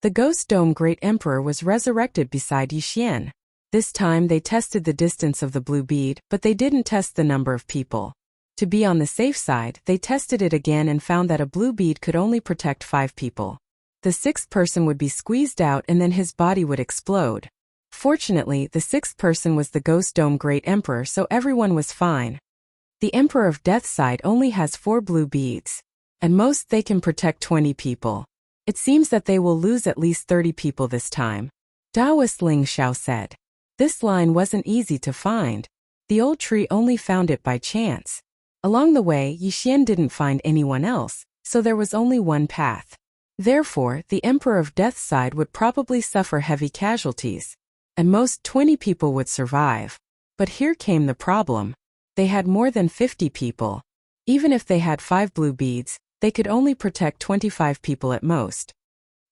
The Ghost Dome Great Emperor was resurrected beside Yixian. This time they tested the distance of the blue bead, but they didn't test the number of people. To be on the safe side, they tested it again and found that a blue bead could only protect 5 people. The 6th person would be squeezed out and then his body would explode. Fortunately, the 6th person was the Ghost Dome Great Emperor, so everyone was fine. The Emperor of Death's side only has 4 blue beads. At most they can protect 20 people. It seems that they will lose at least 30 people this time. Taoist Ling Xiao said. This line wasn't easy to find. The old tree only found it by chance. Along the way, Yixian didn't find anyone else, so there was only one path. Therefore, the Emperor of Death's side would probably suffer heavy casualties. At most 20 people would survive. But here came the problem. They had more than 50 people. Even if they had 5 blue beads, they could only protect 25 people at most.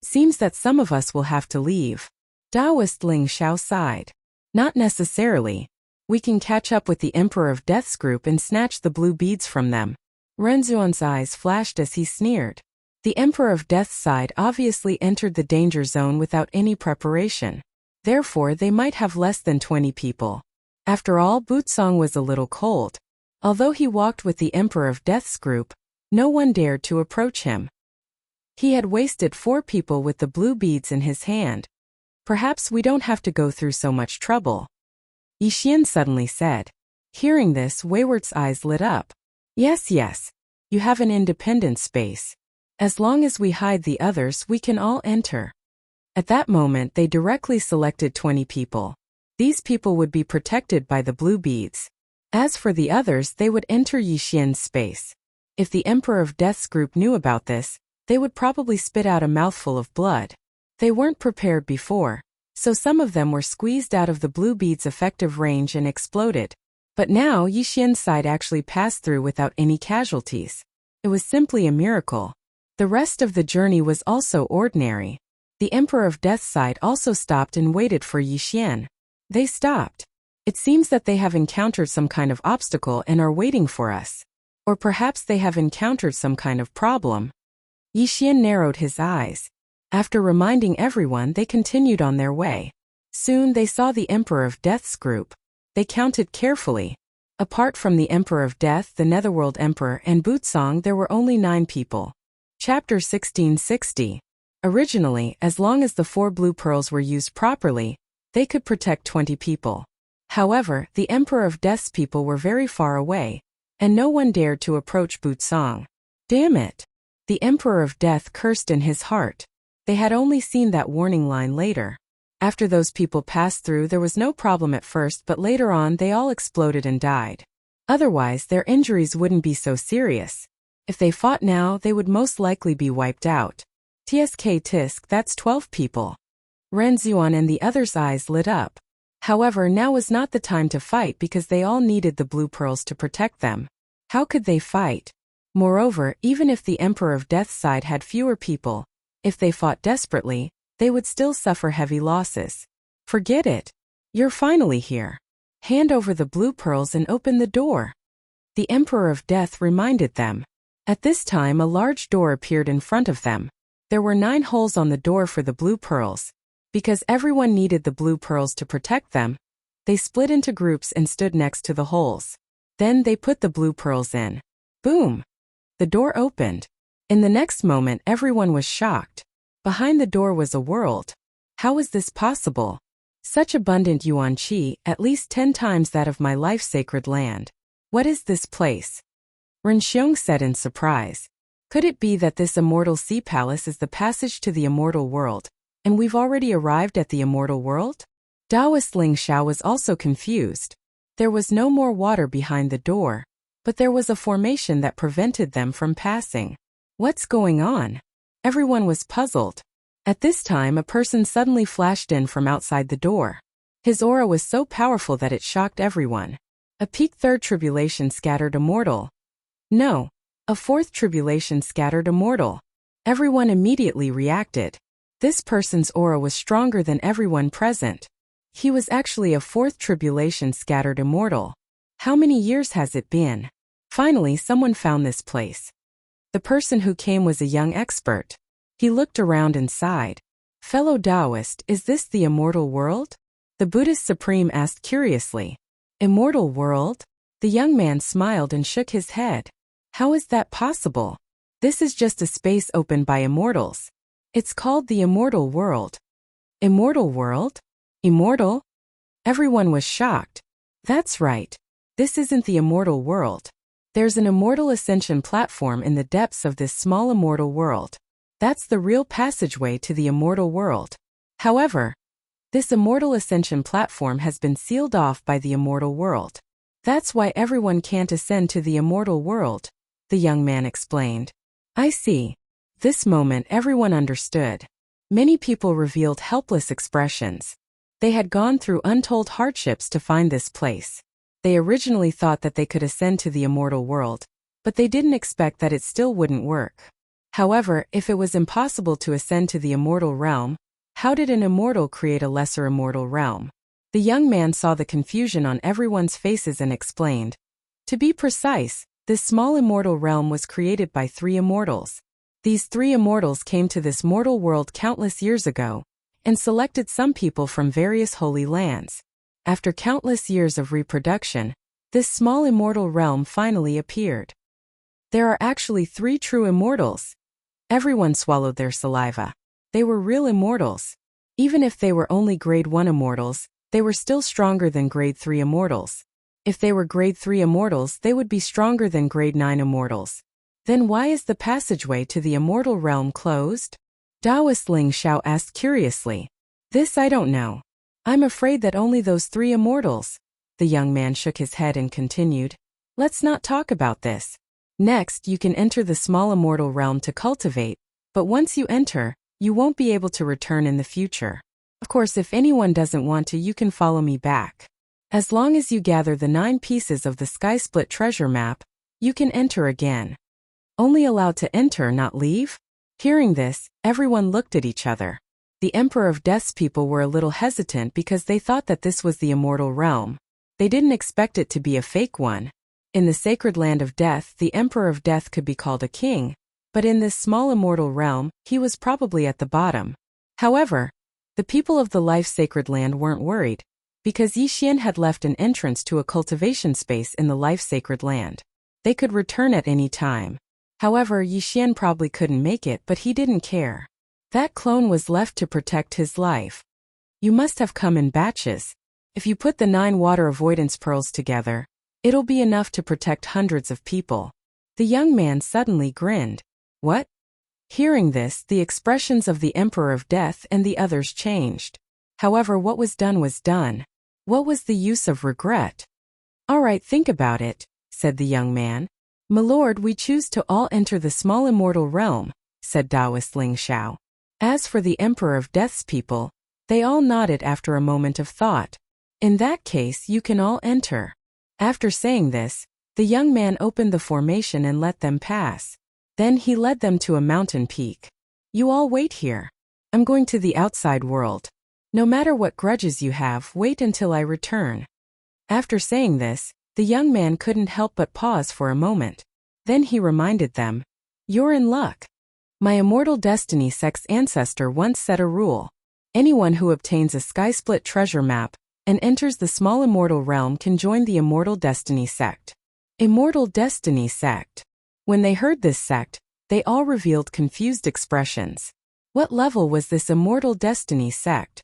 Seems that some of us will have to leave. Taoist Ling Xiao sighed. Not necessarily. We can catch up with the Emperor of Death's group and snatch the blue beads from them. Renzuan's eyes flashed as he sneered. The Emperor of Death's side obviously entered the danger zone without any preparation. Therefore, they might have less than 20 people. After all, Bootsong was a little cold. Although he walked with the Emperor of Death's group, no one dared to approach him. He had wasted 4 people with the blue beads in his hand. Perhaps we don't have to go through so much trouble. Yixian suddenly said. Hearing this, Wayward's eyes lit up. Yes, you have an independent space. As long as we hide the others, we can all enter. At that moment, they directly selected 20 people. These people would be protected by the blue beads. As for the others, they would enter Yixian's space. If the Emperor of Death's group knew about this, they would probably spit out a mouthful of blood. They weren't prepared before, so some of them were squeezed out of the blue bead's effective range and exploded. But now Yixian's side actually passed through without any casualties. It was simply a miracle. The rest of the journey was also ordinary. The Emperor of Death's side also stopped and waited for Yixian. They stopped. It seems that they have encountered some kind of obstacle and are waiting for us. Or perhaps they have encountered some kind of problem. Yixian narrowed his eyes. After reminding everyone, they continued on their way. Soon they saw the Emperor of Death's group. They counted carefully. Apart from the Emperor of Death, the Netherworld Emperor, and Bootsong, there were only 9 people. Chapter 1660. Originally, as long as the 4 blue pearls were used properly, they could protect 20 people. However, the Emperor of Death's people were very far away, and no one dared to approach Bootsong. Damn it! The Emperor of Death cursed in his heart. They had only seen that warning line later. After those people passed through, there was no problem at first, but later on they all exploded and died. Otherwise, their injuries wouldn't be so serious. If they fought now, they would most likely be wiped out. Tisk, that's 12 people. Renzuan and the others' eyes lit up. However, now was not the time to fight because they all needed the blue pearls to protect them. How could they fight? Moreover, even if the Emperor of Death's side had fewer people, if they fought desperately, they would still suffer heavy losses. Forget it. You're finally here. Hand over the blue pearls and open the door. The Emperor of Death reminded them. At this time, a large door appeared in front of them. There were 9 holes on the door for the blue pearls. Because everyone needed the blue pearls to protect them, they split into groups and stood next to the holes. Then they put the blue pearls in. Boom! The door opened. In the next moment, everyone was shocked. Behind the door was a world. How was this possible? Such abundant yuan qi, at least 10 times that of my life-sacred land. What is this place? Renxiong said in surprise. Could it be that this immortal sea palace is the passage to the immortal world, and we've already arrived at the immortal world? Taoist Ling Xiao was also confused. There was no more water behind the door, but there was a formation that prevented them from passing. What's going on? Everyone was puzzled. At this time, a person suddenly flashed in from outside the door. His aura was so powerful that it shocked everyone. A peak 3rd tribulation scattered immortal. No, a 4th tribulation scattered immortal. Everyone immediately reacted. This person's aura was stronger than everyone present. He was actually a 4th tribulation scattered immortal. How many years has it been? Finally, someone found this place. The person who came was a young expert. He looked around and sighed. Fellow Taoist, is this the immortal world? The Buddhist supreme asked curiously. Immortal world? The young man smiled and shook his head. How is that possible? This is just a space opened by immortals. It's called the immortal world. Immortal world? Immortal? Everyone was shocked. That's right. This isn't the immortal world. There's an immortal ascension platform in the depths of this small immortal world. That's the real passageway to the immortal world. However, this immortal ascension platform has been sealed off by the immortal world. That's why everyone can't ascend to the immortal world, the young man explained. I see. This moment everyone understood. Many people revealed helpless expressions. They had gone through untold hardships to find this place. They originally thought that they could ascend to the immortal world, but they didn't expect that it still wouldn't work. However, if it was impossible to ascend to the immortal realm, how did an immortal create a lesser immortal realm? The young man saw the confusion on everyone's faces and explained. To be precise, this small immortal realm was created by 3 immortals. These 3 immortals came to this mortal world countless years ago, and selected some people from various holy lands. After countless years of reproduction, this small immortal realm finally appeared. There are actually 3 true immortals. Everyone swallowed their saliva. They were real immortals. Even if they were only grade 1 immortals, they were still stronger than grade 3 immortals. If they were grade 3 immortals, they would be stronger than grade 9 immortals. Then why is the passageway to the immortal realm closed? Taoist Ling Xiao asked curiously. This I don't know. I'm afraid that only those 3 immortals. The young man shook his head and continued. Let's not talk about this. Next, you can enter the small immortal realm to cultivate, but once you enter, you won't be able to return in the future. Of course, if anyone doesn't want to, you can follow me back. As long as you gather the 9 pieces of the Sky Split treasure map, you can enter again. Only allowed to enter, not leave? Hearing this, everyone looked at each other. The Emperor of Death's people were a little hesitant because they thought that this was the immortal realm. They didn't expect it to be a fake one. In the sacred land of death, the Emperor of Death could be called a king, but in this small immortal realm, he was probably at the bottom. However, the people of the life-sacred land weren't worried, because Yi Xian had left an entrance to a cultivation space in the life-sacred land. They could return at any time. However, Yi Xian probably couldn't make it, but he didn't care. That clone was left to protect his life. You must have come in batches. If you put the 9 water avoidance pearls together, it'll be enough to protect hundreds of people. The young man suddenly grinned. What? Hearing this, the expressions of the Emperor of Death and the others changed. However, what was done was done. What was the use of regret? All right, think about it, said the young man. My lord, we choose to all enter the small immortal realm, said Taoist Ling Xiao. As for the Emperor of Death's people, they all nodded after a moment of thought. In that case, you can all enter. After saying this, the young man opened the formation and let them pass. Then he led them to a mountain peak. You all wait here. I'm going to the outside world. No matter what grudges you have, wait until I return. After saying this, the young man couldn't help but pause for a moment. Then he reminded them, You're in luck. My immortal destiny sect's ancestor once set a rule. Anyone who obtains a Sky Split treasure map and enters the small immortal realm can join the immortal destiny sect. Immortal destiny sect. When they heard this sect, they all revealed confused expressions. What level was this immortal destiny sect?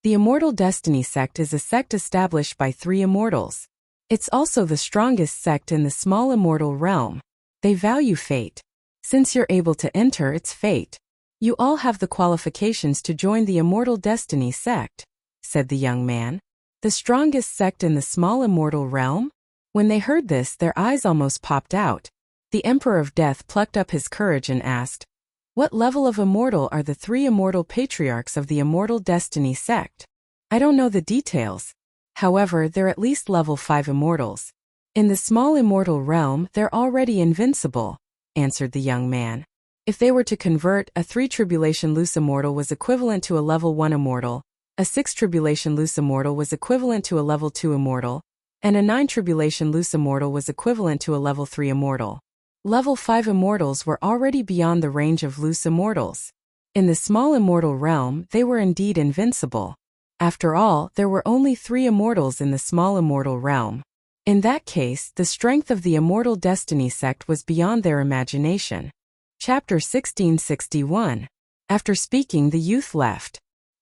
The immortal destiny sect is a sect established by 3 immortals. It's also the strongest sect in the small immortal realm. They value fate. Since you're able to enter its fate, you all have the qualifications to join the immortal destiny sect, said the young man. The strongest sect in the small immortal realm? When they heard this, their eyes almost popped out. The Emperor of Death plucked up his courage and asked, What level of immortal are the 3 immortal patriarchs of the immortal destiny sect? I don't know the details. However, they're at least level 5 immortals. In the small immortal realm, they're already invincible, answered the young man. If they were to convert, a 3 tribulation loose immortal was equivalent to a level 1 immortal, a 6 tribulation loose immortal was equivalent to a level 2 immortal, and a 9 tribulation loose immortal was equivalent to a level 3 immortal. Level 5 immortals were already beyond the range of loose immortals. In the small immortal realm, they were indeed invincible. After all, there were only 3 immortals in the small immortal realm. In that case, the strength of the immortal destiny sect was beyond their imagination. Chapter 1661. After speaking, the youth left.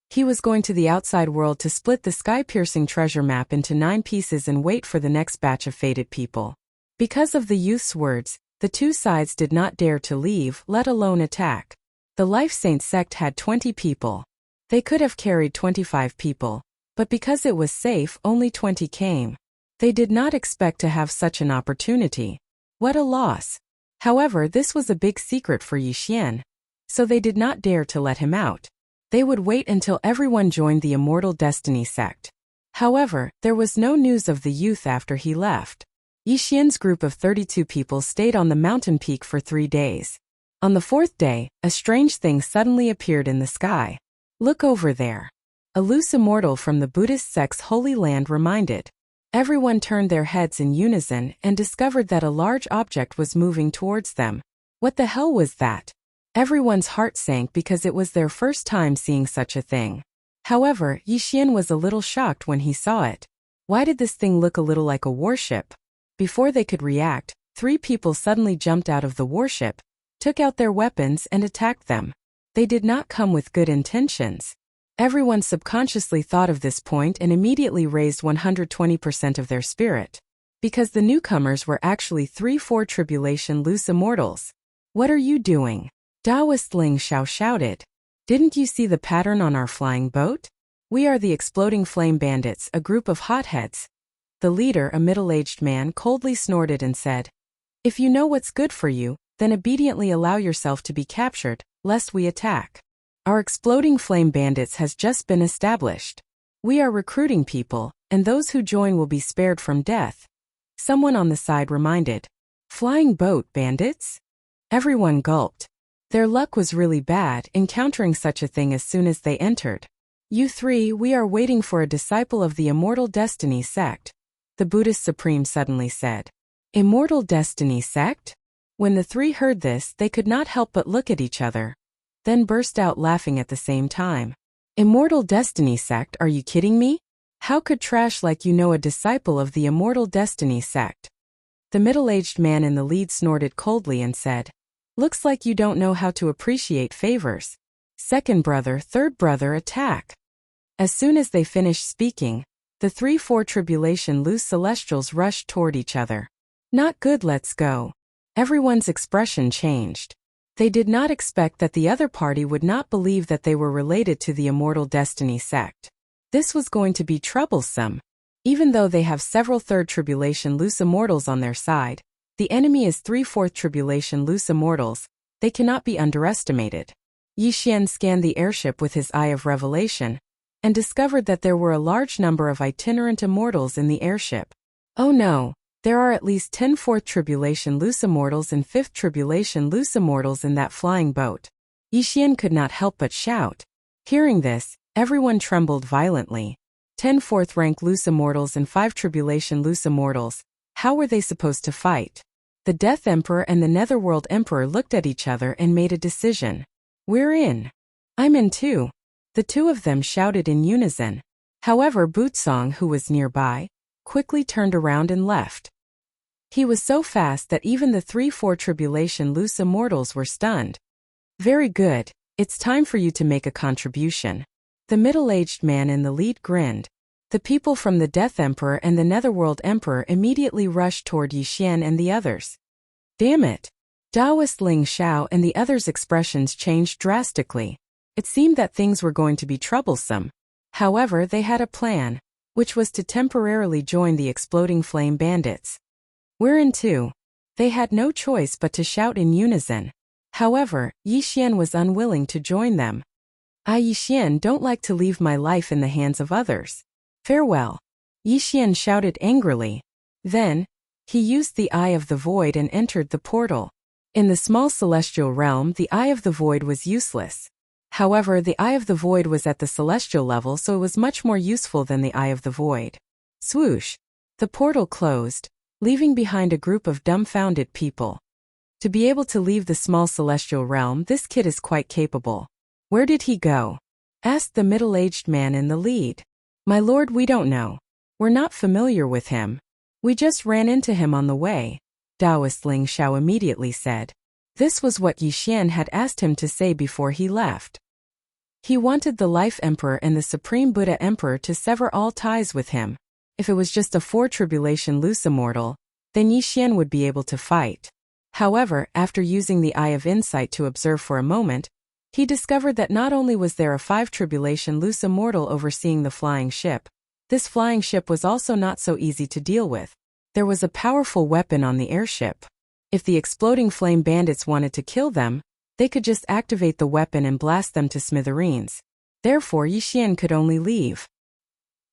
He was going to the outside world to split the sky-piercing treasure map into 9 pieces and wait for the next batch of fated people. Because of the youth's words, the 2 sides did not dare to leave, let alone attack. The Life Saint sect had 20 people. They could have carried 25 people, but because it was safe, only 20 came. They did not expect to have such an opportunity. What a loss. However, this was a big secret for Yixian, so they did not dare to let him out. They would wait until everyone joined the Immortal Destiny sect. However, there was no news of the youth after he left. Yixian's group of 32 people stayed on the mountain peak for 3 days. On the 4th day, a strange thing suddenly appeared in the sky. Look over there. A loose immortal from the Buddhist sect's holy land reminded. Everyone turned their heads in unison and discovered that a large object was moving towards them. What the hell was that? Everyone's heart sank because it was their first time seeing such a thing. However, Yixian was a little shocked when he saw it. Why did this thing look a little like a warship? Before they could react, 3 people suddenly jumped out of the warship, took out their weapons and attacked them. They did not come with good intentions. Everyone subconsciously thought of this point and immediately raised 120% of their spirit. Because the newcomers were actually 3-4 tribulation loose immortals. What are you doing? Taoist Ling Xiao shouted. Didn't you see the pattern on our flying boat? We are the Exploding Flame Bandits, a group of hotheads. The leader, a middle-aged man, coldly snorted and said, If you know what's good for you, then obediently allow yourself to be captured, lest we attack. Our Exploding Flame Bandits has just been established. We are recruiting people, and those who join will be spared from death. Someone on the side reminded. Flying boat bandits? Everyone gulped. Their luck was really bad, encountering such a thing as soon as they entered. You 3, we are waiting for a disciple of the Immortal Destiny sect. The Buddhist Supreme suddenly said. Immortal Destiny sect? When the 3 heard this, they could not help but look at each other. Then burst out laughing at the same time. Immortal Destiny sect, are you kidding me? How could trash like you know a disciple of the Immortal Destiny sect? The middle-aged man in the lead snorted coldly and said, Looks like you don't know how to appreciate favors. Second brother, third brother, attack. As soon as they finished speaking, the 3-4 tribulation loose celestials rushed toward each other. Not good, let's go. Everyone's expression changed. They did not expect that the other party would not believe that they were related to the Immortal Destiny sect. This was going to be troublesome. Even though they have several 3rd tribulation loose immortals on their side, the enemy is 3/4 tribulation loose immortals. They cannot be underestimated. Yixian scanned the airship with his eye of revelation, and discovered that there were a large number of itinerant immortals in the airship. Oh no! There are at least 10 4th tribulation loose immortals and 5th tribulation loose immortals in that flying boat. Yixian could not help but shout. Hearing this, everyone trembled violently. 10 4th rank loose immortals and 5 tribulation loose immortals. How were they supposed to fight? The Death Emperor and the Netherworld Emperor looked at each other and made a decision. We're in. I'm in too. The 2 of them shouted in unison. However, Bootsong, who was nearby, quickly turned around and left. He was so fast that even the 3/4 tribulation loose immortals were stunned. Very good, it's time for you to make a contribution. The middle-aged man in the lead grinned. The people from the Death Emperor and the Netherworld Emperor immediately rushed toward Yixian and the others. Damn it! Taoist Ling Xiao and the others' expressions changed drastically. It seemed that things were going to be troublesome. However, they had a plan, which was to temporarily join the Exploding Flame Bandits. We're in too. They had no choice but to shout in unison. However, Yixian was unwilling to join them. I, Yixian, don't like to leave my life in the hands of others. Farewell. Yixian shouted angrily. Then, he used the Eye of the Void and entered the portal. In the small celestial realm, the Eye of the Void was useless. However, the Eye of the Void was at the celestial level, so it was much more useful than the Eye of the Void. Swoosh! The portal closed, leaving behind a group of dumbfounded people. To be able to leave the small celestial realm, this kid is quite capable. Where did he go? Asked the middle-aged man in the lead. My lord, we don't know. We're not familiar with him. We just ran into him on the way, Taoist Ling Xiao immediately said. This was what Yixian had asked him to say before he left. He wanted the Life Emperor and the Supreme Buddha Emperor to sever all ties with him. If it was just a four-tribulation loose immortal, then Yixian would be able to fight. However, after using the Eye of Insight to observe for a moment, he discovered that not only was there a five-tribulation loose immortal overseeing the flying ship, this flying ship was also not so easy to deal with. There was a powerful weapon on the airship. If the exploding flame bandits wanted to kill them, they could just activate the weapon and blast them to smithereens. Therefore, Yixian could only leave.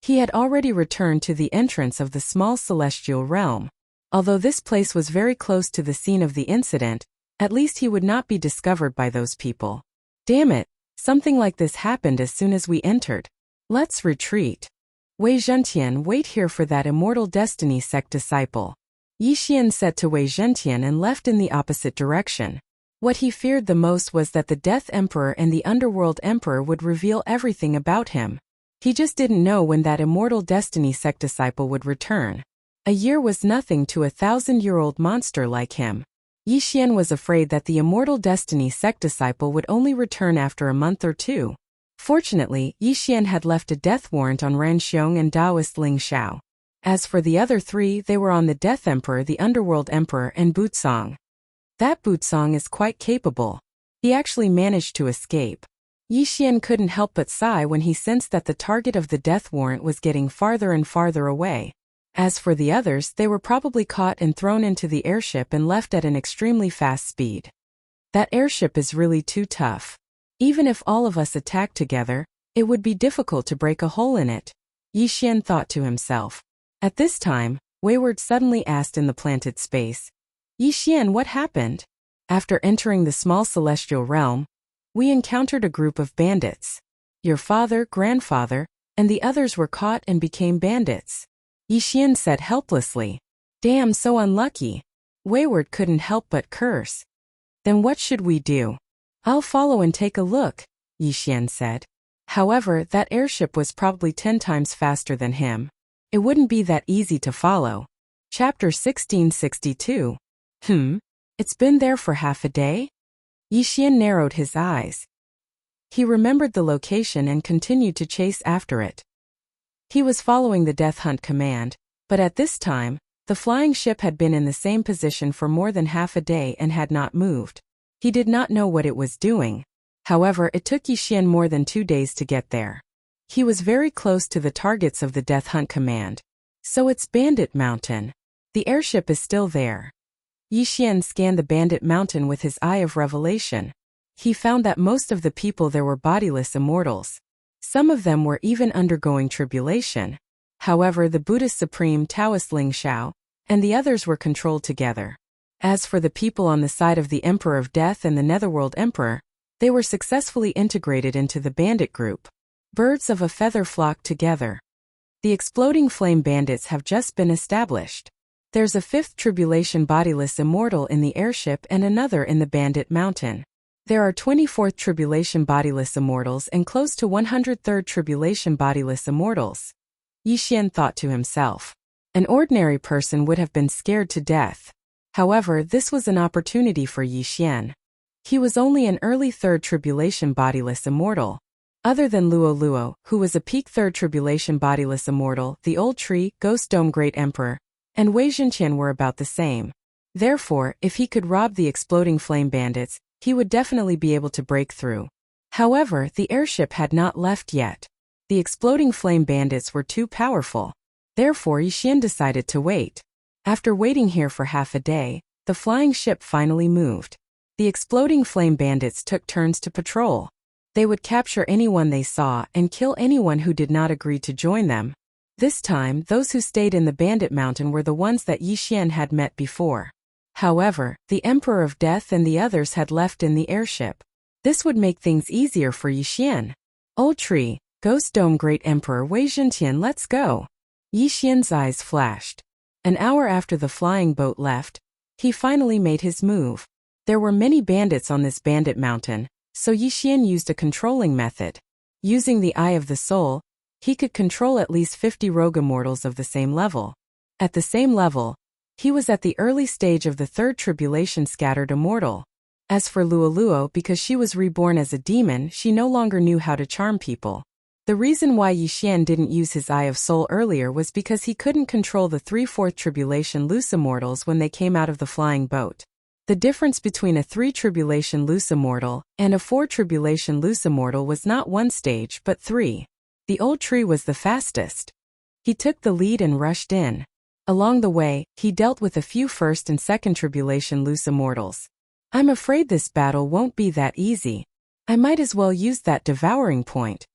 He had already returned to the entrance of the small celestial realm. Although this place was very close to the scene of the incident, at least he would not be discovered by those people. Damn it, something like this happened as soon as we entered. Let's retreat. Wei Zhentian, wait here for that Immortal Destiny sect disciple. Yixian said to Wei Zhentian and left in the opposite direction. What he feared the most was that the Death Emperor and the Underworld Emperor would reveal everything about him. He just didn't know when that Immortal Destiny sect disciple would return. A year was nothing to a 1,000-year-old monster like him. Yixian was afraid that the Immortal Destiny sect disciple would only return after a month or two. Fortunately, Yixian had left a death warrant on Ranxiong and Taoist Ling Xiao. As for the other three, they were on the Death Emperor, the Underworld Emperor, and Butsong. That Butsong is quite capable. He actually managed to escape. Yixian couldn't help but sigh when he sensed that the target of the death warrant was getting farther and farther away. As for the others, they were probably caught and thrown into the airship and left at an extremely fast speed. That airship is really too tough. Even if all of us attacked together, it would be difficult to break a hole in it, Yixian thought to himself. At this time, Wayward suddenly asked in the planted space, Yixian, what happened? After entering the small celestial realm, we encountered a group of bandits. Your father, grandfather, and the others were caught and became bandits, Yixian said helplessly. Damn, so unlucky. Wayward couldn't help but curse. Then what should we do? I'll follow and take a look, Yixian said. However, that airship was probably 10 times faster than him. It wouldn't be that easy to follow. Chapter 1662. It's been there for half a day? Yixian narrowed his eyes. He remembered the location and continued to chase after it. He was following the death hunt command, but at this time, the flying ship had been in the same position for more than half a day and had not moved. He did not know what it was doing. However, it took Yixian more than 2 days to get there. He was very close to the targets of the death hunt command. So it's Bandit Mountain. The airship is still there. Yixian scanned the Bandit Mountain with his eye of revelation. He found that most of the people there were bodiless immortals. Some of them were even undergoing tribulation. However, the Buddhist Supreme Taoist Ling Xiao and the others were controlled together. As for the people on the side of the Emperor of Death and the Netherworld Emperor, they were successfully integrated into the bandit group. Birds of a feather flock together. The exploding flame bandits have just been established. There's a 5th tribulation bodiless immortal in the airship and another in the Bandit Mountain. There are 24th tribulation bodiless immortals and close to 103rd tribulation bodiless immortals. Yixian thought to himself. An ordinary person would have been scared to death. However, this was an opportunity for Yixian. He was only an early 3rd tribulation bodiless immortal. Other than Luo Luo, who was a peak 3rd tribulation bodiless immortal, the Old Tree, Ghost Dome Great Emperor, and Wei Zhentian were about the same. Therefore, if he could rob the exploding flame bandits, he would definitely be able to break through. However, the airship had not left yet. The exploding flame bandits were too powerful. Therefore, Yixian decided to wait. After waiting here for half a day, the flying ship finally moved. The exploding flame bandits took turns to patrol. They would capture anyone they saw and kill anyone who did not agree to join them. This time, those who stayed in the Bandit Mountain were the ones that Yixian had met before. However, the Emperor of Death and the others had left in the airship. This would make things easier for Yixian. Old Tree, Ghost Dome Great Emperor Wei Zhentian, let's go. Yixian's eyes flashed. An hour after the flying boat left, he finally made his move. There were many bandits on this bandit mountain, so Yixian used a controlling method. Using the Eye of the Soul, he could control at least 50 rogue immortals of the same level. At the same level, he was at the early stage of the third tribulation scattered immortal. As for Luoluo, because she was reborn as a demon, she no longer knew how to charm people. The reason why Yixian didn't use his Eye of Soul earlier was because he couldn't control the 3/4 tribulation loose immortals when they came out of the flying boat. The difference between a 3 tribulation loose immortal and a 4 tribulation loose immortal was not 1 stage but 3. The old tree was the fastest. He took the lead and rushed in. Along the way, he dealt with a few 1st and 2nd tribulation loose immortals. I'm afraid this battle won't be that easy. I might as well use that devouring point.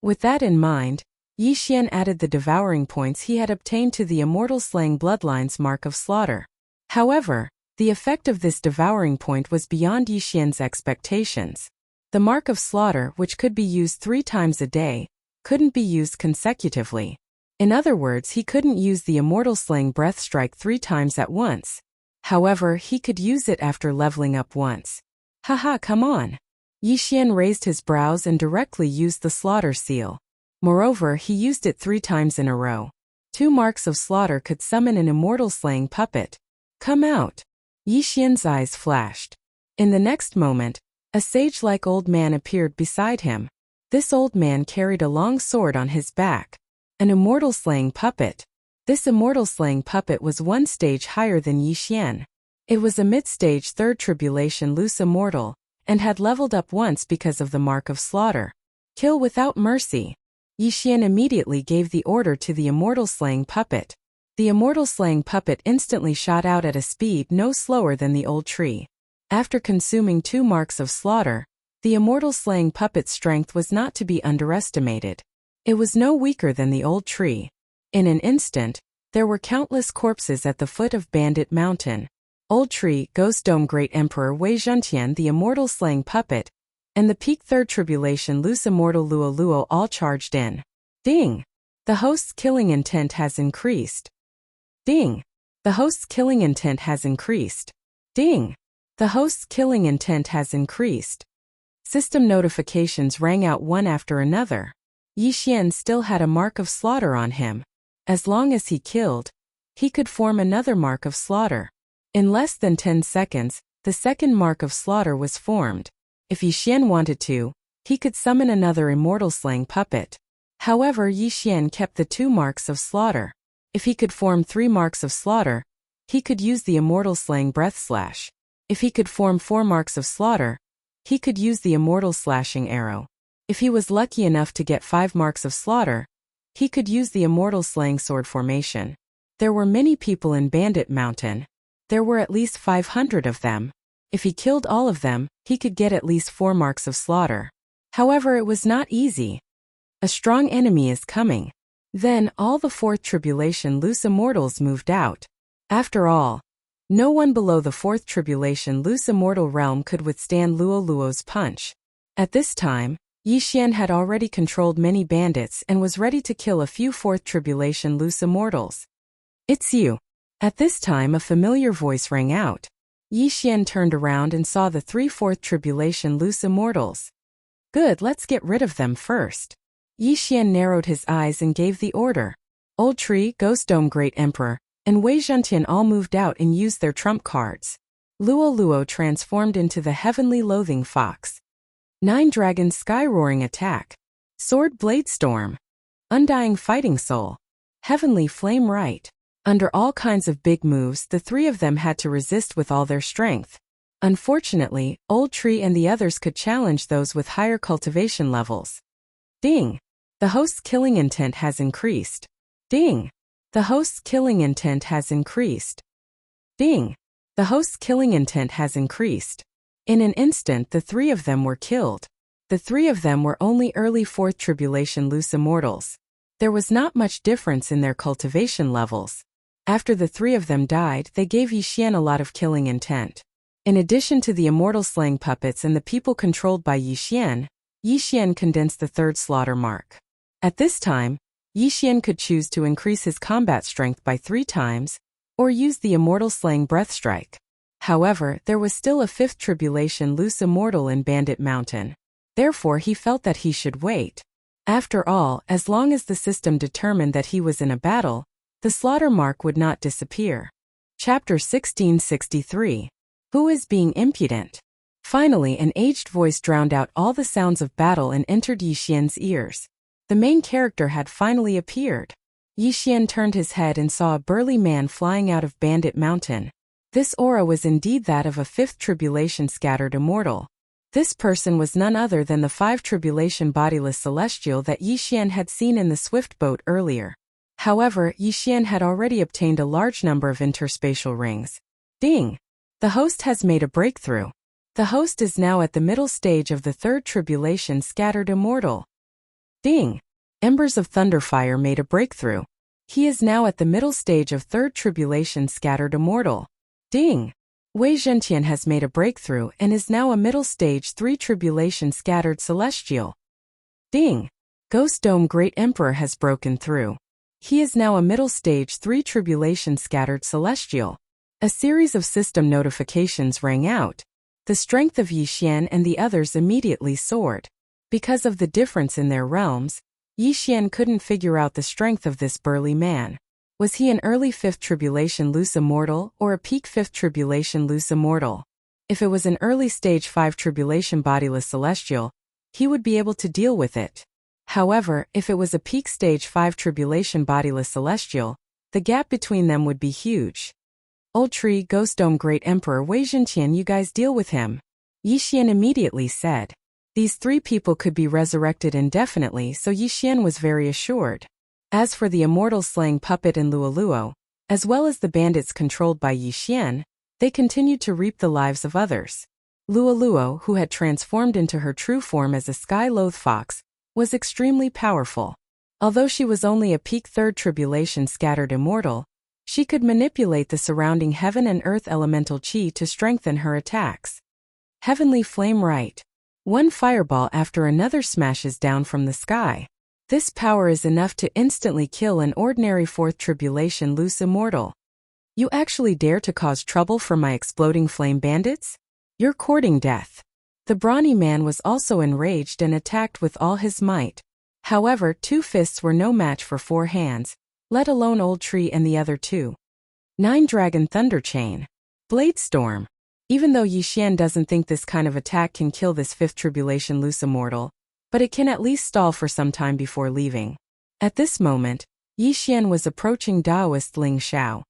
With that in mind, Yixian added the devouring points he had obtained to the immortal slaying bloodline's mark of slaughter. However, the effect of this devouring point was beyond Yixian's expectations. The mark of slaughter, which could be used 3 times a day, couldn't be used consecutively. In other words, he couldn't use the immortal slaying breath strike 3 times at once. However, he could use it after leveling up once. Haha, come on. Yixian raised his brows and directly used the slaughter seal. Moreover, he used it 3 times in a row. 2 marks of slaughter could summon an immortal slaying puppet. Come out. Yixian's eyes flashed. In the next moment, a sage-like old man appeared beside him. This old man carried a long sword on his back. An immortal slaying puppet. This immortal slaying puppet was 1 stage higher than Yixian. It was a mid-stage 3rd tribulation loose immortal, and had leveled up once because of the mark of slaughter. Kill without mercy. Yixian immediately gave the order to the immortal slaying puppet. The immortal slaying puppet instantly shot out at a speed no slower than the old tree. After consuming 2 marks of slaughter, the immortal slaying puppet's strength was not to be underestimated. It was no weaker than the old tree. In an instant, there were countless corpses at the foot of Bandit Mountain. Old Tree, Ghost Dome Great Emperor Wei Zhentian the immortal slaying puppet, and the peak 3rd tribulation loose immortal Luoluo all charged in. Ding! The host's killing intent has increased. Ding! The host's killing intent has increased. Ding! The host's killing intent has increased. System notifications rang out one after another. Yixian still had a mark of slaughter on him. As long as he killed, he could form another mark of slaughter. In less than 10 seconds, the second mark of slaughter was formed. If Yixian wanted to, he could summon another immortal slaying puppet. However, Yixian kept the 2 marks of slaughter. If he could form 3 marks of slaughter, he could use the immortal slaying breath slash. If he could form 4 marks of slaughter, he could use the immortal slashing arrow. If he was lucky enough to get 5 marks of slaughter, he could use the immortal slaying sword formation. There were many people in Bandit Mountain. There were at least 500 of them. If he killed all of them, he could get at least 4 marks of slaughter. However, it was not easy. A strong enemy is coming. Then, all the 4th tribulation loose immortals moved out. After all, no one below the 4th tribulation loose immortal realm could withstand Luoluo's punch. At this time, Yixian had already controlled many bandits and was ready to kill a few 4th tribulation loose immortals. It's you. At this time a familiar voice rang out. Yixian turned around and saw the 3 4th tribulation loose immortals. Good, let's get rid of them first. Yixian narrowed his eyes and gave the order. Old Tree, Ghost Dome Great Emperor, and Wei Zhentian all moved out and used their trump cards. Luoluo transformed into the Heavenly Loathing Fox. 9 Dragon Sky Roaring Attack. Sword Blade Storm. Undying Fighting Soul. Heavenly Flame Right. Under all kinds of big moves, the 3 of them had to resist with all their strength. Unfortunately, Old Tree and the others could challenge those with higher cultivation levels. Ding! The host's killing intent has increased. Ding! The host's killing intent has increased. Ding! The host's killing intent has increased. In an instant, the 3 of them were killed. The 3 of them were only early 4th tribulation loose immortals. There was not much difference in their cultivation levels. After the 3 of them died, they gave Yixian a lot of killing intent. In addition to the immortal slaying puppets and the people controlled by Yixian, Yixian condensed the 3rd slaughter mark. At this time, Yixian could choose to increase his combat strength by 3 times, or use the immortal slaying breath strike. However, there was still a fifth tribulation loose immortal in Bandit Mountain. Therefore he felt that he should wait. After all, as long as the system determined that he was in a battle, the slaughter mark would not disappear. Chapter 1663. Who is being impudent? Finally, an aged voice drowned out all the sounds of battle and entered Yi Xian's ears. The main character had finally appeared. Yi Xian turned his head and saw a burly man flying out of Bandit Mountain. This aura was indeed that of a fifth tribulation scattered immortal. This person was none other than the five tribulation bodiless celestial that Yi Xian had seen in the swift boat earlier. However, Yi Xian had already obtained a large number of interspatial rings. Ding! The host has made a breakthrough. The host is now at the middle stage of the third tribulation scattered immortal. Ding! Embers of Thunderfire made a breakthrough. He is now at the middle stage of third tribulation scattered immortal. Ding! Wei Zhentian has made a breakthrough and is now a middle stage 3 tribulation scattered celestial. Ding! Ghost Dome Great Emperor has broken through. He is now a middle stage 3 tribulation scattered celestial. A series of system notifications rang out. The strength of Yi Xian and the others immediately soared. Because of the difference in their realms, Yi Xian couldn't figure out the strength of this burly man. Was he an early 5th tribulation loose immortal or a peak 5th tribulation loose immortal? If it was an early stage 5 tribulation bodiless celestial, he would be able to deal with it. However, if it was a peak stage 5 tribulation bodiless celestial, the gap between them would be huge. Old Tree, Ghost Dome Great Emperor Wei Zhentian, you guys deal with him. Yi Xian immediately said. These 3 people could be resurrected indefinitely, so Yi Xian was very assured. As for the immortal slaying puppet and Luoluo, as well as the bandits controlled by Yi Xian, they continued to reap the lives of others. Luoluo, who had transformed into her true form as a sky-loath fox, was extremely powerful. Although she was only a peak 3rd tribulation scattered immortal, she could manipulate the surrounding heaven and earth elemental chi to strengthen her attacks. Heavenly Flame Right. One fireball after another smashes down from the sky. This power is enough to instantly kill an ordinary 4th tribulation loose immortal. You actually dare to cause trouble for my exploding flame bandits? You're courting death. The brawny man was also enraged and attacked with all his might. However, 2 fists were no match for 4 hands, let alone Old Tree and the other 2. 9 Dragon Thunder Chain. Blade Storm. Even though Yi Xian doesn't think this kind of attack can kill this 5th tribulation loose immortal, but it can at least stall for some time before leaving. At this moment, Yi Xian was approaching Taoist Ling Xiao.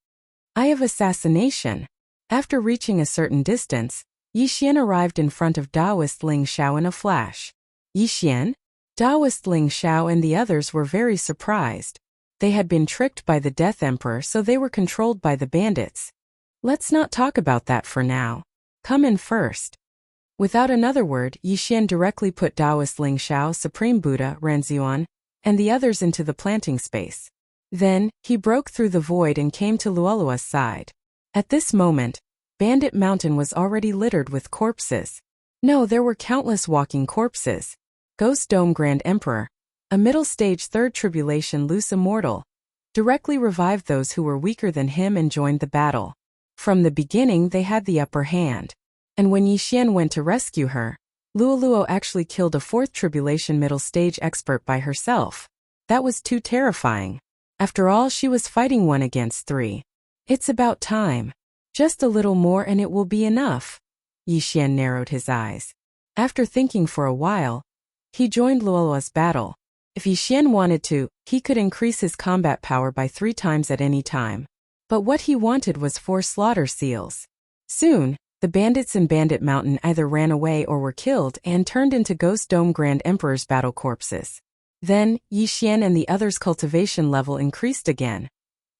Eye of Assassination. After reaching a certain distance, Yi Xian arrived in front of Taoist Ling Xiao in a flash. Yi Xian? Taoist Ling Xiao and the others were very surprised. They had been tricked by the Death Emperor, so they were controlled by the bandits. Let's not talk about that for now. Come in first. Without another word, Yi Xian directly put Taoist Ling Xiao, Supreme Buddha, Ranzuan, and the others into the planting space. Then, he broke through the void and came to Luolua's side. At this moment, Bandit Mountain was already littered with corpses. No, there were countless walking corpses. Ghost Dome Grand Emperor, a middle stage 3rd tribulation loose immortal, directly revived those who were weaker than him and joined the battle. From the beginning they had the upper hand. And when Yi Xian went to rescue her, Luoluo actually killed a 4th tribulation middle stage expert by herself. That was too terrifying. After all, she was fighting 1 against 3. It's about time. Just a little more and it will be enough. Yi Xian narrowed his eyes. After thinking for a while, he joined Luoluo's battle. If Yi Xian wanted to, he could increase his combat power by 3 times at any time. But what he wanted was 4 slaughter seals. Soon, the bandits in Bandit Mountain either ran away or were killed and turned into Ghost Dome Grand Emperor's battle corpses. Then, Yi Xian and the others' cultivation level increased again,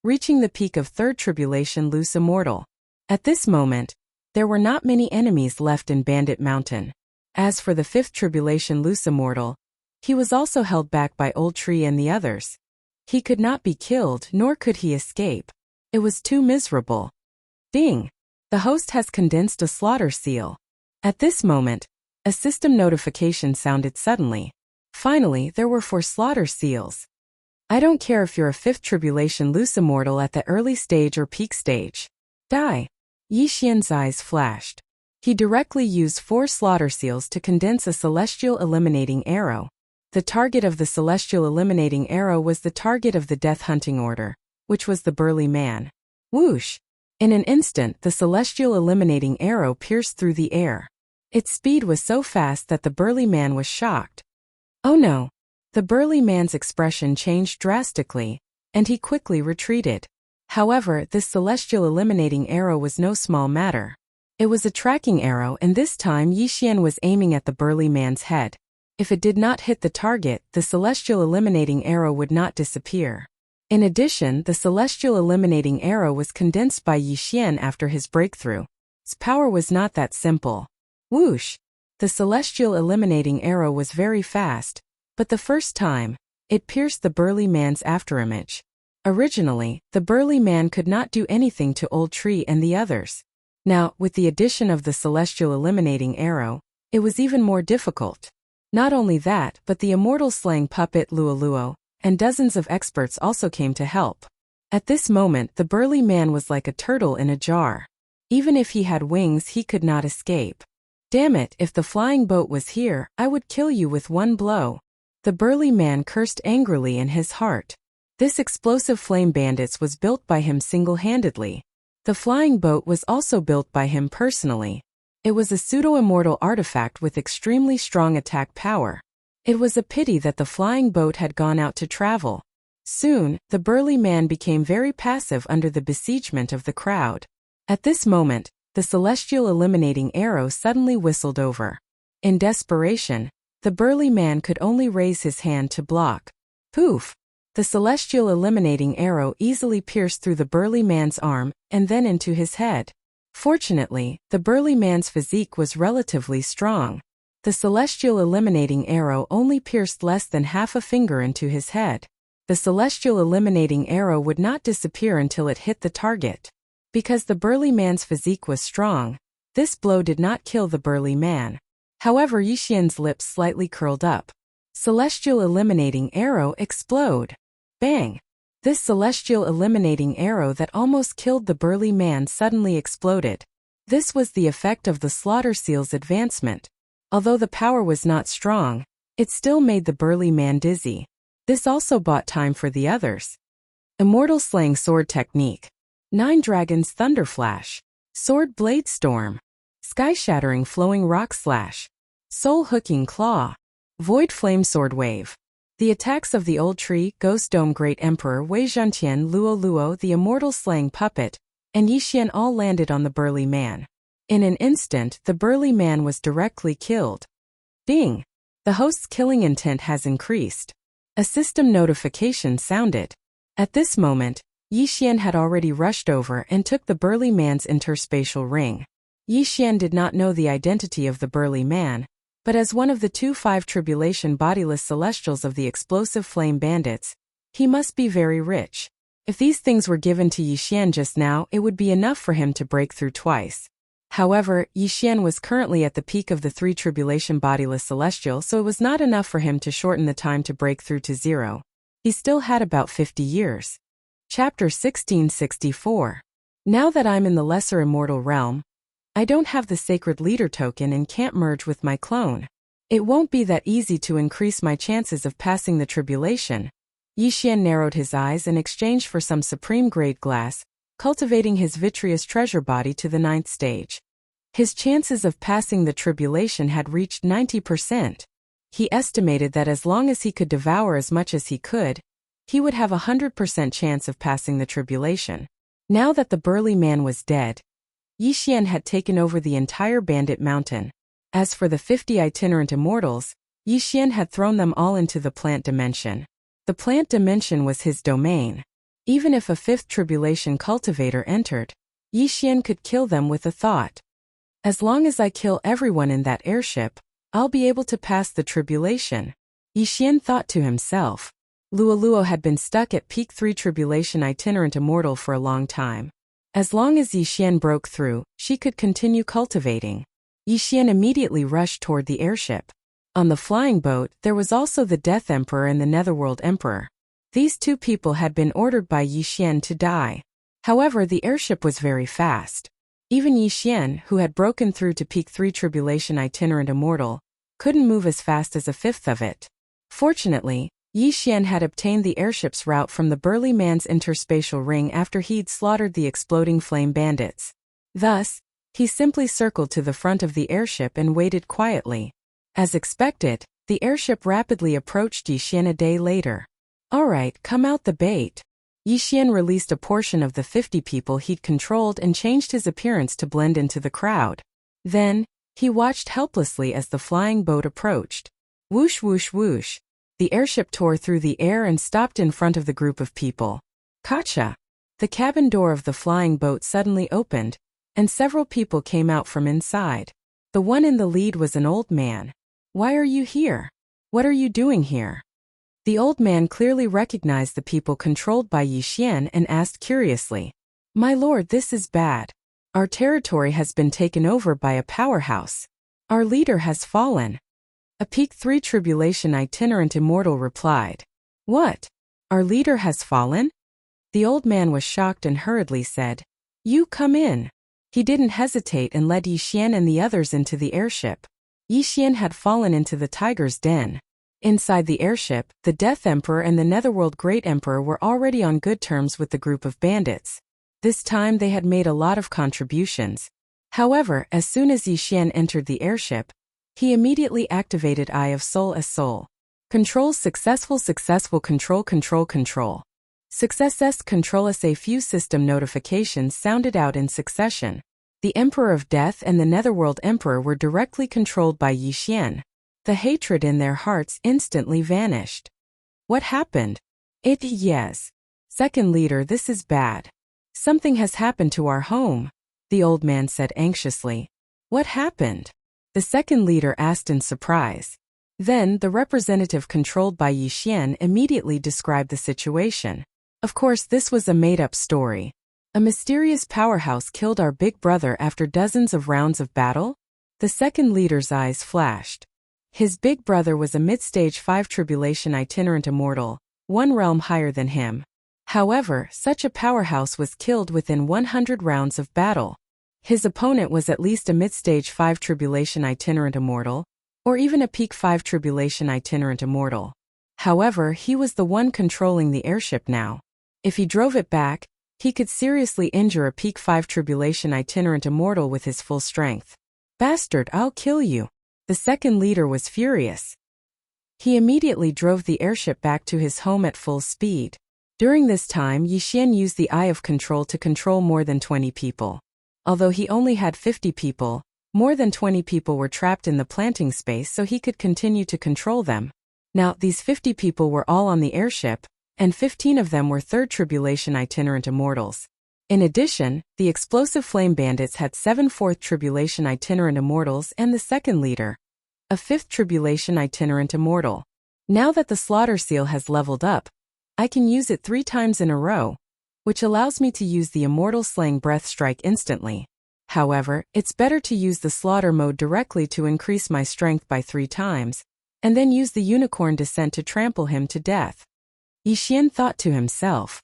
reaching the peak of 3rd tribulation loose immortal. At this moment, there were not many enemies left in Bandit Mountain. As for the 5th tribulation loose immortal, he was also held back by Old Tree and the others. He could not be killed, nor could he escape. It was too miserable. Ding! The host has condensed a slaughter seal. At this moment, a system notification sounded suddenly. Finally, there were 4 slaughter seals. I don't care if you're a 5th tribulation loose immortal at the early stage or peak stage. Die. Yi Xian's eyes flashed. He directly used 4 slaughter seals to condense a celestial eliminating arrow. The target of the celestial eliminating arrow was the target of the death hunting order, which was the burly man. Whoosh! In an instant, the celestial eliminating arrow pierced through the air. Its speed was so fast that the burly man was shocked. Oh no! The burly man's expression changed drastically, and he quickly retreated. However, this celestial eliminating arrow was no small matter. It was a tracking arrow, and this time Yi Xian was aiming at the burly man's head. If it did not hit the target, the celestial eliminating arrow would not disappear. In addition, the celestial eliminating arrow was condensed by Yi Xian after his breakthrough. Its power was not that simple. Whoosh! The celestial eliminating arrow was very fast, but the first time, it pierced the burly man's afterimage. Originally, the burly man could not do anything to Old Tree and the others. Now, with the addition of the celestial eliminating arrow, it was even more difficult. Not only that, but the immortal slaying puppet Luoluo and dozens of experts also came to help. At this moment, the burly man was like a turtle in a jar. Even if he had wings, he could not escape. Damn it, if the flying boat was here, I would kill you with one blow. The burly man cursed angrily in his heart. This explosive flame bandits was built by him single-handedly. The flying boat was also built by him personally. It was a pseudo-immortal artifact with extremely strong attack power. It was a pity that the flying boat had gone out to travel. Soon, the burly man became very passive under the besiegement of the crowd. At this moment, the celestial eliminating arrow suddenly whistled over. In desperation, the burly man could only raise his hand to block. Poof! The celestial eliminating arrow easily pierced through the burly man's arm and then into his head. Fortunately, the burly man's physique was relatively strong. The celestial eliminating arrow only pierced less than half a finger into his head. The celestial eliminating arrow would not disappear until it hit the target. Because the burly man's physique was strong, this blow did not kill the burly man. However, Yi Xian's lips slightly curled up. Celestial eliminating arrow explode. Bang! This celestial eliminating arrow that almost killed the burly man suddenly exploded. This was the effect of the slaughter seal's advancement. Although the power was not strong, it still made the burly man dizzy. This also bought time for the others. Immortal Slaying Sword Technique. 9 Dragons Thunder Flash. Sword Blade Storm. Sky-Shattering Flowing Rock Slash. Soul Hooking Claw. Void Flame Sword Wave. The attacks of the Old Tree, Ghost Dome Great Emperor Wei Zhentian, Luoluo the Immortal Slaying Puppet, and Yi Xian all landed on the burly man. In an instant, the burly man was directly killed. Bing! The host's killing intent has increased. A system notification sounded. At this moment, Yi Xian had already rushed over and took the burly man's interspatial ring. Yi Xian did not know the identity of the burly man, but as one of the 2-5 tribulation bodiless celestials of the explosive flame bandits, he must be very rich. If these things were given to Yi Xian just now, it would be enough for him to break through twice. However, Yi Xian was currently at the peak of the 3 tribulation bodiless celestial, so it was not enough for him to shorten the time to break through to 0. He still had about 50 years. Chapter 1664. Now that I'm in the lesser immortal realm, I don't have the sacred leader token and can't merge with my clone. It won't be that easy to increase my chances of passing the tribulation. Yi Xian narrowed his eyes and exchanged for some supreme grade glass, cultivating his vitreous treasure body to the 9th stage. His chances of passing the tribulation had reached 90%. He estimated that as long as he could devour as much as he could, he would have a 100% chance of passing the tribulation. Now that the burly man was dead, Yi Xian had taken over the entire bandit mountain. As for the 50 itinerant immortals, Yi Xian had thrown them all into the plant dimension. The plant dimension was his domain. Even if a 5th tribulation cultivator entered, Yi Xian could kill them with a thought. As long as I kill everyone in that airship, I'll be able to pass the tribulation. Yi Xian thought to himself. Luoluo had been stuck at peak 3 tribulation itinerant immortal for a long time. As long as Yi Xian broke through, she could continue cultivating. Yi Xian immediately rushed toward the airship. On the flying boat, there was also the Death Emperor and the Netherworld Emperor. These 2 people had been ordered by Yi Xian to die. However, the airship was very fast. Even Yi Xian, who had broken through to Peak 3 Tribulation Itinerant Immortal, couldn't move as fast as a fifth of it. Fortunately, Yi Xian had obtained the airship's route from the burly man's interspatial ring after he'd slaughtered the exploding flame bandits. Thus, he simply circled to the front of the airship and waited quietly. As expected, the airship rapidly approached Yi Xian a day later. "Alright, come out the bait." Yi Xian released a portion of the 50 people he'd controlled and changed his appearance to blend into the crowd. Then, he watched helplessly as the flying boat approached. Whoosh whoosh whoosh. The airship tore through the air and stopped in front of the group of people. Gotcha! The cabin door of the flying boat suddenly opened, and several people came out from inside. The one in the lead was an old man. "Why are you here? What are you doing here?" The old man clearly recognized the people controlled by Yi Xian and asked curiously. "My lord, this is bad. Our territory has been taken over by a powerhouse. Our leader has fallen." A Peak 3 Tribulation Itinerant Immortal replied. "What? Our leader has fallen?" The old man was shocked and hurriedly said, "You come in." He didn't hesitate and led Yi Xian and the others into the airship. Yi Xian had fallen into the tiger's den. Inside the airship, the Death Emperor and the Netherworld Great Emperor were already on good terms with the group of bandits. This time they had made a lot of contributions. However, as soon as Yi Xian entered the airship, he immediately activated Eye of Soul as Soul. Controls successful control. Success controls. A few system notifications sounded out in succession. The Emperor of Death and the Netherworld Emperor were directly controlled by Yi Xian. The hatred in their hearts instantly vanished. What happened? Yes. Second leader, this is bad. Something has happened to our home, the old man said anxiously. What happened? The second leader asked in surprise. Then the representative controlled by Yi Xian immediately described the situation. Of course, this was a made-up story. A mysterious powerhouse killed our big brother after dozens of rounds of battle? The second leader's eyes flashed. His big brother was a mid-stage 5 Tribulation Itinerant Immortal, one realm higher than him. However, such a powerhouse was killed within 100 rounds of battle. His opponent was at least a mid-stage 5 Tribulation Itinerant Immortal, or even a Peak 5 Tribulation Itinerant Immortal. However, he was the one controlling the airship now. If he drove it back, he could seriously injure a Peak 5 Tribulation Itinerant Immortal with his full strength. "Bastard, I'll kill you." The second leader was furious. He immediately drove the airship back to his home at full speed. During this time, Yi Xian used the Eye of Control to control more than 20 people. Although he only had 50 people, more than 20 people were trapped in the planting space so he could continue to control them. Now, these 50 people were all on the airship, and 15 of them were 3rd Tribulation Itinerant Immortals. In addition, the explosive flame bandits had 7 4th Tribulation Itinerant Immortals and the second leader, a 5th Tribulation Itinerant Immortal. Now that the slaughter seal has leveled up, I can use it 3 times in a row, which allows me to use the Immortal Slaying Breath Strike instantly. However, it's better to use the slaughter mode directly to increase my strength by 3 times, and then use the Unicorn Descent to trample him to death. Yi Xian thought to himself.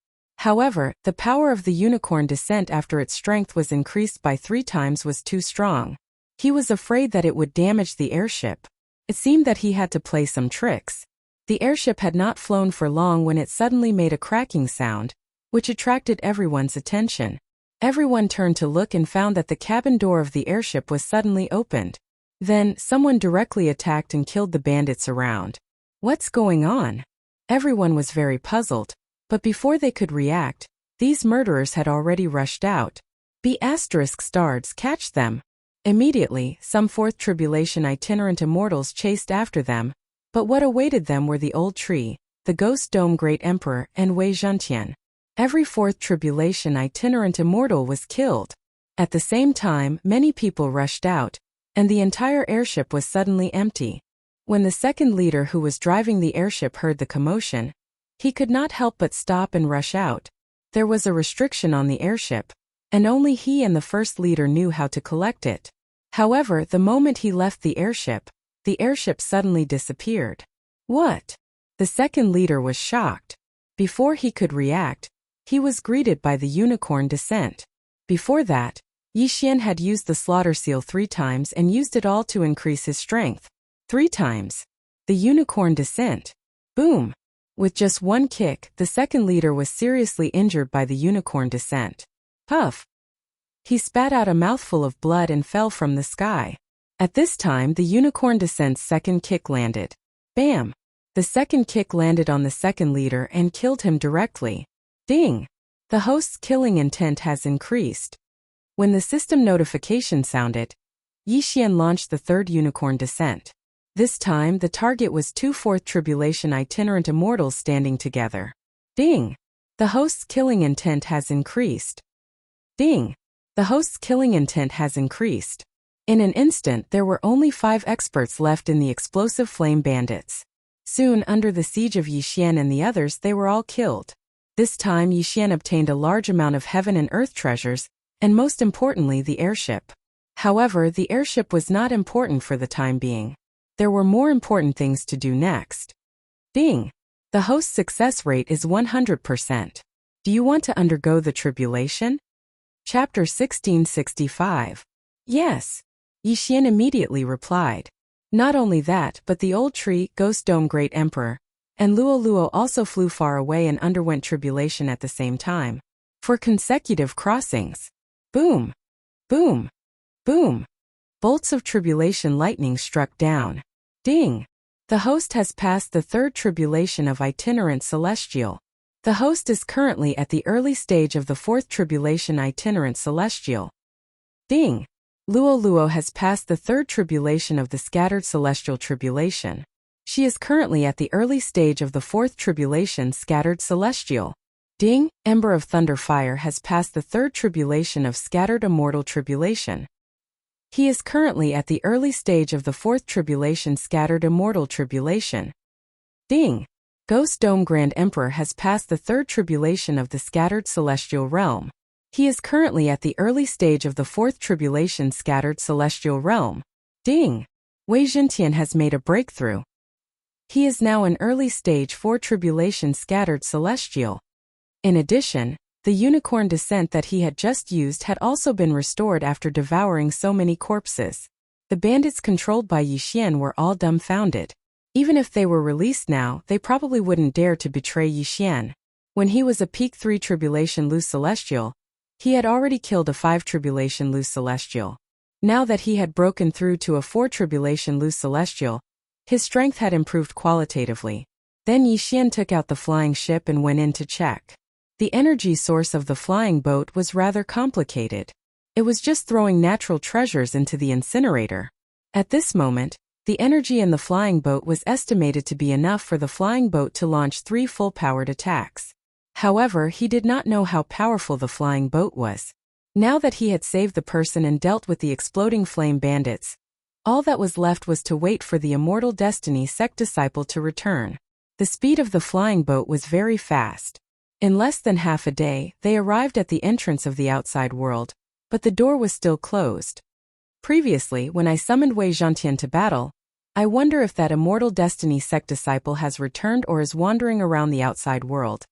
However, the power of the Unicorn Descent after its strength was increased by 3 times was too strong. He was afraid that it would damage the airship. It seemed that he had to play some tricks. The airship had not flown for long when it suddenly made a cracking sound, which attracted everyone's attention. Everyone turned to look and found that the cabin door of the airship was suddenly opened. Then, someone directly attacked and killed the bandits around. What's going on? Everyone was very puzzled. But before they could react, these murderers had already rushed out. ****, catch them. Immediately, some 4th Tribulation Itinerant Immortals chased after them, but what awaited them were the Old Tree, the Ghost Dome Great Emperor, and Wei Zhentian. Every 4th Tribulation Itinerant Immortal was killed. At the same time, many people rushed out, and the entire airship was suddenly empty. When the second leader who was driving the airship heard the commotion, he could not help but stop and rush out. There was a restriction on the airship, and only he and the first leader knew how to collect it. However, the moment he left the airship suddenly disappeared. What? The second leader was shocked. Before he could react, he was greeted by the Unicorn Descent. Before that, Yixian had used the slaughter seal 3 times and used it all to increase his strength. 3 times. The unicorn descent. Boom! With just one kick, the second leader was seriously injured by the unicorn descent. Puff! He spat out a mouthful of blood and fell from the sky. At this time, the unicorn descent's second kick landed. Bam! The second kick landed on the second leader and killed him directly. Ding! The host's killing intent has increased. When the system notification sounded, Yixian launched the third unicorn descent. This time, the target was 2 Fourth Tribulation itinerant immortals standing together. Ding! The host's killing intent has increased. Ding! The host's killing intent has increased. In an instant, there were only 5 experts left in the explosive flame bandits. Soon, under the siege of Yixian and the others, they were all killed. This time, Yixian obtained a large amount of heaven and earth treasures, and most importantly, the airship. However, the airship was not important for the time being. There were more important things to do next. Ding! The host's success rate is 100%. Do you want to undergo the tribulation? Chapter 1665. Yes. Yixian immediately replied. Not only that, but the old tree, Ghost Dome Great Emperor, and Luo Luo also flew far away and underwent tribulation at the same time. For consecutive crossings. Boom! Boom! Boom! Bolts of tribulation lightning struck down. Ding! The host has passed the third tribulation of itinerant celestial. The host is currently at the early stage of the fourth tribulation itinerant celestial. Ding! Luo Luo has passed the third tribulation of the scattered celestial tribulation. She is currently at the early stage of the fourth tribulation scattered celestial. Ding! Ember of Thunder Fire has passed the third tribulation of scattered immortal tribulation. He is currently at the early stage of the fourth tribulation scattered immortal tribulation. Ding! Ghost Dome Grand Emperor has passed the third tribulation of the scattered celestial realm. He is currently at the early stage of the fourth tribulation scattered celestial realm. Ding! Wei Zhentian has made a breakthrough. He is now in early stage 4 tribulation scattered celestial. In addition, the unicorn descent that he had just used had also been restored after devouring so many corpses. The bandits controlled by Yixian were all dumbfounded. Even if they were released now, they probably wouldn't dare to betray Yixian. When he was a peak 3 tribulation loose celestial, he had already killed a 5 tribulation loose celestial. Now that he had broken through to a 4 tribulation loose celestial, his strength had improved qualitatively. Then Yixian took out the flying ship and went in to check. The energy source of the flying boat was rather complicated. It was just throwing natural treasures into the incinerator. At this moment, the energy in the flying boat was estimated to be enough for the flying boat to launch 3 full-powered attacks. However, he did not know how powerful the flying boat was. Now that he had saved the person and dealt with the exploding flame bandits, all that was left was to wait for the Immortal Destiny sect disciple to return. The speed of the flying boat was very fast. In less than half a day, they arrived at the entrance of the outside world, but the door was still closed. Previously, when I summoned Wei Zhentian to battle, I wonder if that Immortal Destiny sect disciple has returned or is wandering around the outside world.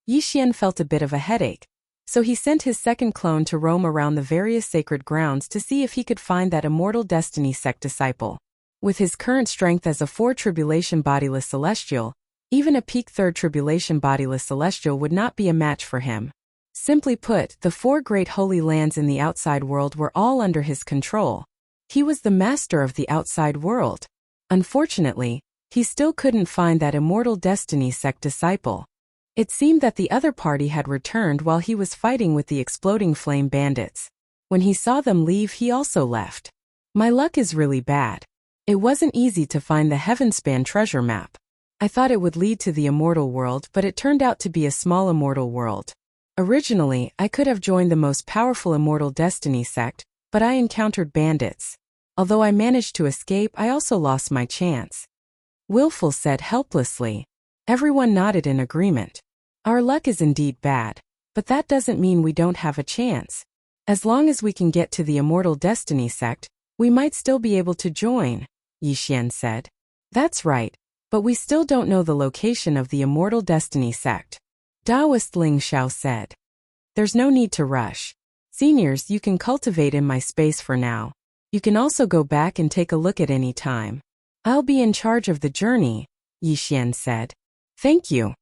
Yixian felt a bit of a headache, so he sent his second clone to roam around the various sacred grounds to see if he could find that Immortal Destiny sect disciple. With his current strength as a 4 tribulation bodiless celestial, even a peak 3rd tribulation bodiless celestial would not be a match for him. Simply put, the 4 great holy lands in the outside world were all under his control. He was the master of the outside world. Unfortunately, he still couldn't find that Immortal Destiny sect disciple. It seemed that the other party had returned while he was fighting with the exploding flame bandits. When he saw them leave, he also left. My luck is really bad. It wasn't easy to find the Heavenspan treasure map. I thought it would lead to the immortal world, but it turned out to be a small immortal world. Originally, I could have joined the most powerful Immortal Destiny sect, but I encountered bandits. Although I managed to escape, I also lost my chance. Willful said helplessly. Everyone nodded in agreement. Our luck is indeed bad, but that doesn't mean we don't have a chance. As long as we can get to the Immortal Destiny sect, we might still be able to join, Yixian said. That's right. But we still don't know the location of the Immortal Destiny sect. Taoist Ling Xiao said. There's no need to rush. Seniors, you can cultivate in my space for now. You can also go back and take a look at any time. I'll be in charge of the journey, Yixian said. Thank you.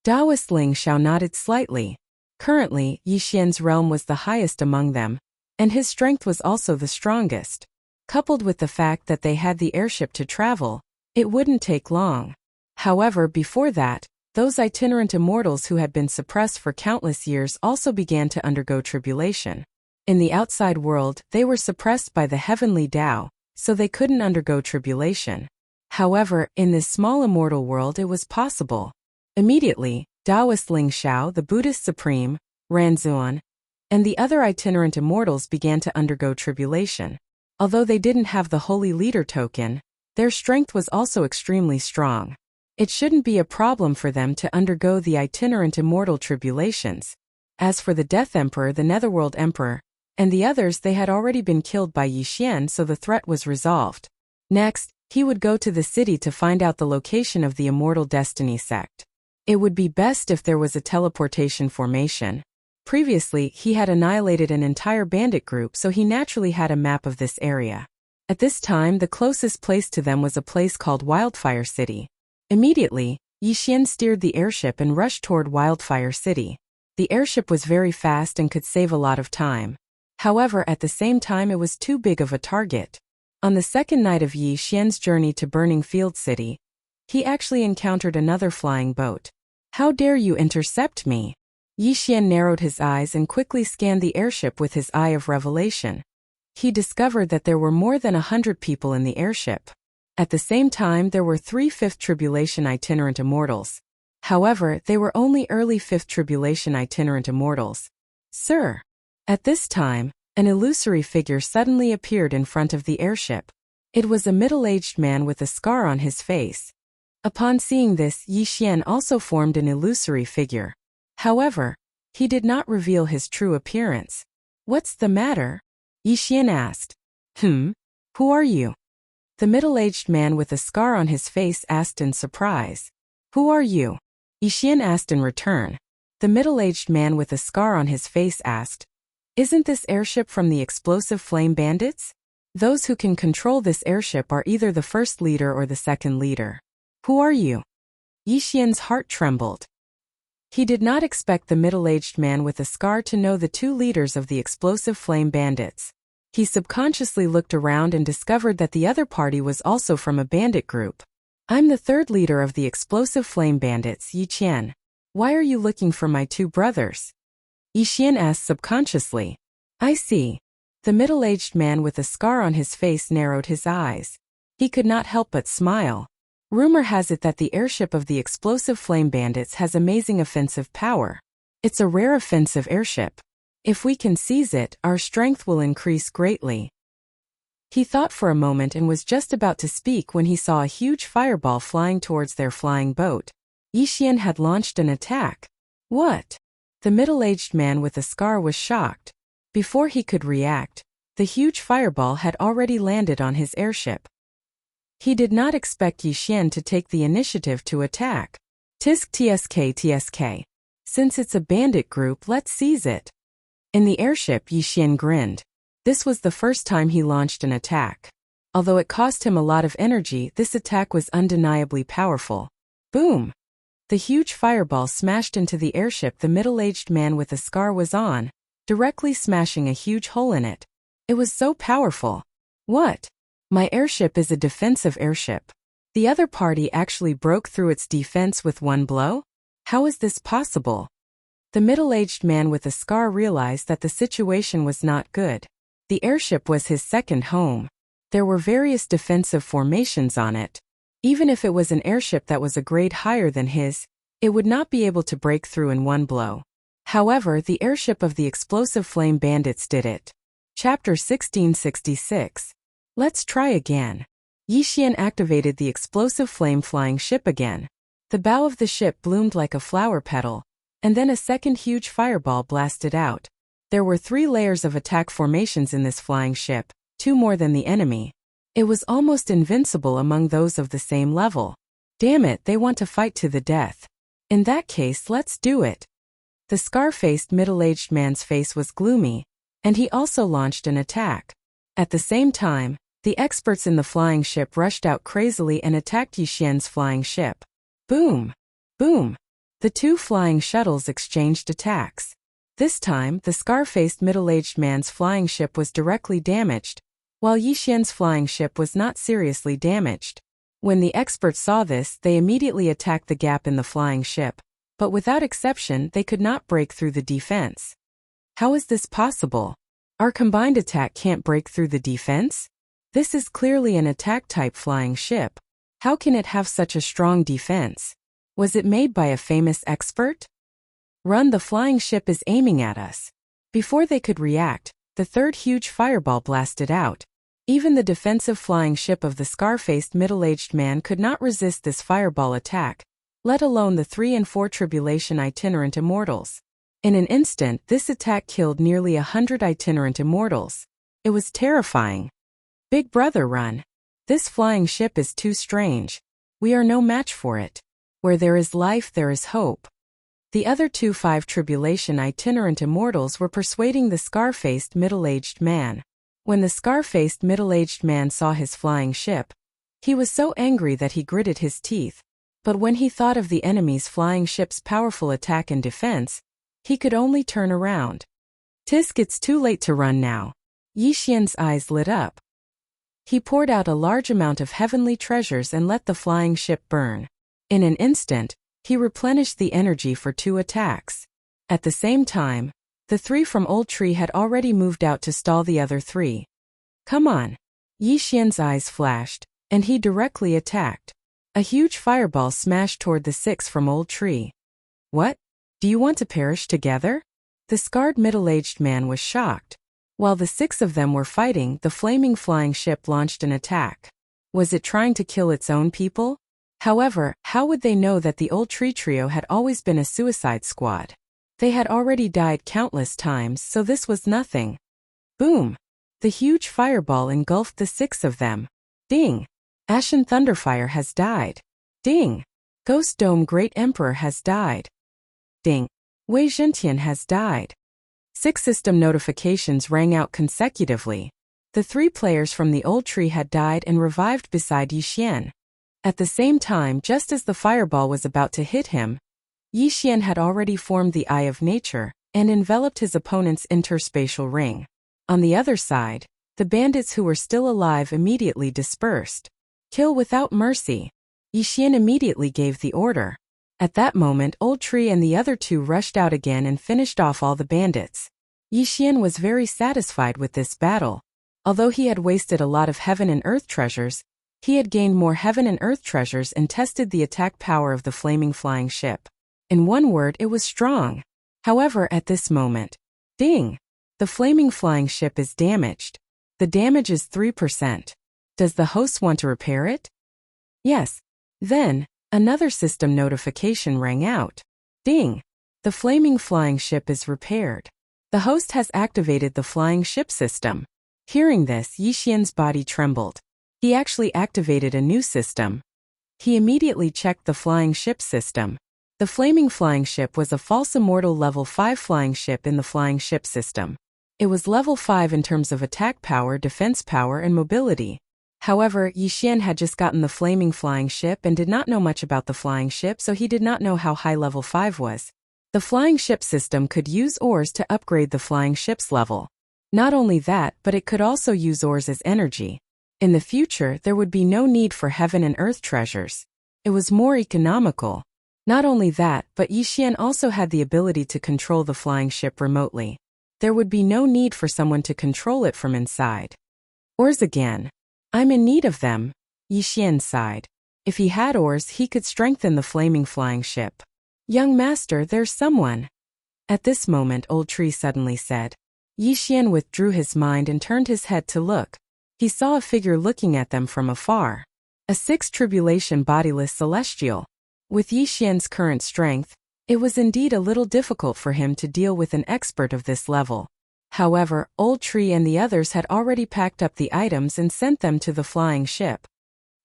Taoist Ling Xiao nodded slightly. Currently, Yixian's realm was the highest among them, and his strength was also the strongest. Coupled with the fact that they had the airship to travel, it wouldn't take long. However, before that, those itinerant immortals who had been suppressed for countless years also began to undergo tribulation. In the outside world, they were suppressed by the heavenly Tao, so they couldn't undergo tribulation. However, in this small immortal world it was possible. Immediately, Taoist Ling Xiao, the Buddhist Supreme, Ranzuan, and the other itinerant immortals began to undergo tribulation. Although they didn't have the Holy Leader token, their strength was also extremely strong. It shouldn't be a problem for them to undergo the itinerant immortal tribulations. As for the Death Emperor, the Netherworld Emperor, and the others, they had already been killed by Yixian, so the threat was resolved. Next, he would go to the city to find out the location of the Immortal Destiny sect. It would be best if there was a teleportation formation. Previously, he had annihilated an entire bandit group, so he naturally had a map of this area. At this time, the closest place to them was a place called Wildfire City. Immediately, Yixian steered the airship and rushed toward Wildfire City. The airship was very fast and could save a lot of time. However, at the same time it was too big of a target. On the second night of Yixian's journey to Burning Field City, he actually encountered another flying boat. How dare you intercept me? Yixian narrowed his eyes and quickly scanned the airship with his eye of revelation. He discovered that there were more than 100 people in the airship. At the same time, there were 3 Fifth Tribulation itinerant immortals. However, they were only early Fifth Tribulation itinerant immortals. Sir! At this time, an illusory figure suddenly appeared in front of the airship. It was a middle-aged man with a scar on his face. Upon seeing this, Yixian also formed an illusory figure. However, he did not reveal his true appearance. What's the matter? Yixian asked. Who are you? The middle-aged man with a scar on his face asked in surprise. Who are you? Yixian asked in return. The middle-aged man with a scar on his face asked, Isn't this airship from the explosive flame bandits? Those who can control this airship are either the first leader or the second leader. Who are you? Yixian's heart trembled. He did not expect the middle-aged man with a scar to know the 2 leaders of the explosive flame bandits. He subconsciously looked around and discovered that the other party was also from a bandit group. I'm the 3rd leader of the explosive flame bandits, Yixian. Why are you looking for my 2 brothers? Yixian asked subconsciously. I see. The middle-aged man with a scar on his face narrowed his eyes. He could not help but smile. Rumor has it that the airship of the explosive flame bandits has amazing offensive power. It's a rare offensive airship. If we can seize it, our strength will increase greatly. He thought for a moment and was just about to speak when he saw a huge fireball flying towards their flying boat. Yixian had launched an attack. What? The middle-aged man with a scar was shocked. Before he could react, the huge fireball had already landed on his airship. He did not expect Yixian to take the initiative to attack. Tisk tsk. Since it's a bandit group, let's seize it. In the airship, Yixian grinned. This was the first time he launched an attack. Although it cost him a lot of energy, this attack was undeniably powerful. Boom! The huge fireball smashed into the airship the middle-aged man with a scar was on, directly smashing a huge hole in it. It was so powerful. What? My airship is a defensive airship. The other party actually broke through its defense with one blow? How is this possible? The middle-aged man with a scar realized that the situation was not good. The airship was his second home. There were various defensive formations on it. Even if it was an airship that was a grade higher than his, it would not be able to break through in one blow. However, the airship of the explosive flame bandits did it. Chapter 1666. Let's try again. Yixian activated the explosive flame flying ship again. The bow of the ship bloomed like a flower petal, and then a second huge fireball blasted out. There were 3 layers of attack formations in this flying ship, 2 more than the enemy. It was almost invincible among those of the same level. Damn it, they want to fight to the death. In that case, let's do it. The scar-faced middle-aged man's face was gloomy, and he also launched an attack. At the same time, the experts in the flying ship rushed out crazily and attacked Yixian's flying ship. Boom! Boom! The two flying shuttles exchanged attacks. This time, the scar-faced middle-aged man's flying ship was directly damaged, while Yixian's flying ship was not seriously damaged. When the experts saw this, they immediately attacked the gap in the flying ship, but without exception they could not break through the defense. How is this possible? Our combined attack can't break through the defense? This is clearly an attack-type flying ship. How can it have such a strong defense? Was it made by a famous expert? Run, the flying ship is aiming at us. Before they could react, the third huge fireball blasted out. Even the defensive flying ship of the scar-faced middle-aged man could not resist this fireball attack, let alone the 3 and 4 tribulation itinerant immortals. In an instant, this attack killed nearly 100 itinerant immortals. It was terrifying. Big brother, run. This flying ship is too strange. We are no match for it. Where there is life, there is hope. The other 5 tribulation itinerant immortals were persuading the scar-faced middle-aged man. When the scar-faced middle-aged man saw his flying ship, he was so angry that he gritted his teeth. But when he thought of the enemy's flying ship's powerful attack and defense, he could only turn around. Tisk, it's too late to run now. Yixian's eyes lit up. He poured out a large amount of heavenly treasures and let the flying ship burn. In an instant, he replenished the energy for 2 attacks. At the same time, the 3 from Old Tree had already moved out to stall the other 3. Come on. Yixian's eyes flashed, and he directly attacked. A huge fireball smashed toward the 6 from Old Tree. What? Do you want to perish together? The scarred middle-aged man was shocked. While the 6 of them were fighting, the flaming flying ship launched an attack. Was it trying to kill its own people? However, how would they know that the Old Tree trio had always been a suicide squad? They had already died countless times, so this was nothing. Boom! The huge fireball engulfed the 6 of them. Ding! Ashen Thunderfire has died. Ding! Ghost Dome Great Emperor has died. Ding! Wei Zhentian has died. 6 system notifications rang out consecutively. The 3 players from the Old Tree had died and revived beside Yixian. At the same time, just as the fireball was about to hit him, Yixian had already formed the Eye of Nature and enveloped his opponent's interspatial ring. On the other side, the bandits who were still alive immediately dispersed. Kill without mercy. Yixian immediately gave the order. At that moment, Old Tree and the other 2 rushed out again and finished off all the bandits. Yixian was very satisfied with this battle. Although he had wasted a lot of heaven and earth treasures, he had gained more heaven and earth treasures and tested the attack power of the flaming flying ship. In one word, it was strong. However, at this moment, ding! The flaming flying ship is damaged. The damage is 3%. Does the host want to repair it? Yes. Then, another system notification rang out. Ding! The flaming flying ship is repaired. The host has activated the flying ship system. Hearing this, Yixian's body trembled. He actually activated a new system. He immediately checked the flying ship system. The flaming flying ship was a false immortal level 5 flying ship in the flying ship system. It was level 5 in terms of attack power, defense power, and mobility. However, Yixian had just gotten the flaming flying ship and did not know much about the flying ship, so he did not know how high level 5 was. The flying ship system could use ores to upgrade the flying ship's level. Not only that, but it could also use ores as energy. In the future, there would be no need for heaven and earth treasures. It was more economical. Not only that, but Yixian also had the ability to control the flying ship remotely. There would be no need for someone to control it from inside. Ores again. I'm in need of them, Yixian sighed. If he had ores, he could strengthen the flaming flying ship. Young master, there's someone. At this moment, Old Tree suddenly said. Yixian withdrew his mind and turned his head to look. He saw a figure looking at them from afar. A 6th tribulation bodiless celestial. With Yixian's current strength, it was indeed a little difficult for him to deal with an expert of this level. However, Old Tree and the others had already packed up the items and sent them to the flying ship.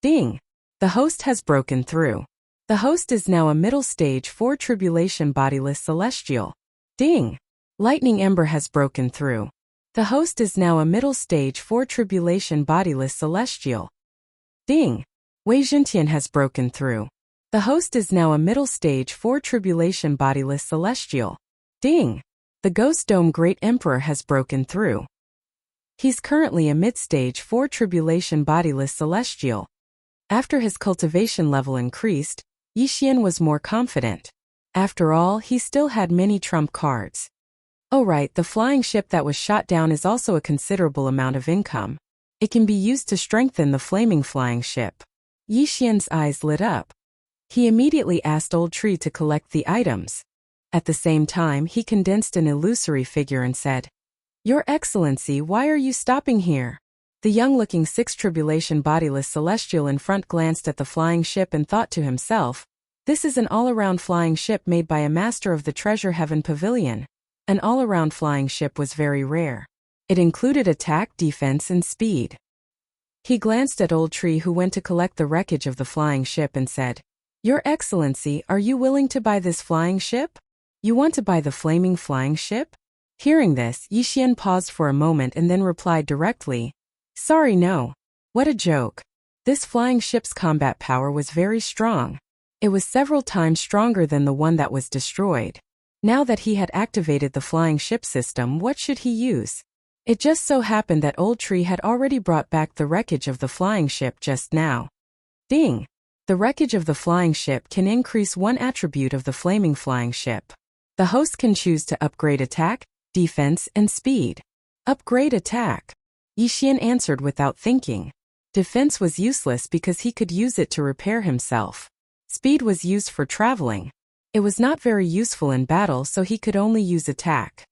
Ding! The host has broken through. The host is now a middle stage 4 tribulation bodiless celestial. Ding! Lightning Ember has broken through. The host is now a middle stage 4 tribulation bodiless celestial. Ding! Wei Zhentian has broken through. The host is now a middle stage 4 tribulation bodiless celestial. Ding! The Ghost Dome Great Emperor has broken through. He's currently a mid-stage 4 tribulation bodiless celestial. After his cultivation level increased, Yixian was more confident. After all, he still had many trump cards. Oh right, the flying ship that was shot down is also a considerable amount of income. It can be used to strengthen the flaming flying ship. Yixian's eyes lit up. He immediately asked Old Tree to collect the items. At the same time, he condensed an illusory figure and said, "Your Excellency, why are you stopping here?" The young-looking 6 tribulation bodiless celestial in front glanced at the flying ship and thought to himself, "This is an all-around flying ship made by a master of the Treasure Heaven Pavilion." An all-around flying ship was very rare. It included attack, defense, and speed. He glanced at Old Tree, who went to collect the wreckage of the flying ship, and said, "Your Excellency, are you willing to buy this flying ship? You want to buy the flaming flying ship?" Hearing this, Yixian paused for a moment and then replied directly, "Sorry, no." What a joke. This flying ship's combat power was very strong. It was several times stronger than the one that was destroyed. Now that he had activated the flying ship system, what should he use? It just so happened that Old Tree had already brought back the wreckage of the flying ship just now. Ding! The wreckage of the flying ship can increase one attribute of the flaming flying ship. The host can choose to upgrade attack, defense, and speed. Upgrade attack. Yixian answered without thinking. Defense was useless because he could use it to repair himself. Speed was used for traveling. It was not very useful in battle, so he could only use attack.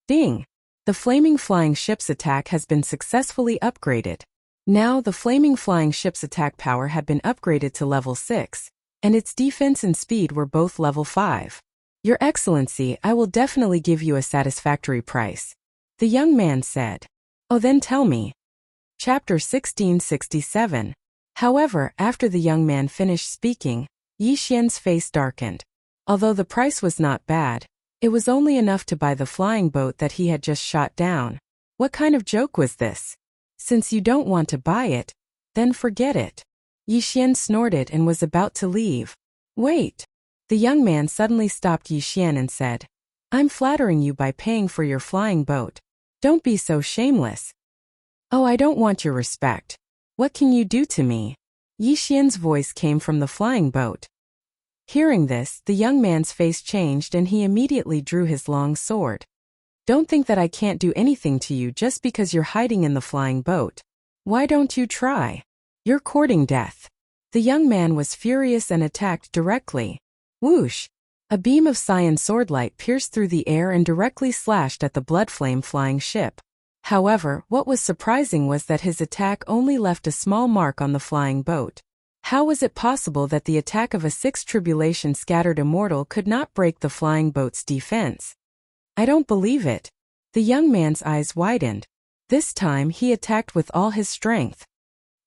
Ding! The flaming flying ship's attack has been successfully upgraded. Now the flaming flying ship's attack power had been upgraded to level 6, and its defense and speed were both level 5. "Your Excellency, I will definitely give you a satisfactory price," the young man said. "Oh, then tell me." Chapter 1667. However, after the young man finished speaking, Yixian's face darkened. Although the price was not bad, it was only enough to buy the flying boat that he had just shot down. What kind of joke was this? Since you don't want to buy it, then forget it. Yixian snorted and was about to leave. Wait. The young man suddenly stopped Yixian and said, "I'm flattering you by paying for your flying boat. Don't be so shameless." "Oh, I don't want your respect. What can you do to me?" Yixian's voice came from the flying boat. Hearing this, the young man's face changed and he immediately drew his long sword. "Don't think that I can't do anything to you just because you're hiding in the flying boat. Why don't you try? You're courting death." The young man was furious and attacked directly. Whoosh! A beam of cyan swordlight pierced through the air and directly slashed at the blood flame flying ship. However, what was surprising was that his attack only left a small mark on the flying boat. How was it possible that the attack of a 6 tribulation scattered immortal could not break the flying boat's defense? "I don't believe it." The young man's eyes widened. This time he attacked with all his strength.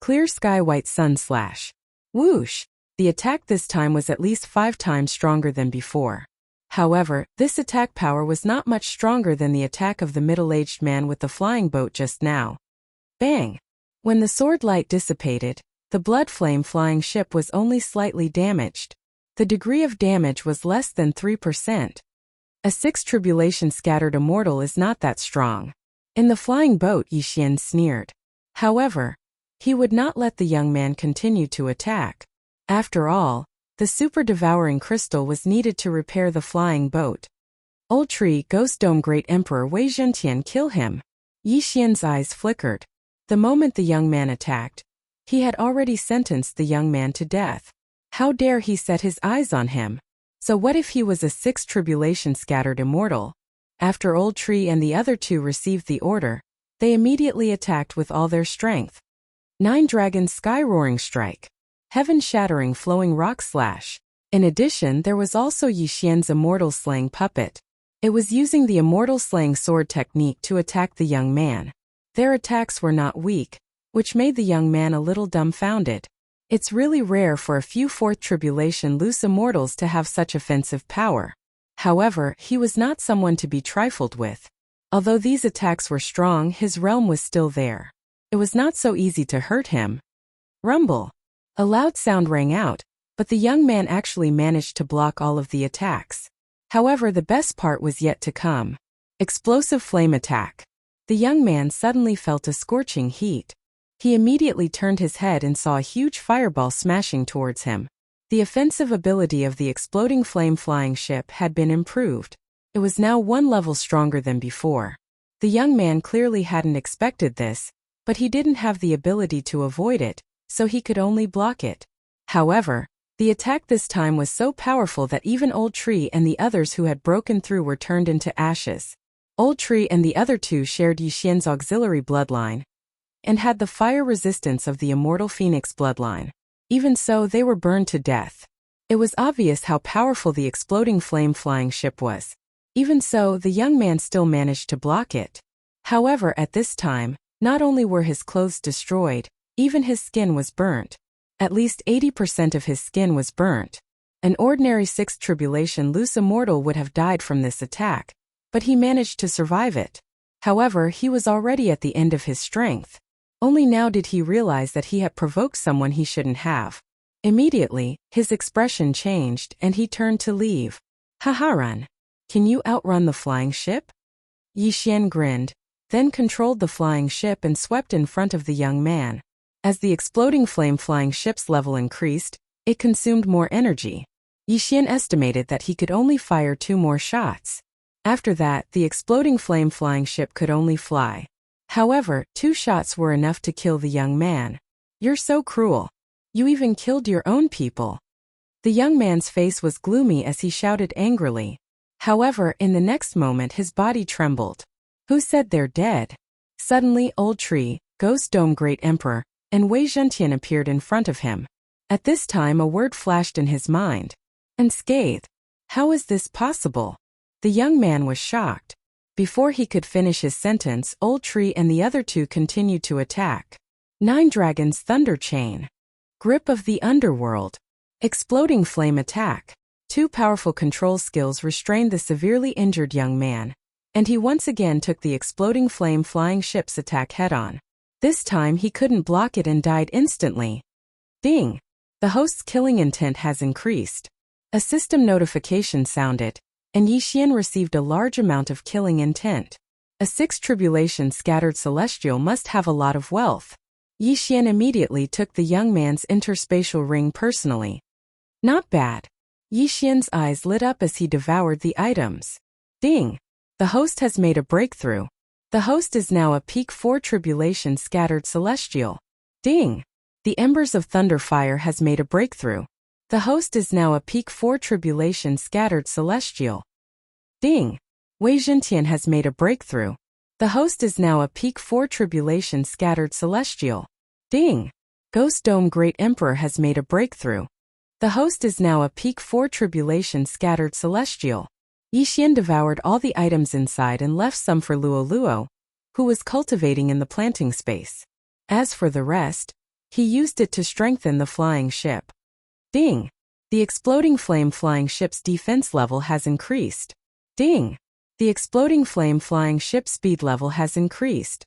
Clear sky white sun slash. Whoosh! The attack this time was at least 5 times stronger than before. However, this attack power was not much stronger than the attack of the middle-aged man with the flying boat just now. Bang! When the sword light dissipated, the blood flame flying ship was only slightly damaged. The degree of damage was less than 3%. A 6 tribulation scattered immortal is not that strong. In the flying boat, Yixian sneered. However, he would not let the young man continue to attack. After all, the super devouring crystal was needed to repair the flying boat. Old Tree, Ghost Dome Great Emperor Wei Zhentian, kill him. Yixian's eyes flickered. The moment the young man attacked, he had already sentenced the young man to death. How dare he set his eyes on him? So what if he was a 6 tribulation scattered immortal? After Old Tree and the other 2 received the order, they immediately attacked with all their strength. 9 Dragon Sky Roaring Strike. Heaven Shattering Flowing Rock Slash. In addition, there was also Yixian's Immortal Slaying Puppet. It was using the Immortal Slaying Sword technique to attack the young man. Their attacks were not weak, which made the young man a little dumbfounded. It's really rare for a few 4th tribulation loose immortals to have such offensive power. However, he was not someone to be trifled with. Although these attacks were strong, his realm was still there. It was not so easy to hurt him. Rumble. A loud sound rang out, but the young man actually managed to block all of the attacks. However, the best part was yet to come. Explosive flame attack. The young man suddenly felt a scorching heat. He immediately turned his head and saw a huge fireball smashing towards him. The offensive ability of the exploding flame flying ship had been improved. It was now one level stronger than before. The young man clearly hadn't expected this, but he didn't have the ability to avoid it, so he could only block it. However, the attack this time was so powerful that even Old Tree and the others who had broken through were turned into ashes. Old Tree and the other two shared Yixian's auxiliary bloodline and had the fire resistance of the immortal Phoenix bloodline. Even so, they were burned to death. It was obvious how powerful the exploding flame flying ship was. Even so, the young man still managed to block it. However, at this time, not only were his clothes destroyed, even his skin was burnt. At least 80% of his skin was burnt. An ordinary sixth tribulation loose immortal would have died from this attack, but he managed to survive it. However, he was already at the end of his strength. Only now did he realize that he had provoked someone he shouldn't have. Immediately, his expression changed and he turned to leave. Haha, run. Can you outrun the flying ship? Yixian grinned, then controlled the flying ship and swept in front of the young man. As the exploding flame flying ship's level increased, it consumed more energy. Yixian estimated that he could only fire 2 more shots. After that, the exploding flame flying ship could only fly. However, 2 shots were enough to kill the young man. You're so cruel. You even killed your own people. The young man's face was gloomy as he shouted angrily. However, in the next moment his body trembled. Who said they're dead? Suddenly, Old Tree, Ghost Dome Great Emperor, and Wei Zhentian appeared in front of him. At this time a word flashed in his mind. Unscathed. How is this possible? The young man was shocked. Before he could finish his sentence, Old Tree and the other two continued to attack. 9 Dragons Thunder Chain. Grip of the Underworld. Exploding Flame Attack. 2 powerful control skills restrained the severely injured young man, and he once again took the exploding flame flying ship's attack head-on. This time he couldn't block it and died instantly. Ding! The host's killing intent has increased. A system notification sounded, and Yixian received a large amount of killing intent. A 6th tribulation scattered celestial must have a lot of wealth. Yixian immediately took the young man's interspatial ring personally. Not bad. Yixian's eyes lit up as he devoured the items. Ding! The host has made a breakthrough. The host is now a peak 4 tribulation scattered celestial. Ding! The embers of Thunderfire has made a breakthrough. The host is now a peak 4 tribulation scattered celestial. Ding! Wei Zhentian has made a breakthrough. The host is now a peak 4 tribulation scattered celestial. Ding! Ghost Dome Great Emperor has made a breakthrough. The host is now a peak 4 tribulation scattered celestial. Yixian devoured all the items inside and left some for Luo Luo, who was cultivating in the planting space. As for the rest, he used it to strengthen the flying ship. Ding! The exploding flame flying ship's defense level has increased. Ding! The exploding flame flying ship speed level has increased.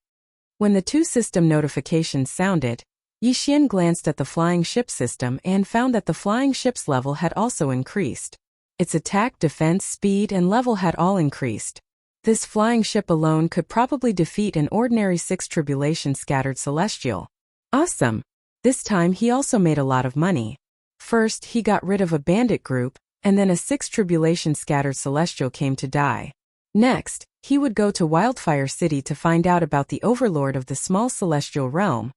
When the 2 system notifications sounded, Yixian glanced at the flying ship system and found that the flying ship's level had also increased. Its attack, defense, speed, and level had all increased. This flying ship alone could probably defeat an ordinary 6 tribulation scattered celestial. Awesome! This time he also made a lot of money. First, he got rid of a bandit group, and then a 6 tribulation scattered celestial came to die. Next, he would go to Wildfire City to find out about the overlord of the small celestial realm,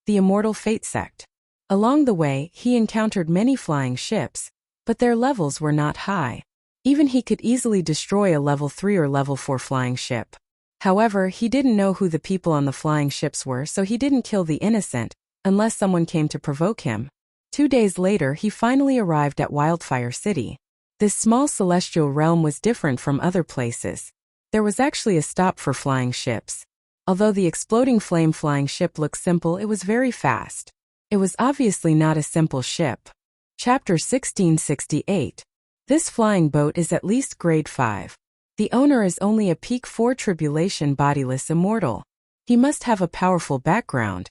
the Immortal Fate Sect. Along the way, he encountered many flying ships, but their levels were not high. Even he could easily destroy a level 3 or level 4 flying ship. However, he didn't know who the people on the flying ships were, so he didn't kill the innocent, unless someone came to provoke him. 2 days later, he finally arrived at Wildfire City. This small celestial realm was different from other places. There was actually a stop for flying ships. Although the exploding flame flying ship looked simple, it was very fast. It was obviously not a simple ship. Chapter 1668. This flying boat is at least grade 5. The owner is only a peak 4 tribulation bodiless immortal. He must have a powerful background.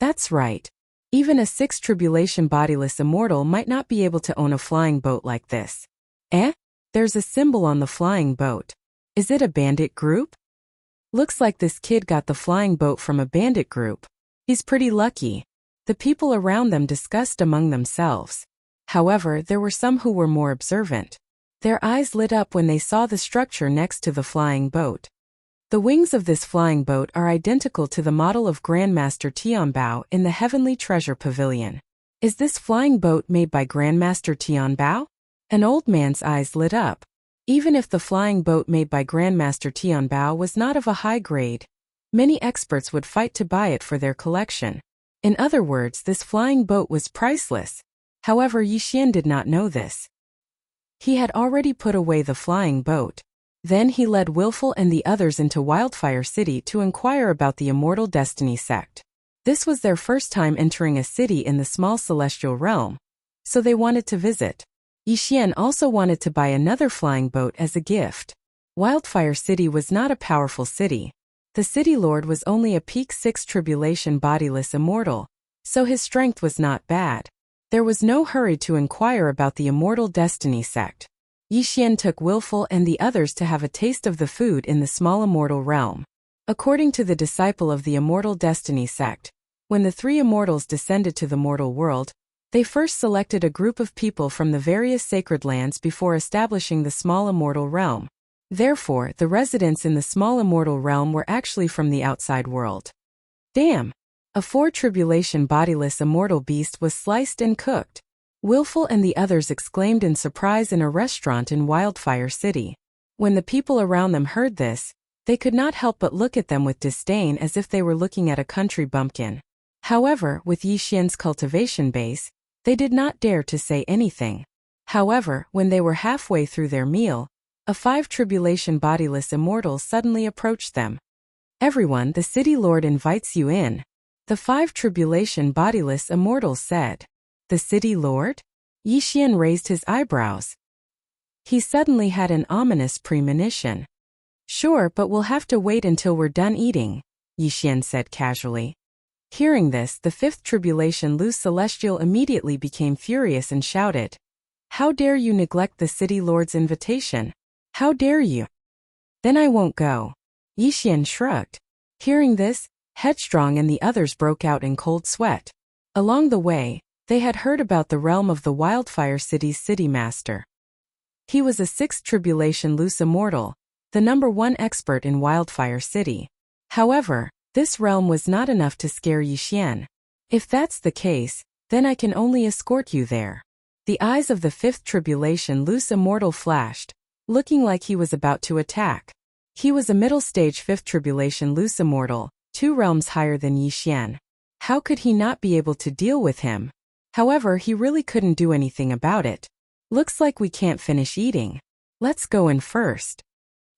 That's right. Even a 6 tribulation bodiless immortal might not be able to own a flying boat like this. Eh? There's a symbol on the flying boat. Is it a bandit group? Looks like this kid got the flying boat from a bandit group. He's pretty lucky. The people around them discussed among themselves. However, there were some who were more observant. Their eyes lit up when they saw the structure next to the flying boat. The wings of this flying boat are identical to the model of Grandmaster Tianbao in the Heavenly Treasure Pavilion. Is this flying boat made by Grandmaster Tianbao? An old man's eyes lit up. Even if the flying boat made by Grandmaster Tianbao was not of a high grade, many experts would fight to buy it for their collection. In other words, this flying boat was priceless. However, Yixian did not know this. He had already put away the flying boat. Then he led Willful and the others into Wildfire City to inquire about the Immortal Destiny sect. This was their first time entering a city in the small celestial realm, so they wanted to visit. Yixian also wanted to buy another flying boat as a gift. Wildfire City was not a powerful city. The city lord was only a peak 6 tribulation bodiless immortal, so his strength was not bad. There was no hurry to inquire about the Immortal Destiny sect. Yixian took Willful and the others to have a taste of the food in the small immortal realm. According to the disciple of the Immortal Destiny sect, when the 3 immortals descended to the mortal world, they first selected a group of people from the various sacred lands before establishing the small immortal realm. Therefore, the residents in the small immortal realm were actually from the outside world. Damn! A 4 tribulation bodiless immortal beast was sliced and cooked. Willful and the others exclaimed in surprise in a restaurant in Wildfire City. When the people around them heard this, they could not help but look at them with disdain as if they were looking at a country bumpkin. However, with Yixian's cultivation base, they did not dare to say anything. However, when they were halfway through their meal, a 5 tribulation bodiless immortal suddenly approached them. Everyone, the city lord invites you in. The 5 tribulation bodiless immortals said. The city lord? Yixian raised his eyebrows. He suddenly had an ominous premonition. Sure, but we'll have to wait until we're done eating, Yixian said casually. Hearing this, the 5th tribulation loose celestial immediately became furious and shouted, "How dare you neglect the city lord's invitation? How dare you? Then I won't go." Yixian shrugged. Hearing this, Headstrong and the others broke out in cold sweat. Along the way, they had heard about the realm of the Wildfire City's city master. He was a 6th tribulation loose immortal, the number 1 expert in Wildfire City. However, this realm was not enough to scare Yixian. If that's the case, then I can only escort you there. The eyes of the 5th tribulation loose immortal flashed, looking like he was about to attack. He was a middle-stage 5th tribulation loose immortal, 2 realms higher than Yixian. How could he not be able to deal with him? However, he really couldn't do anything about it. Looks like we can't finish eating. Let's go in first.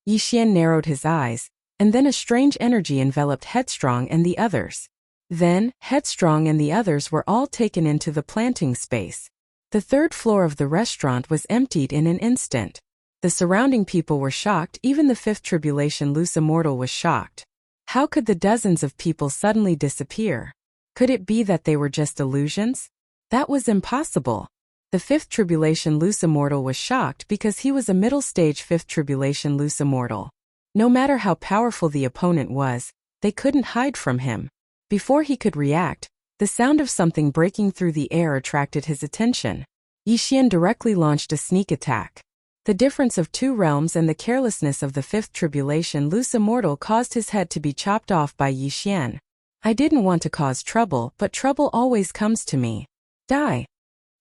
Yixian narrowed his eyes, and then a strange energy enveloped Headstrong and the others. Then, Headstrong and the others were all taken into the planting space. The 3rd floor of the restaurant was emptied in an instant. The surrounding people were shocked, even the 5th tribulation loose immortal was shocked. How could the dozens of people suddenly disappear? Could it be that they were just illusions? That was impossible. The 5th tribulation loose immortal was shocked because he was a middle-stage 5th tribulation loose immortal. No matter how powerful the opponent was, they couldn't hide from him. Before he could react, the sound of something breaking through the air attracted his attention. Yixian directly launched a sneak attack. The difference of 2 realms and the carelessness of the 5th tribulation loose immortal caused his head to be chopped off by Yixian. I didn't want to cause trouble, but trouble always comes to me. Die.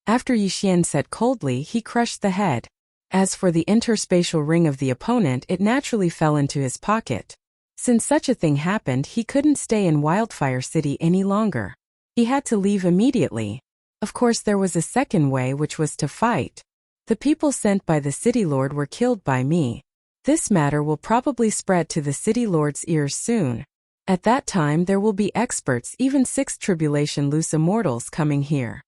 After Yixian said coldly, he crushed the head. As for the interspatial ring of the opponent, it naturally fell into his pocket. Since such a thing happened, he couldn't stay in Wildfire City any longer. He had to leave immediately. Of course, there was a second way, which was to fight. The people sent by the city lord were killed by me. This matter will probably spread to the city lord's ears soon. At that time there will be experts, even 6th tribulation loose immortals coming here.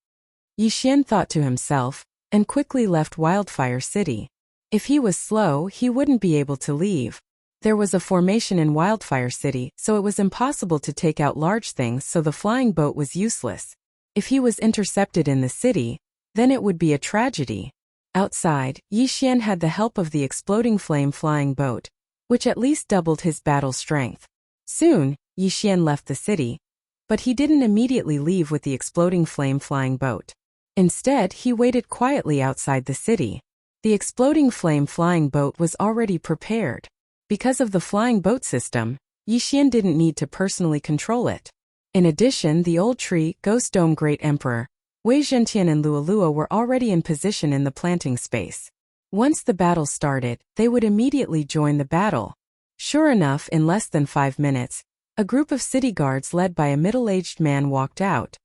Yixian thought to himself, and quickly left Wildfire City. If he was slow, he wouldn't be able to leave. There was a formation in Wildfire City, so it was impossible to take out large things, so the flying boat was useless. If he was intercepted in the city, then it would be a tragedy. Outside, Yi Xian had the help of the exploding flame flying boat, which at least doubled his battle strength. Soon, Yi Xian left the city, but he didn't immediately leave with the exploding flame flying boat. Instead, he waited quietly outside the city. The exploding flame flying boat was already prepared. Because of the flying boat system, Yi Xian didn't need to personally control it. In addition, the old tree, Ghost Dome Great Emperor, Wei Zhentian and Luolua were already in position in the planting space. Once the battle started, they would immediately join the battle. Sure enough, in less than 5 minutes, a group of city guards led by a middle-aged man walked out.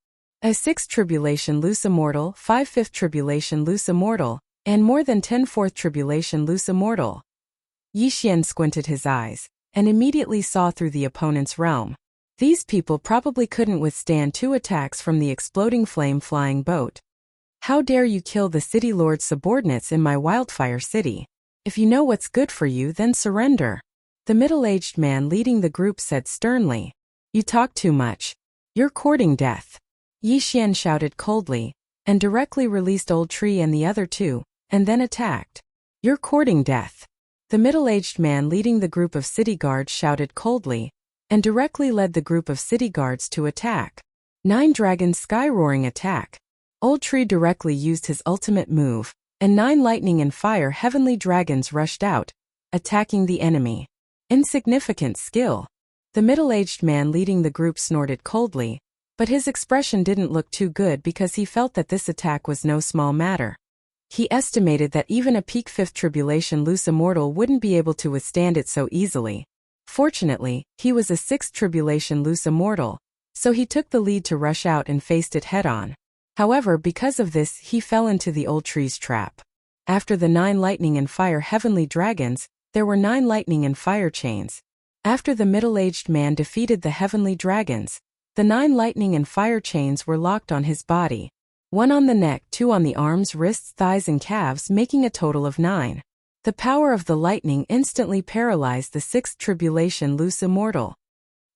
A 6th tribulation loose immortal, 5 5th tribulation loose immortal, and more than 10 4th tribulation loose immortal. Yi Xian squinted his eyes, and immediately saw through the opponent's realm. These people probably couldn't withstand 2 attacks from the exploding flame flying boat. How dare you kill the city lord's subordinates in my Wildfire City? If you know what's good for you, then surrender. The middle-aged man leading the group said sternly. You talk too much. You're courting death. Yi Xian shouted coldly, and directly released Old Tree and the other 2, and then attacked. You're courting death. The middle-aged man leading the group of city guards shouted coldly, and directly led the group of city guards to attack. 9 Dragons Sky-Roaring Attack. Old Tree directly used his ultimate move, and 9 lightning and fire heavenly dragons rushed out, attacking the enemy. Insignificant skill. The middle-aged man leading the group snorted coldly, but his expression didn't look too good because he felt that this attack was no small matter. He estimated that even a peak 5th tribulation loose immortal wouldn't be able to withstand it so easily. Fortunately, he was a 6th tribulation loose immortal, so he took the lead to rush out and faced it head-on. However, because of this, he fell into the old tree's trap. After the 9 lightning and fire heavenly dragons, there were 9 lightning and fire chains. After the middle-aged man defeated the heavenly dragons, the 9 lightning and fire chains were locked on his body. 1 on the neck, 2 on the arms, wrists, thighs and calves, making a total of 9. The power of the lightning instantly paralyzed the 6th tribulation loose immortal.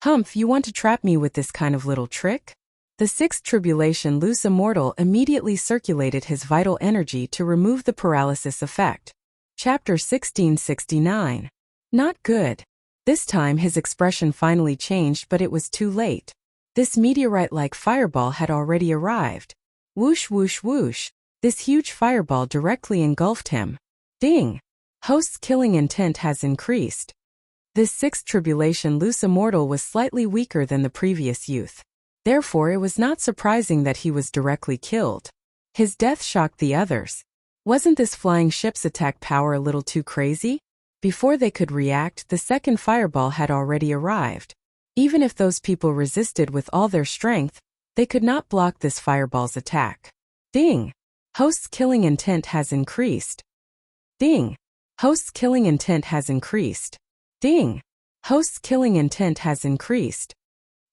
Humph, you want to trap me with this kind of little trick? The 6th tribulation loose immortal immediately circulated his vital energy to remove the paralysis effect. Chapter 1669. Not good. This time his expression finally changed, but it was too late. This meteorite-like fireball had already arrived. Whoosh whoosh whoosh. This huge fireball directly engulfed him. Ding! Host's killing intent has increased. This 6th tribulation loose immortal was slightly weaker than the previous youth. Therefore it was not surprising that he was directly killed. His death shocked the others. Wasn't this flying ship's attack power a little too crazy? Before they could react, the second fireball had already arrived. Even if those people resisted with all their strength, they could not block this fireball's attack. Ding! Host's killing intent has increased. Ding! Host's killing intent has increased. Ding! Host's killing intent has increased.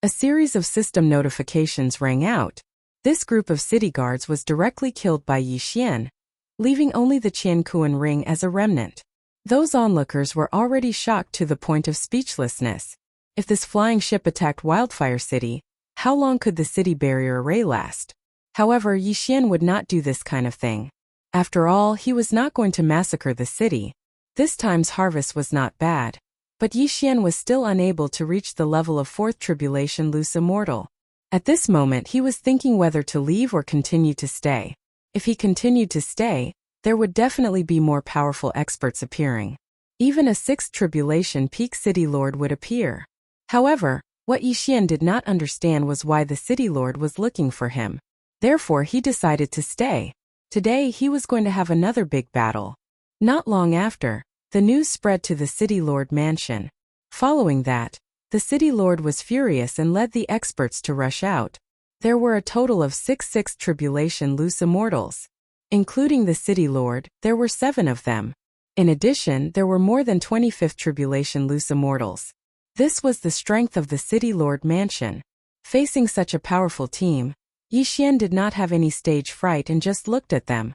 A series of system notifications rang out. This group of city guards was directly killed by Yi Xian, leaving only the Qiankuan ring as a remnant. Those onlookers were already shocked to the point of speechlessness. If this flying ship attacked Wildfire City, how long could the city barrier array last? However, Yi Xian would not do this kind of thing. After all, he was not going to massacre the city. This time's harvest was not bad. But Yi Xian was still unable to reach the level of 4th tribulation loose immortal. At this moment he was thinking whether to leave or continue to stay. If he continued to stay, there would definitely be more powerful experts appearing. Even a 6th tribulation peak city lord would appear. However, what Yi Xian did not understand was why the city lord was looking for him. Therefore he decided to stay. Today he was going to have another big battle. Not long after, the news spread to the city lord mansion. Following that, the city lord was furious and led the experts to rush out. There were a total of 6 6th tribulation loose immortals. Including the city lord, there were 7 of them. In addition, there were more than 25th tribulation loose immortals. This was the strength of the city lord mansion. Facing such a powerful team, Yi Xian did not have any stage fright and just looked at them.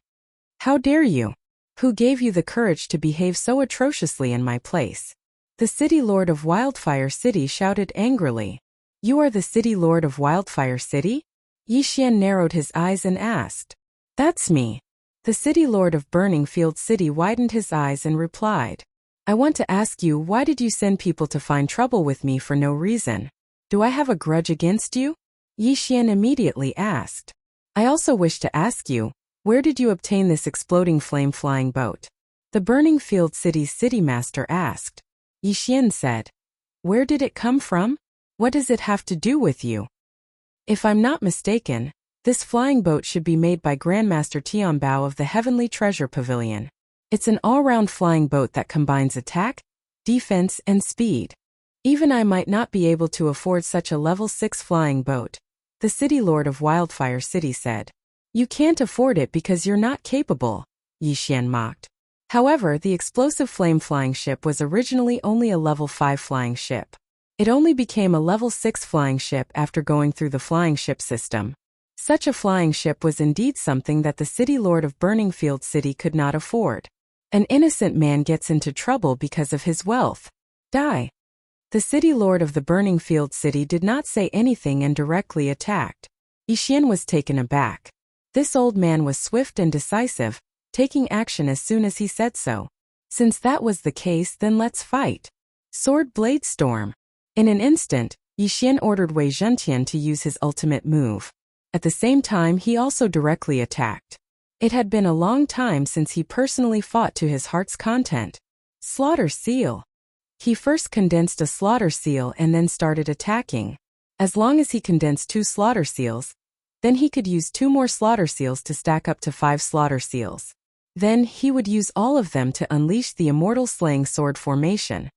How dare you? Who gave you the courage to behave so atrociously in my place? The city lord of Wildfire City shouted angrily. You are the city lord of Wildfire City? Yixian narrowed his eyes and asked. That's me. The city lord of Burning Field City widened his eyes and replied. I want to ask you, why did you send people to find trouble with me for no reason? Do I have a grudge against you? Yixian immediately asked. I also wish to ask you, where did you obtain this exploding flame-flying boat? The Burning Field City's city master asked. Yixian said. Where did it come from? What does it have to do with you? If I'm not mistaken, this flying boat should be made by Grandmaster Tianbao of the Heavenly Treasure Pavilion. It's an all-round flying boat that combines attack, defense, and speed. Even I might not be able to afford such a level 6 flying boat, the city lord of Wildfire City said. You can't afford it because you're not capable, Yixian mocked. However, the explosive flame-flying ship was originally only a level 5 flying ship. It only became a level 6 flying ship after going through the flying ship system. Such a flying ship was indeed something that the city lord of Burning Field City could not afford. An innocent man gets into trouble because of his wealth. Die. The city lord of the Burning Field City did not say anything and directly attacked. Yixian was taken aback. This old man was swift and decisive, taking action as soon as he said so. Since that was the case, then let's fight. Sword Blade Storm. In an instant, Yixian ordered Wei Zhentian to use his ultimate move. At the same time, he also directly attacked. It had been a long time since he personally fought to his heart's content. Slaughter Seal. He first condensed a Slaughter Seal and then started attacking. As long as he condensed 2 Slaughter Seals, then he could use 2 more Slaughter Seals to stack up to 5 Slaughter Seals. Then he would use all of them to unleash the Immortal Slaying Sword formation.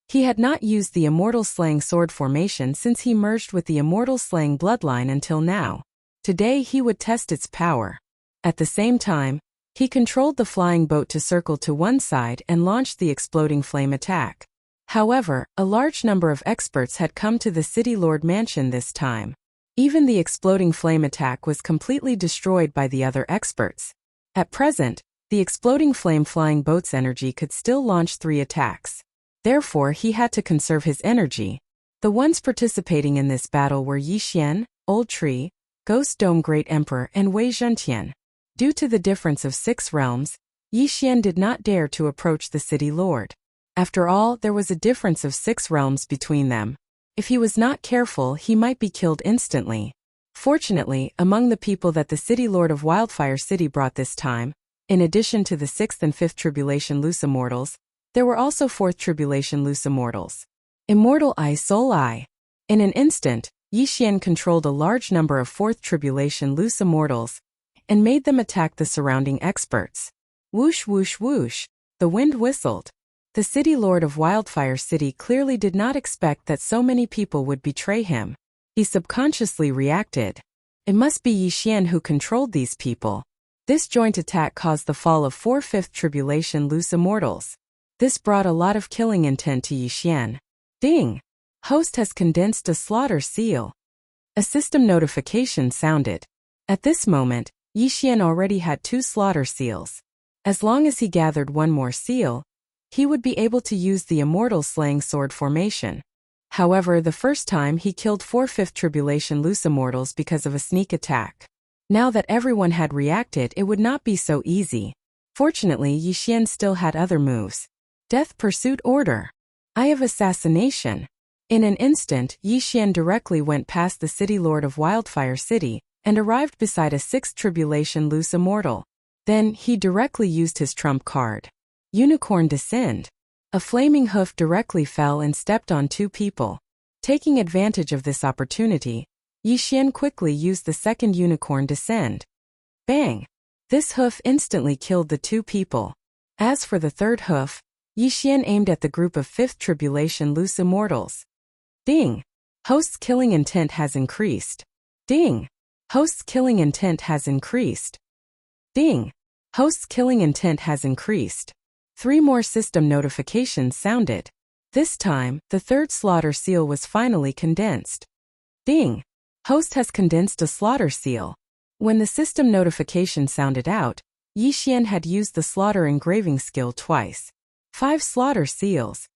He had not used the Immortal Slaying Sword formation since he merged with the Immortal Slaying Bloodline until now. Today he would test its power. At the same time, he controlled the flying boat to circle to one side and launched the exploding flame attack. However, a large number of experts had come to the City Lord Mansion this time. Even the exploding flame attack was completely destroyed by the other experts. At present, the exploding flame flying boat's energy could still launch 3 attacks. Therefore, he had to conserve his energy. The ones participating in this battle were Yixian, Old Tree, Ghost Dome Great Emperor, and Wei Zhentian. Due to the difference of 6 realms, Yixian did not dare to approach the city lord. After all, there was a difference of 6 realms between them. If he was not careful, he might be killed instantly. Fortunately, among the people that the city lord of Wildfire City brought this time, in addition to the 6th and 5th Tribulation Loose Immortals, there were also 4th Tribulation Loose Immortals. Immortal Eye Soul Eye. In an instant, Yixian controlled a large number of 4th Tribulation Loose Immortals and made them attack the surrounding experts. Whoosh whoosh whoosh, the wind whistled. The city lord of Wildfire City clearly did not expect that so many people would betray him. He subconsciously reacted. It must be Yixian who controlled these people. This joint attack caused the fall of 4 5th Tribulation Loose Immortals. This brought a lot of killing intent to Yixian. Ding! Host has condensed a Slaughter Seal. A system notification sounded. At this moment, Yixian already had 2 Slaughter Seals. As long as he gathered 1 more seal, he would be able to use the Immortal Slaying Sword formation. However, the first time he killed 4 5th Tribulation Loose Immortals because of a sneak attack. Now that everyone had reacted, it would not be so easy. Fortunately, Yixian still had other moves. Death Pursuit Order. Eye of Assassination. In an instant, Yixian directly went past the city lord of Wildfire City and arrived beside a 6th Tribulation Loose Immortal. Then, he directly used his trump card. Unicorn Descend. A flaming hoof directly fell and stepped on 2 people. Taking advantage of this opportunity, Yixian quickly used the 2nd Unicorn Descend. Bang! This hoof instantly killed the 2 people. As for the 3rd hoof, Yixian aimed at the group of 5th Tribulation Loose Immortals. Ding! Host's killing intent has increased. Ding! Host's killing intent has increased. Ding! Host's killing intent has increased. 3 more system notifications sounded. This time, the 3rd Slaughter Seal was finally condensed. Ding! Host has condensed a Slaughter Seal. When the system notification sounded out, Yi Xian had used the slaughter engraving skill twice. 5 slaughter seals.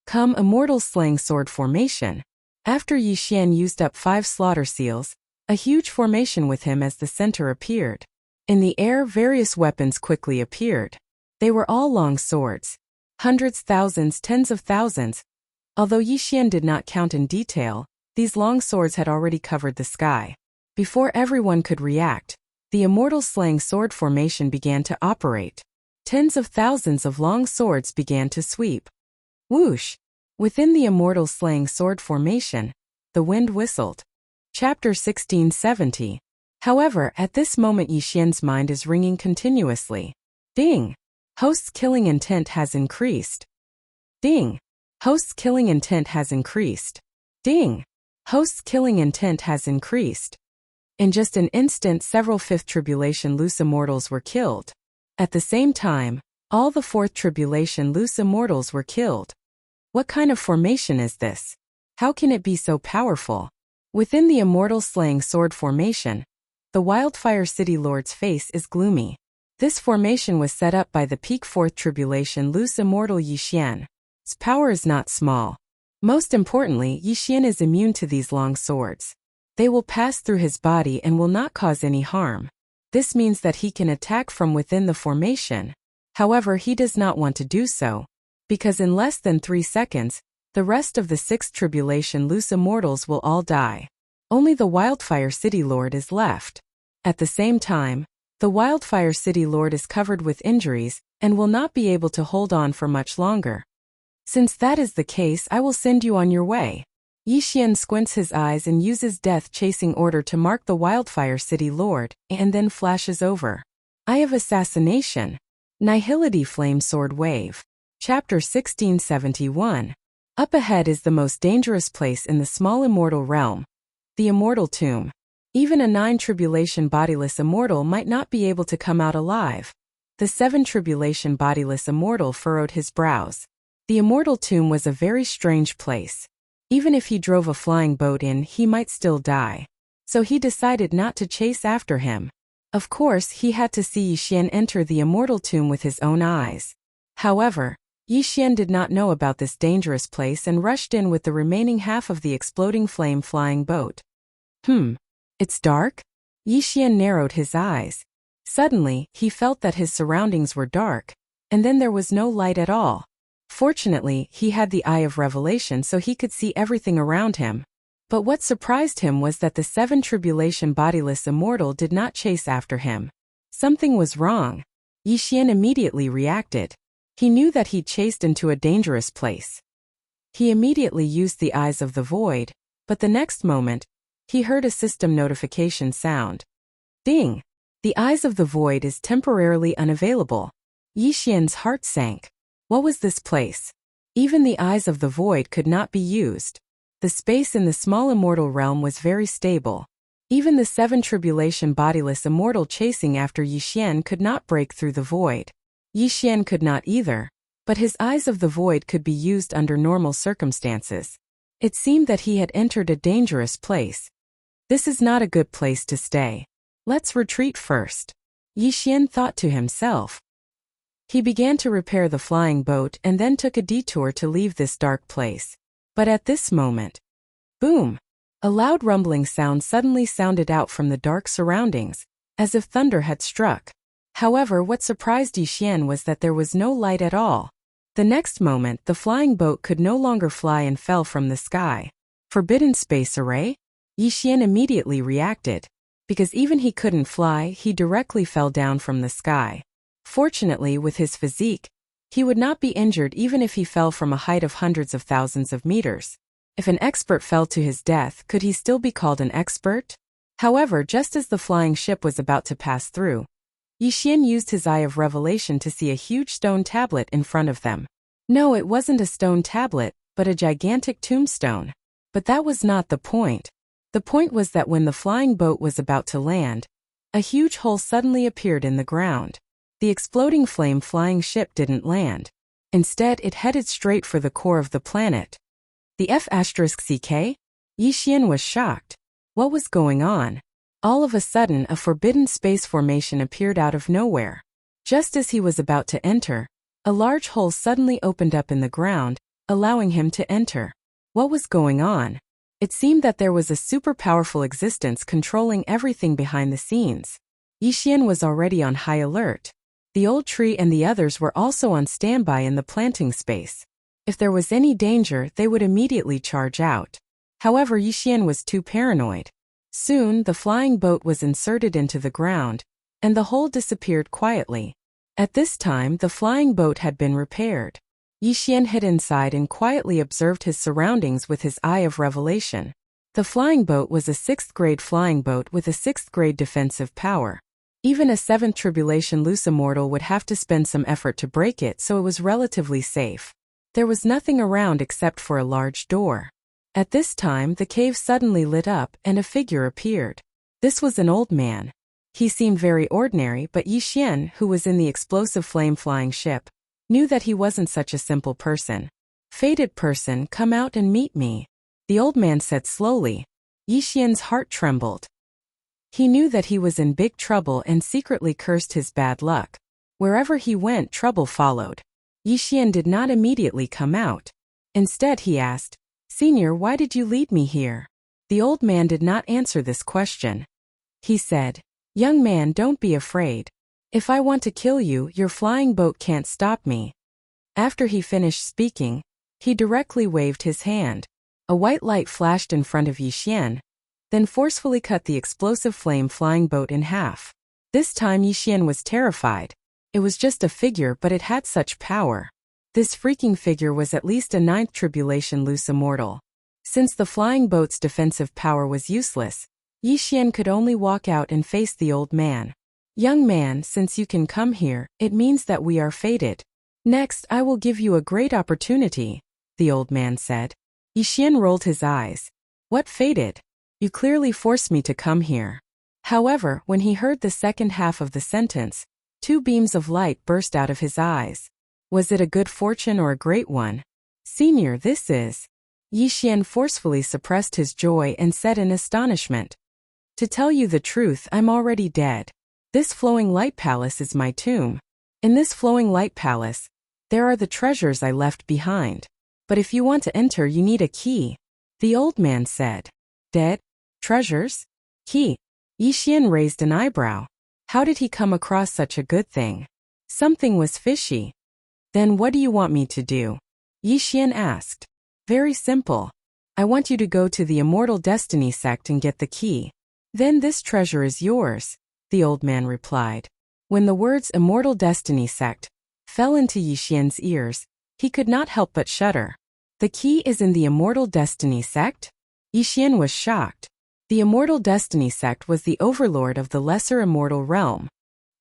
Come immortal slaying sword formation. After Yi Xian used up 5 slaughter seals, a huge formation with him as the center appeared. In the air, various weapons quickly appeared. They were all long swords. Hundreds, thousands, tens of thousands. Although Yi Xian did not count in detail, these long swords had already covered the sky. Before everyone could react, the immortal slaying sword formation began to operate. Tens of thousands of long swords began to sweep. Whoosh! Within the immortal slaying sword formation, the wind whistled. Chapter 1670. However, at this moment Yi Xian's mind is ringing continuously. Ding! Host's killing intent has increased. Ding! Host's killing intent has increased. Ding! Host's killing intent has increased. In just an instant, several 5th Tribulation loose immortals were killed. At the same time, all the 4th Tribulation loose immortals were killed. What kind of formation is this? How can it be so powerful? Within the immortal slaying sword formation, the Wildfire City Lord's face is gloomy. This formation was set up by the peak 4th Tribulation loose immortal Yi Xian. Its power is not small. Most importantly, Yi Xian is immune to these long swords. They will pass through his body and will not cause any harm. This means that he can attack from within the formation. However, he does not want to do so, because in less than 3 seconds, the rest of the 6th Tribulation loose immortals will all die. Only the Wildfire City Lord is left. At the same time, the Wildfire City Lord is covered with injuries and will not be able to hold on for much longer. Since that is the case, I will send you on your way. Yi Xian squints his eyes and uses Death Chasing Order to mark the Wildfire City Lord, and then flashes over. Eye of Assassination. Nihility Flame Sword Wave. Chapter 1671. Up ahead is the most dangerous place in the small immortal realm. The Immortal Tomb. Even a 9 Tribulation bodiless immortal might not be able to come out alive. The 7 Tribulation bodiless immortal furrowed his brows. The Immortal Tomb was a very strange place. Even if he drove a flying boat in, he might still die. So he decided not to chase after him. Of course, he had to see Yi Xian enter the Immortal Tomb with his own eyes. However, Yi Xian did not know about this dangerous place and rushed in with the remaining half of the exploding flame flying boat. It's dark? Yi Xian narrowed his eyes. Suddenly, he felt that his surroundings were dark, and then there was no light at all. Fortunately, he had the Eye of Revelation so he could see everything around him. But what surprised him was that the 7 Tribulation bodiless immortal did not chase after him. Something was wrong. Yi Xian immediately reacted. He knew that he'd chased into a dangerous place. He immediately used the Eyes of the Void, but the next moment, he heard a system notification sound. Ding! The Eyes of the Void is temporarily unavailable. Yi Xian's heart sank. What was this place? Even the Eyes of the Void could not be used. The space in the small immortal realm was very stable. Even the 7 Tribulation bodiless immortal chasing after Yi Xian could not break through the void. Yi Xian could not either, but his Eyes of the Void could be used under normal circumstances. It seemed that he had entered a dangerous place. This is not a good place to stay. Let's retreat first. Yi Xian thought to himself. He began to repair the flying boat and then took a detour to leave this dark place. But at this moment, boom! A loud rumbling sound suddenly sounded out from the dark surroundings, as if thunder had struck. However, what surprised Yi Xian was that there was no light at all. The next moment, the flying boat could no longer fly and fell from the sky. Forbidden Space Array? Yi Xian immediately reacted. Because even he couldn't fly, he directly fell down from the sky. Fortunately, with his physique, he would not be injured even if he fell from a height of hundreds of thousands of meters. If an expert fell to his death, could he still be called an expert? However, just as the flying ship was about to pass through, Yi Xian used his Eye of Revelation to see a huge stone tablet in front of them. No, it wasn't a stone tablet, but a gigantic tombstone. But that was not the point. The point was that when the flying boat was about to land, a huge hole suddenly appeared in the ground. The exploding flame flying ship didn't land. Instead, it headed straight for the core of the planet. The F*CK? Yi Xian was shocked. What was going on? All of a sudden, a forbidden space formation appeared out of nowhere. Just as he was about to enter, a large hole suddenly opened up in the ground, allowing him to enter. What was going on? It seemed that there was a super powerful existence controlling everything behind the scenes. Yixian was already on high alert. The old tree and the others were also on standby in the planting space. If there was any danger, they would immediately charge out. However, Yixian was too paranoid. Soon, the flying boat was inserted into the ground, and the hole disappeared quietly. At this time, the flying boat had been repaired. Yixian hid inside and quietly observed his surroundings with his eye of revelation. The flying boat was a 6th grade flying boat with a 6th grade defensive power. Even a 7th tribulation loose immortal would have to spend some effort to break it, so it was relatively safe. There was nothing around except for a large door. At this time, the cave suddenly lit up and a figure appeared. This was an old man. He seemed very ordinary, but Yixian, who was in the explosive flame-flying ship, knew that he wasn't such a simple person. "Fated person, come out and meet me," the old man said slowly. Yixian's heart trembled. He knew that he was in big trouble and secretly cursed his bad luck. Wherever he went, trouble followed. Yixian did not immediately come out. Instead, he asked, "Senior, why did you lead me here?" The old man did not answer this question. He said, "Young man, don't be afraid. If I want to kill you, your flying boat can't stop me." After he finished speaking, he directly waved his hand. A white light flashed in front of Yixian, then forcefully cut the explosive flame-flying boat in half. This time Yixian was terrified. It was just a figure, but it had such power. This freaking figure was at least a 9th tribulation loose immortal. Since the flying boat's defensive power was useless, Yixian could only walk out and face the old man. "Young man, since you can come here, it means that we are fated. Next, I will give you a great opportunity," the old man said. Yixian rolled his eyes. "What fated? You clearly forced me to come here." However, when he heard the second half of the sentence, 2 beams of light burst out of his eyes. Was it a good fortune or a great one? "Senior, this is..." Yixian forcefully suppressed his joy and said in astonishment, "To tell you the truth, I'm already dead. This flowing light palace is my tomb. In this flowing light palace, there are the treasures I left behind. But if you want to enter, you need a key," the old man said. "Dead? Treasures? Key?" Yixian raised an eyebrow. How did he come across such a good thing? Something was fishy. "Then what do you want me to do?" Yixian asked. "Very simple. I want you to go to the Immortal Destiny sect and get the key. Then this treasure is yours," the old man replied. When the words Immortal Destiny sect fell into Yixian's ears, he could not help but shudder. The key is in the Immortal Destiny sect? Yixian was shocked. The Immortal Destiny sect was the overlord of the Lesser Immortal realm.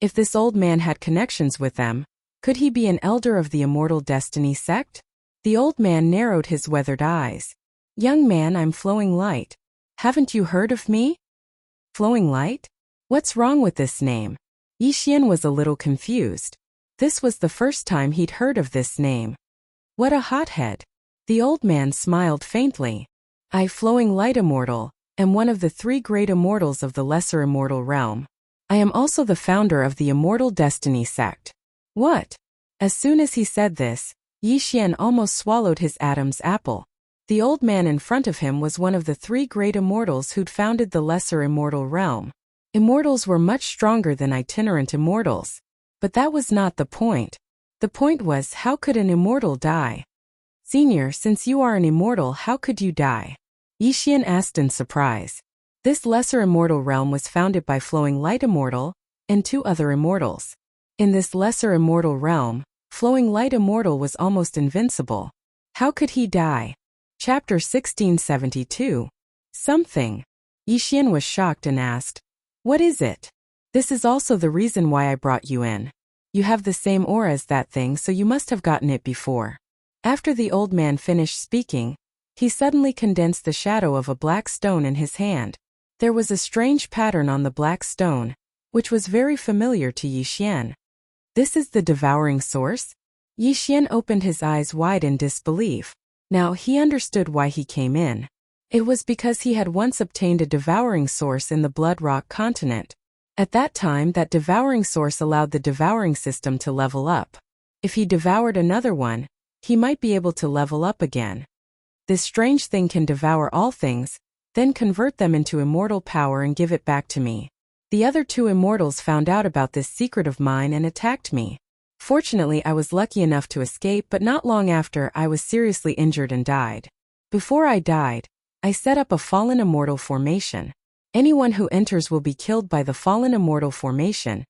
If this old man had connections with them, could he be an elder of the Immortal Destiny sect? The old man narrowed his weathered eyes. "Young man, I'm Flowing Light. Haven't you heard of me?" "Flowing Light? What's wrong with this name?" Yixian was a little confused. This was the first time he'd heard of this name. "What a hothead." The old man smiled faintly. "I, Flowing Light Immortal, am one of the 3 great immortals of the Lesser Immortal realm. I am also the founder of the Immortal Destiny sect." "What?" As soon as he said this, Yixian almost swallowed his Adam's apple. The old man in front of him was one of the 3 great immortals who'd founded the Lesser Immortal realm. Immortals were much stronger than itinerant immortals. But that was not the point. The point was, how could an immortal die? "Senior, since you are an immortal, how could you die?" Yixian asked in surprise. This Lesser Immortal realm was founded by Flowing Light Immortal and 2 other immortals. In this Lesser Immortal realm, Flowing Light Immortal was almost invincible. How could he die? Chapter 1672. Something. Yixian was shocked and asked, "What is it?" "This is also the reason why I brought you in. You have the same aura as that thing, so you must have gotten it before." After the old man finished speaking, he suddenly condensed the shadow of a black stone in his hand. There was a strange pattern on the black stone, which was very familiar to Yixian. "This is the devouring source?" Yixian opened his eyes wide in disbelief. Now he understood why he came in. It was because he had once obtained a devouring source in the Blood Rock continent. At that time, that devouring source allowed the devouring system to level up. If he devoured another one, he might be able to level up again. This strange thing can devour all things, then convert them into immortal power and give it back to me. The other two immortals found out about this secret of mine and attacked me. Fortunately, I was lucky enough to escape, but not long after, I was seriously injured and died. Before I died, I set up a fallen immortal formation. Anyone who enters will be killed by the fallen immortal formation,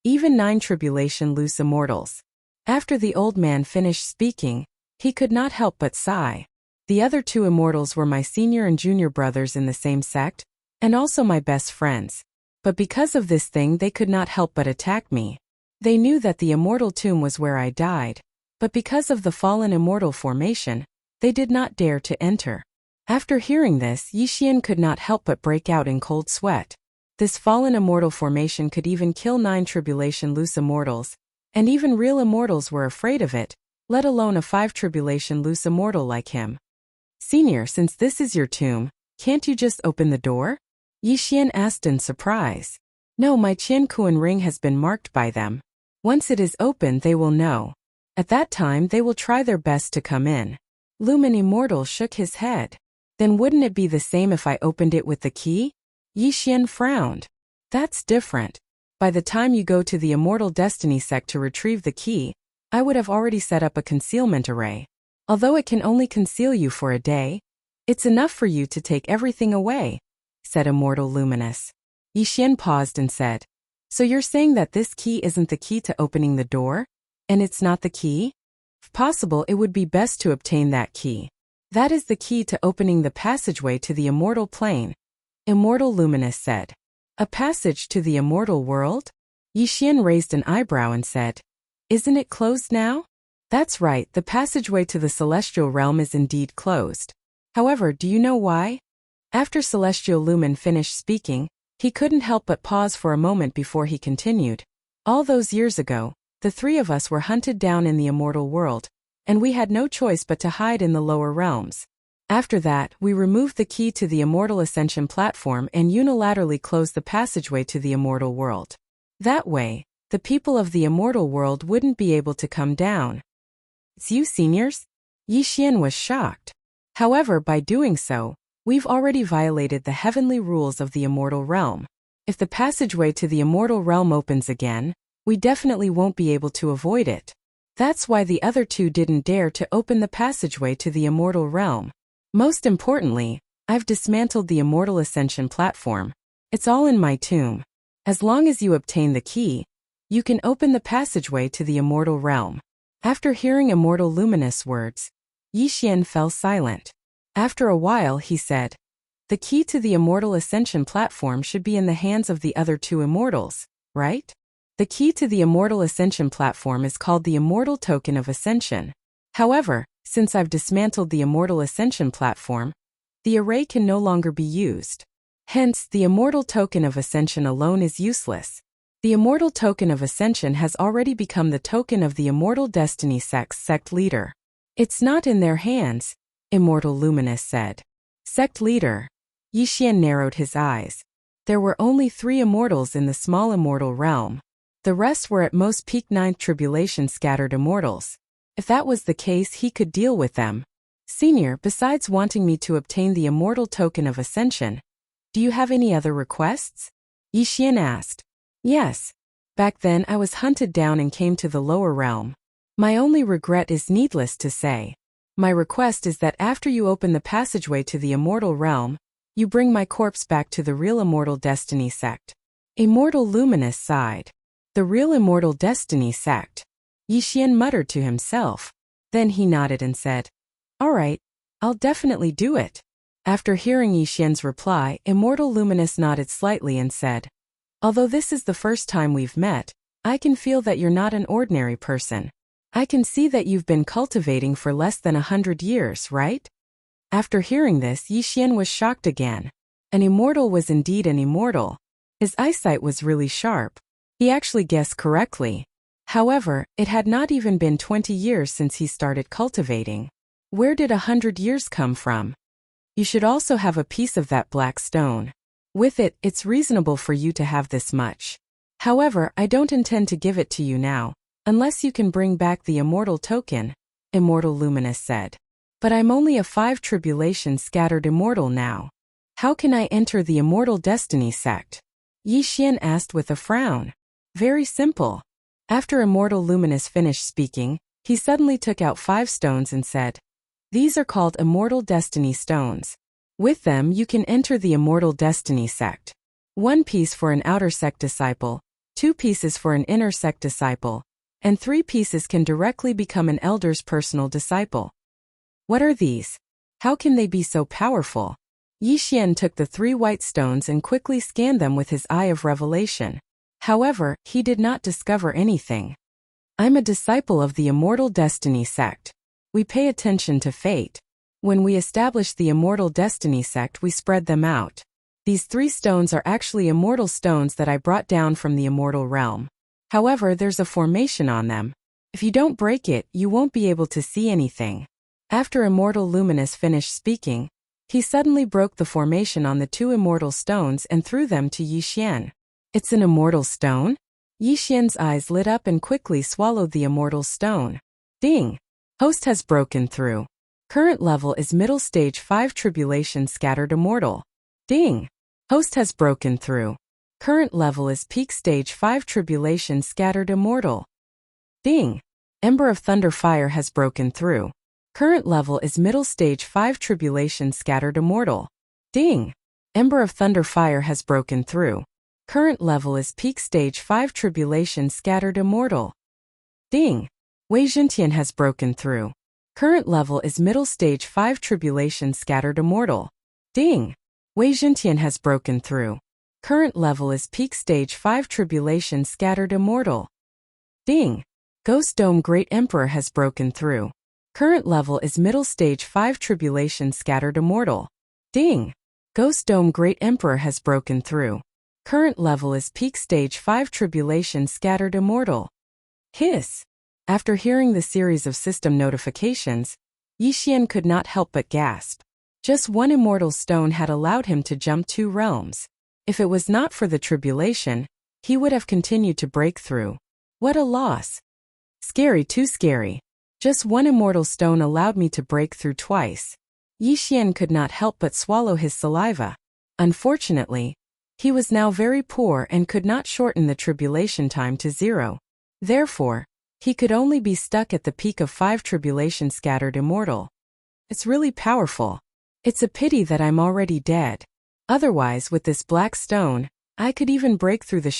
even 9 tribulation loose immortals. After the old man finished speaking, he could not help but sigh. The other 2 immortals were my senior and junior brothers in the same sect, and also my best friends. But because of this thing, they could not help but attack me. They knew that the immortal tomb was where I died, but because of the fallen immortal formation, they did not dare to enter. After hearing this, Yixian could not help but break out in cold sweat. This fallen immortal formation could even kill 9 tribulation loose immortals, and even real immortals were afraid of it, let alone a 5 tribulation loose immortal like him. Senior, since this is your tomb, can't you just open the door? Yixian asked in surprise. No, my Qian Kuan ring has been marked by them. Once it is open, they will know. At that time, they will try their best to come in. Lumen Immortal shook his head. Then wouldn't it be the same if I opened it with the key? Yixian frowned. That's different. By the time you go to the Immortal Destiny sect to retrieve the key, I would have already set up a concealment array. Although it can only conceal you for a day, it's enough for you to take everything away, said Immortal Luminous. Yixian paused and said, so you're saying that this key isn't the key to opening the door? And it's not the key? If possible, it would be best to obtain that key. That is the key to opening the passageway to the immortal plane, Immortal Luminous said. A passage to the immortal world? Yixian raised an eyebrow and said, isn't it closed now? That's right, the passageway to the celestial realm is indeed closed. However, do you know why? After Celestial Lumen finished speaking, he couldn't help but pause for a moment before he continued. All those years ago, the 3 of us were hunted down in the immortal world, and we had no choice but to hide in the lower realms. After that, we removed the key to the Immortal Ascension platform and unilaterally closed the passageway to the immortal world. That way, the people of the immortal world wouldn't be able to come down. It's you, seniors? Yixian was shocked. However, by doing so, we've already violated the heavenly rules of the immortal realm. If the passageway to the immortal realm opens again, we definitely won't be able to avoid it. That's why the other 2 didn't dare to open the passageway to the immortal realm. Most importantly, I've dismantled the Immortal Ascension platform. It's all in my tomb. As long as you obtain the key, you can open the passageway to the immortal realm. After hearing Immortal Luminous words, Yixian fell silent. After a while, he said, the key to the Immortal Ascension platform should be in the hands of the other 2 immortals, right? The key to the Immortal Ascension platform is called the Immortal Token of Ascension. However, since I've dismantled the Immortal Ascension platform, the array can no longer be used. Hence, the Immortal Token of Ascension alone is useless. The Immortal Token of Ascension has already become the token of the Immortal Destiny sect leader. It's not in their hands, Immortal Luminous said. Sect leader. Yixian narrowed his eyes. There were only 3 immortals in the small immortal realm. The rest were at most peak 9th tribulation scattered immortals. If that was the case, he could deal with them. Senior, besides wanting me to obtain the Immortal Token of Ascension, do you have any other requests? Yixian asked. Yes. Back then I was hunted down and came to the lower realm. My only regret is needless to say. My request is that after you open the passageway to the immortal realm, you bring my corpse back to the real Immortal Destiny sect. Immortal Luminous sighed. The real Immortal Destiny sect. Yixian muttered to himself. Then he nodded and said, all right, I'll definitely do it. After hearing Yixian's reply, Immortal Luminous nodded slightly and said, although this is the first time we've met, I can feel that you're not an ordinary person. I can see that you've been cultivating for less than 100 years, right? After hearing this, Yixian was shocked again. An immortal was indeed an immortal. His eyesight was really sharp. He actually guessed correctly. However, it had not even been 20 years since he started cultivating. Where did 100 years come from? You should also have a piece of that black stone. With it, it's reasonable for you to have this much. However, I don't intend to give it to you now, unless you can bring back the immortal token, Immortal Luminous said. But I'm only a 5 tribulation scattered immortal now. How can I enter the immortal destiny sect? Yi Xian asked with a frown. Very simple. After Immortal Luminous finished speaking, he suddenly took out 5 stones and said, "These are called Immortal Destiny Stones. With them you can enter the Immortal Destiny sect. 1 piece for an outer sect disciple, 2 pieces for an inner sect disciple, and 3 pieces can directly become an elder's personal disciple." What are these? How can they be so powerful? Yi Xian took the 3 white stones and quickly scanned them with his eye of revelation. However, he did not discover anything. I'm a disciple of the Immortal Destiny sect. We pay attention to fate. When we establish the Immortal Destiny sect, we spread them out. These 3 stones are actually immortal stones that I brought down from the immortal realm. However, there's a formation on them. If you don't break it, you won't be able to see anything. After Immortal Luminous finished speaking, he suddenly broke the formation on the 2 immortal stones and threw them to Yi Xian. It's an immortal stone? Yi Xian's eyes lit up and quickly swallowed the immortal stone. Ding! Host has broken through. Current level is middle stage 5 tribulation scattered immortal. Ding! Host has broken through. Current level is peak stage 5 tribulation scattered immortal. Ding! Ember of Thunder Fire has broken through. Current level is middle stage 5 tribulation scattered immortal. Ding! Ember of Thunder Fire has broken through. Current level is peak stage 5 tribulation scattered immortal. Ding! Wei Zhentian has broken through. Current level is middle stage 5 tribulation scattered immortal. Ding! Wei Zhentian has broken through. Current level is peak stage 5 tribulation scattered immortal. Ding! Ghost Dome Great Emperor has broken through. Current level is middle stage 5 tribulation scattered immortal. Ding! Ghost Dome Great Emperor has broken through. Current level is peak stage 5 tribulation scattered immortal. Hiss! After hearing the series of system notifications, Yi Xian could not help but gasp. Just 1 immortal stone had allowed him to jump 2 realms. If it was not for the tribulation, he would have continued to break through. What a loss! Scary, too scary. Just 1 immortal stone allowed me to break through twice. Yi Xian could not help but swallow his saliva. Unfortunately, he was now very poor and could not shorten the tribulation time to 0. Therefore, he could only be stuck at the peak of 5 tribulation scattered immortal. It's really powerful. It's a pity that I'm already dead. Otherwise, with this black stone, I could even break through the